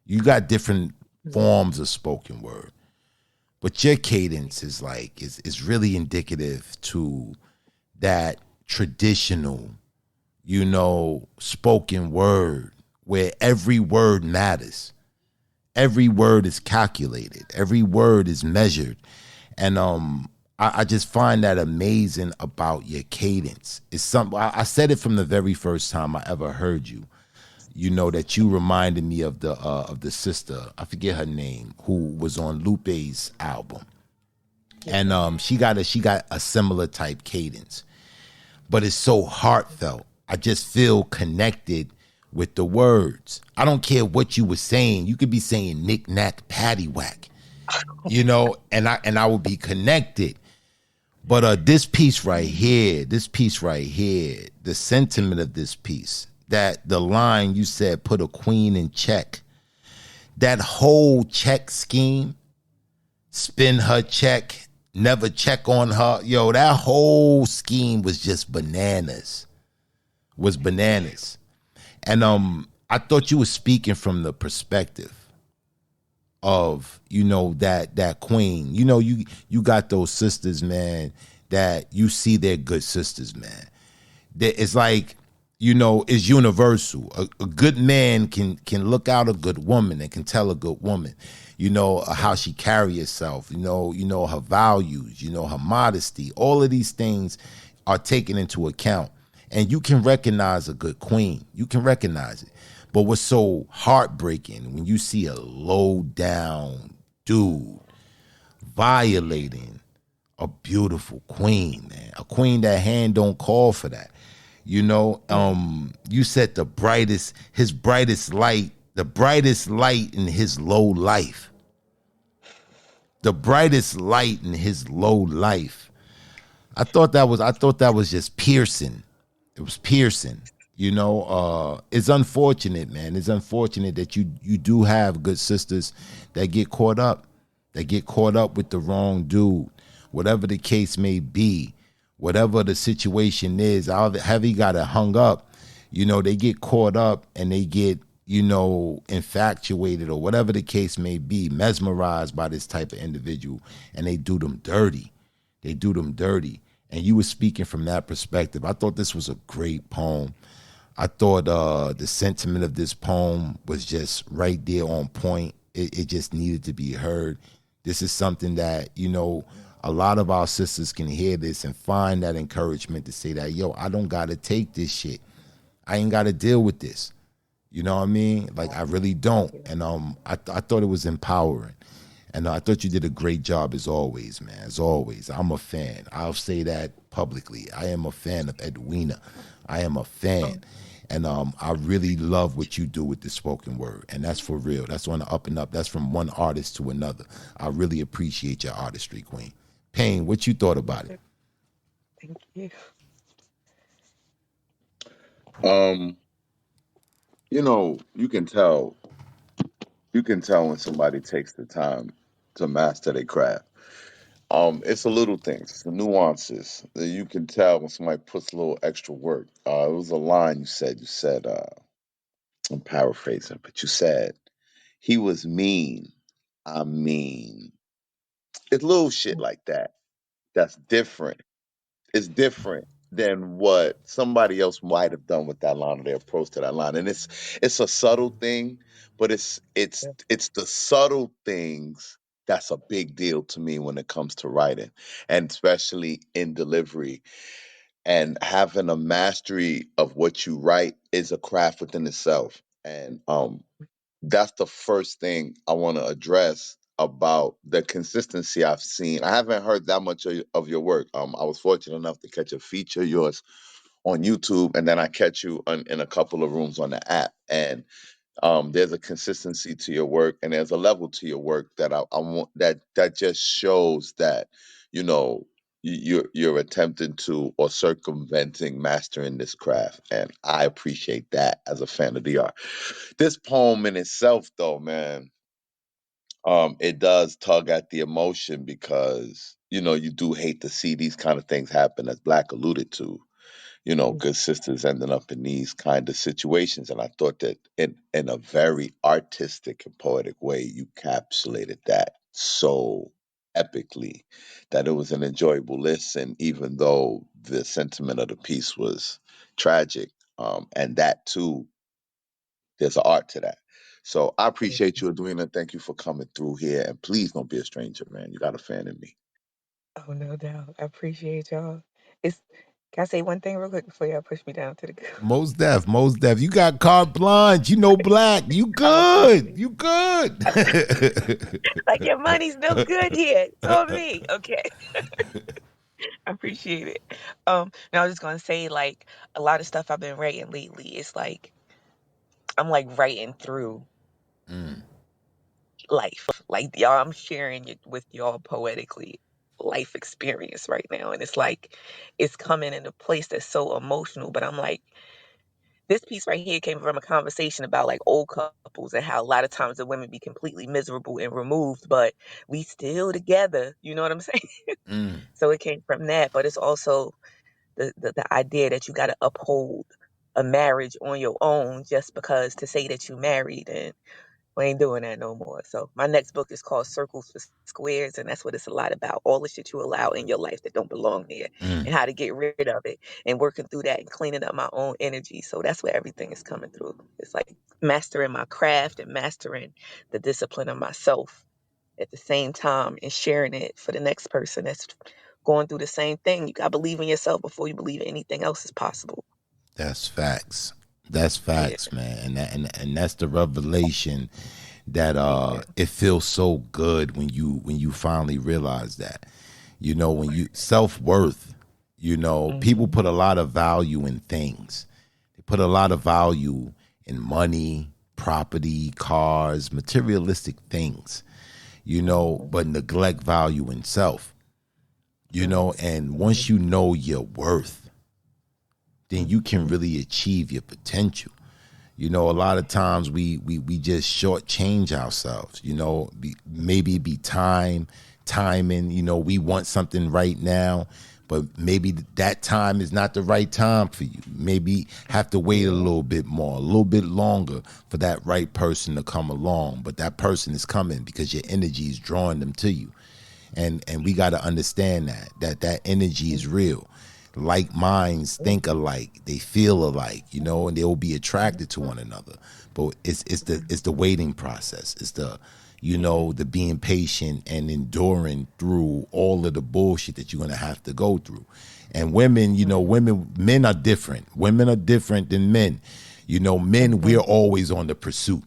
You got different forms of spoken word, but your cadence is like is really indicative to that traditional, spoken word where every word matters. Every word is calculated. Every word is measured. And I just find that amazing about your cadence. It's something I said it from the very first time I ever heard you. That you reminded me of the sister, I forget her name, who was on Lupe's album. And she got a similar type cadence. But it's so heartfelt. I just feel connected with the words. I don't care what you were saying. You could be saying knick knack paddywhack, and I would be connected. But this piece right here, the sentiment of this piece, that the line you said, put a queen in check, that whole check scheme, spin her check, never check on her. Yo, that whole scheme was just bananas. And I thought you were speaking from the perspective of, that queen. You got those sisters, man, that you see they're good sisters, man. It's like, it's universal. A good man can look out a good woman and can tell a good woman, how she carry herself, her values, her modesty. All of these things are taken into account. And you can recognize a good queen. You can recognize it. But what's so heartbreaking when you see a low down dude violating a beautiful queen, man. A queen that hand don't call for that. You said the brightest light in his low life. The brightest light in his low life. I thought that was just piercing. It was piercing. It's unfortunate, man. It's unfortunate that you do have good sisters that get caught up with the wrong dude, whatever the case may be, whatever the situation is. However he got it hung up, they get caught up and they get, infatuated or whatever the case may be, mesmerized by this type of individual, and they do them dirty. And you were speaking from that perspective. I thought this was a great poem. I thought the sentiment of this poem was just right there on point. It just needed to be heard. This is something that, a lot of our sisters can hear this and find that encouragement to say that, yo, I don't got to take this shit. I ain't got to deal with this. You know what I mean? Like, I really don't. And I thought it was empowering. And I thought you did a great job as always, man. As always. I'm a fan. I'll say that publicly. I am a fan of Edwina. I am a fan. And I really love what you do with the spoken word. And that's for real. That's on the up and up. That's from one artist to another. I really appreciate your artistry, Queen. Payne, what you thought about it? Thank you. You can tell when somebody takes the time to master their craft. It's the little things, it's the nuances that you can tell when somebody puts a little extra work. It was a line you said, I'm paraphrasing, but you said, he was mean. I mean, it's little shit like that that's different. It's different than what somebody else might have done with that line or their approach to that line. And it's a subtle thing, but it's the subtle things that's a big deal to me when it comes to writing, and especially in delivery. And having a mastery of what you write is a craft within itself. And that's the first thing I want to address about the consistency I've seen. I haven't heard that much of your work. I was fortunate enough to catch a feature of yours on YouTube, and then I catch you in a couple of rooms on the app. And there's a consistency to your work, and there's a level to your work that I want, that just shows that you know you're attempting to or circumventing mastering this craft, and I appreciate that as a fan of the art. This poem in itself, though, man, it does tug at the emotion because you do hate to see these kind of things happen, as Black alluded to. Good sisters ending up in these kind of situations. And I thought that in a very artistic and poetic way, you capsulated that so epically that it was an enjoyable listen, even though the sentiment of the piece was tragic. And that too, there's an art to that. So I appreciate you, Edwina. Thank you for coming through here. And please don't be a stranger, man. You got a fan in me. Oh, no doubt. I appreciate y'all. It's Can I say one thing real quick before y'all push me down to the goo? Most deaf, most deaf. You got carte blanche. You know Black. You I good. appreciate You good. like your money's no good here. It's on me. Okay. I appreciate it. Now I was just gonna say like a lot of stuff I've been writing lately. It's like I'm like writing through life. Like y'all, I'm sharing it with y'all poetically life experience right now. And it's like it's coming in a place that's so emotional. But I'm like, this piece right here came from a conversation about like old couples and how a lot of times the women be completely miserable and removed, but we still together. You know what I'm saying? So it came from that. But it's also the idea that you gotta uphold a marriage on your own just because to say that you married, and we ain't doing that no more. So my next book is called Circles for Squares, and that's what it's a lot about. All the shit you allow in your life that don't belong there, and how to get rid of it, and working through that and cleaning up my own energy. So that's where everything is coming through. It's like mastering my craft and mastering the discipline of myself at the same time, and sharing it for the next person that's going through the same thing. You gotta believe in yourself before you believe anything else is possible. That's facts. That's Yeah. facts, man. And that's the revelation that Yeah. it feels so good when you finally realize that. When you self-worth, people Mhm. put a lot of value in things. They put a lot of value in money, property, cars, materialistic things, but neglect value in self. And once you know your worth, then you can really achieve your potential. A lot of times we just shortchange ourselves. Maybe it be timing. We want something right now, but maybe that time is not the right time for you. Maybe have to wait a little bit more, a little bit longer for that right person to come along. But that person is coming because your energy is drawing them to you, and we got to understand that energy is real. Like minds think alike, they feel alike, and they will be attracted to one another. But it's the waiting process. It's the being patient and enduring through all of the bullshit that you're gonna have to go through. And women, men are different. Women are different than men. Men, we're always on the pursuit.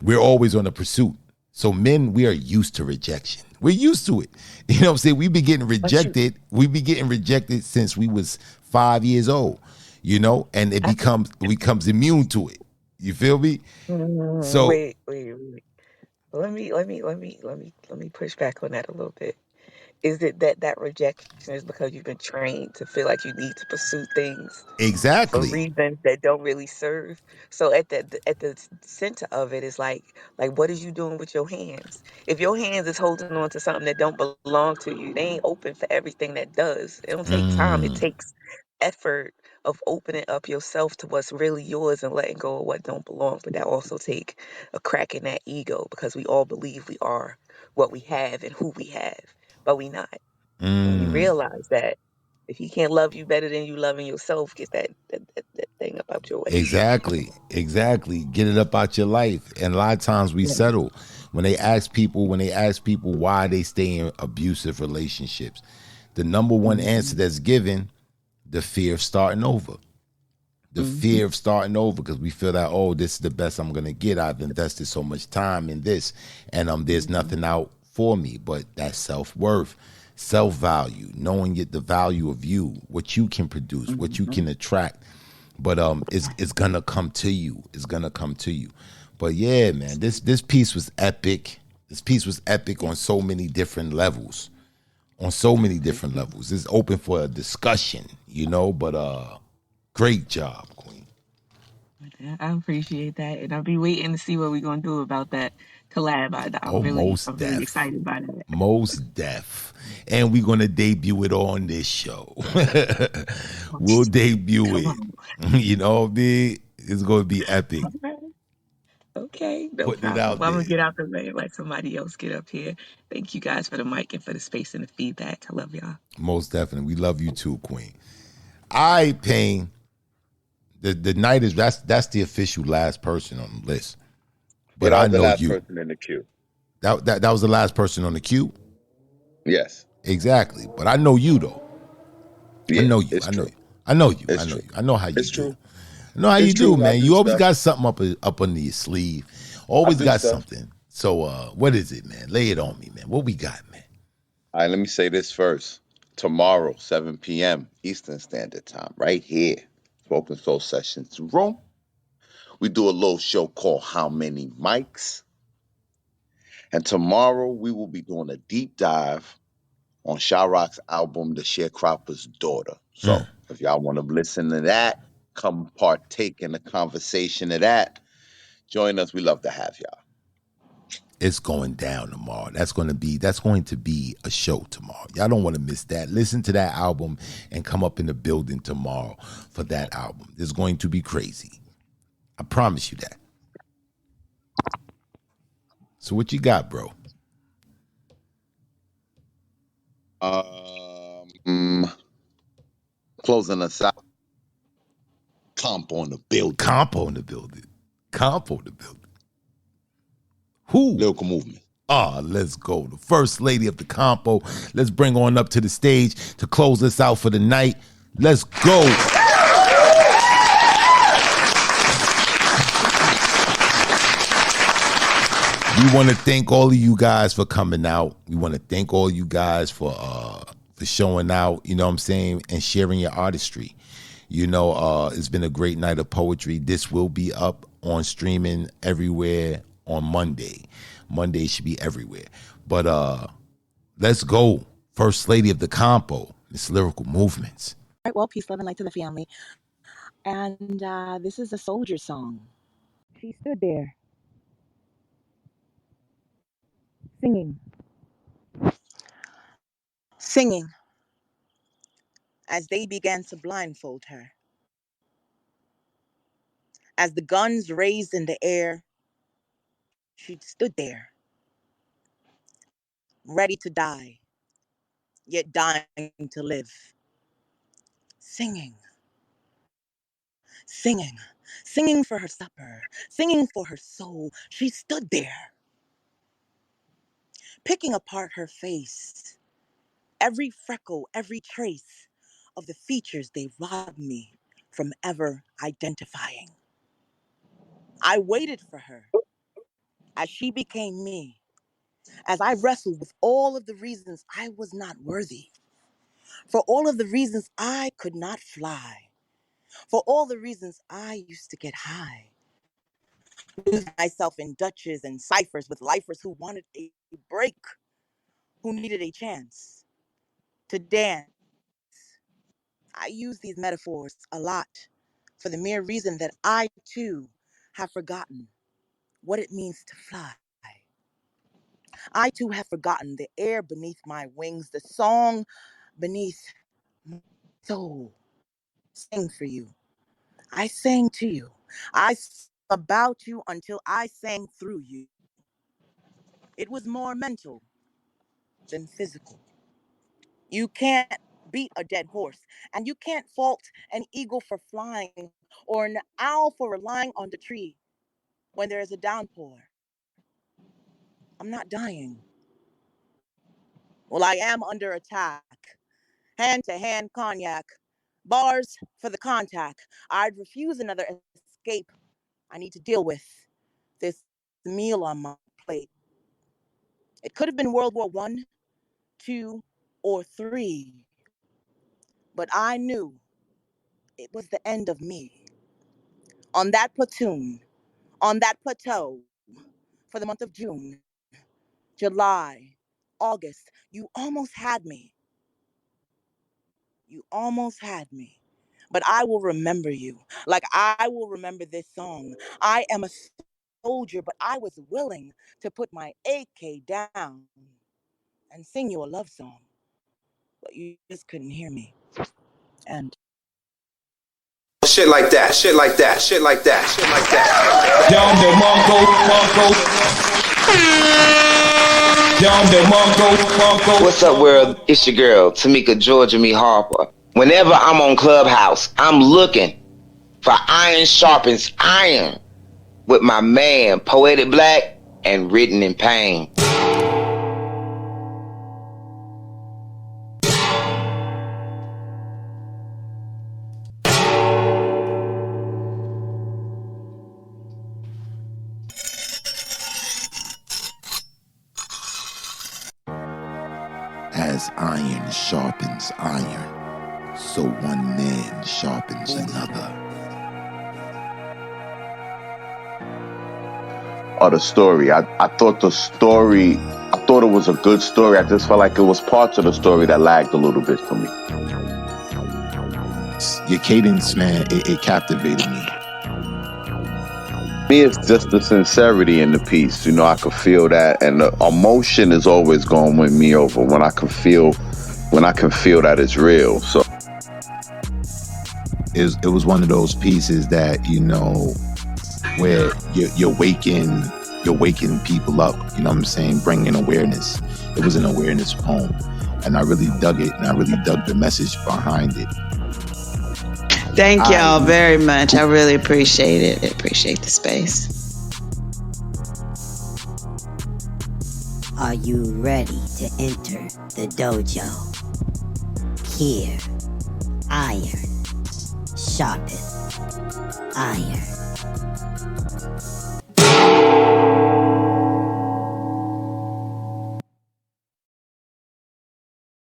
We're always on the pursuit. So men, we are used to rejection. We're used to it. You know what I'm saying? We be getting rejected. We be getting rejected since we was 5 years old, and it becomes immune to it. You feel me? So Wait. Let me push back on that a little bit. Is it that rejection is because you've been trained to feel like you need to pursue things for exactly. reasons that don't really serve? So at the center of it is like what is you doing with your hands? If your hands is holding on to something that don't belong to you, they ain't open for everything that does. It don't take time. It takes effort of opening up yourself to what's really yours and letting go of what don't belong. But that also take a crack in that ego, because we all believe we are what we have and who we have, but we not. When you realize that, if he can't love you better than you loving yourself, get that thing up out your way. Exactly. Get it up out your life. And a lot of times we Yeah. settle. When they ask people why they stay in abusive relationships, the number one answer Mhm. that's given, the fear of starting over. The Mhm. fear of starting over, because we feel that, oh, this is the best I'm gonna get. I've invested so much time in this, and there's Mhm. nothing out for me. But that self-worth, self-value, knowing the value of you, what you can produce, what you can Mhm. attract. But it's gonna come to you. It's gonna come to you. But yeah, man, this piece was epic. This piece was epic on so many different levels. On so I many different appreciate levels. It's open for a discussion. But great job, Queen. that. I appreciate that, and I'll be waiting to see what we're gonna do about that collab. Oh, most I'm really deaf. excited about it. Most deaf. And we're going to debut it on this show. We'll debut Come it. on. You know what I mean? It's going to be epic. Okay, no Putting it problem. out Well, I'm there. gonna get out the way and let somebody else get up here. Thank you guys for the mic and for the space and the feedback. I love y'all. Most definitely. We love you too, Queen. I Pain. The night is that's the official last person on the list. Yeah, But that I was the know last you. person in the queue. That was the last person on the queue. Yes. Exactly. But I know you though. I Yeah, know you. it's I know true. you. I know you. I It's know true. you. I know how you It's do. true. I know how you It's do, true. I man. do You always stuff. got something up under your sleeve. I Always do got stuff. something. So what is it, man? Lay it on me, man. What we got, man? All right, let me say this first. Tomorrow, 7 p.m. Eastern Standard Time, right here, Spoken Soul Sessions Room. We do a little show called How Many Mics? And tomorrow we will be doing a deep dive on Rock's album, The Sharecropper's Daughter. So if y'all want to listen to that, come partake in the conversation of that, join us. We love to have y'all. It's going down tomorrow. That's going to be a show tomorrow. Y'all don't want to miss that. Listen to that album and come up in the building tomorrow for that album. It's going to be crazy. I promise you that. So what you got, bro? Closing us out. Comp on the building. Comp on the building. Comp on the building. Who? Lyrical Movement. Let's go. The first lady of the compo. Let's bring on up to the stage to close us out for the night. Let's go. We want to thank all of you guys for coming out. We want to thank all you guys for showing out, you know what I'm saying, and sharing your artistry. You know, it's been a great night of poetry. This will be up on streaming everywhere on Monday. Monday should be everywhere. But let's go. First lady of the compo, Miss Lyrical Movements. All right, well, peace, love, and light to the family. And this is a soldier song. She stood there singing, singing as they began to blindfold her. As the guns raised in the air, she stood there, ready to die, yet dying to live. Singing, singing, singing for her supper, singing for her soul. She stood there, picking apart her face, every freckle, every trace of the features they robbed me from ever identifying. I waited for her as she became me, as I wrestled with all of the reasons I was not worthy, for all of the reasons I could not fly, for all the reasons I used to get high, lose myself in Dutches and ciphers with lifers who wanted a break, who needed a chance to dance. I use these metaphors a lot for the mere reason that I too have forgotten what it means to fly. I too have forgotten the air beneath my wings, the song beneath my soul. Sang for you. I sang to you. I sang about you until I sang through you. It was more mental than physical. You can't beat a dead horse, and you can't fault an eagle for flying or an owl for relying on the tree when there is a downpour. I'm not dying. Well, I am under attack. Hand to hand cognac. Bars for the contact. I'd refuse another escape. I need to deal with this meal on my plate. It could have been World War One, two, or three, but I knew it was the end of me. On that platoon, on that plateau, for the month of June, July, August, you almost had me. You almost had me. But I will remember you like I will remember this song. I am a soldier, but I was willing to put my AK down and sing you a love song, but you just couldn't hear me. And Shit like that, shit like that, shit like that, shit like that. Yonder Mongo. What's up, world? It's your girl, Tamika Georgia Me Harper. Whenever I'm on Clubhouse, I'm looking for iron sharpens iron with my man, Poetic Black and Written in Pain. As iron sharpens iron, so one man sharpens another. Or the story. I thought it was a good story. I just felt like it was parts of the story that lagged a little bit for me. Your cadence, man, it captivated me. Me, it's just the sincerity in the piece. You know, I could feel that, and the emotion is always going to win me over when I can feel that it's real. So it was one of those pieces that, you know, where you're waking people up. You know what I'm saying? Bringing awareness. It was an awareness poem, and I really dug it, and I really dug the message behind it. Thank y'all very much. I really appreciate it. I appreciate the space. Are you ready to enter the dojo? Here, iron sharpeth iron.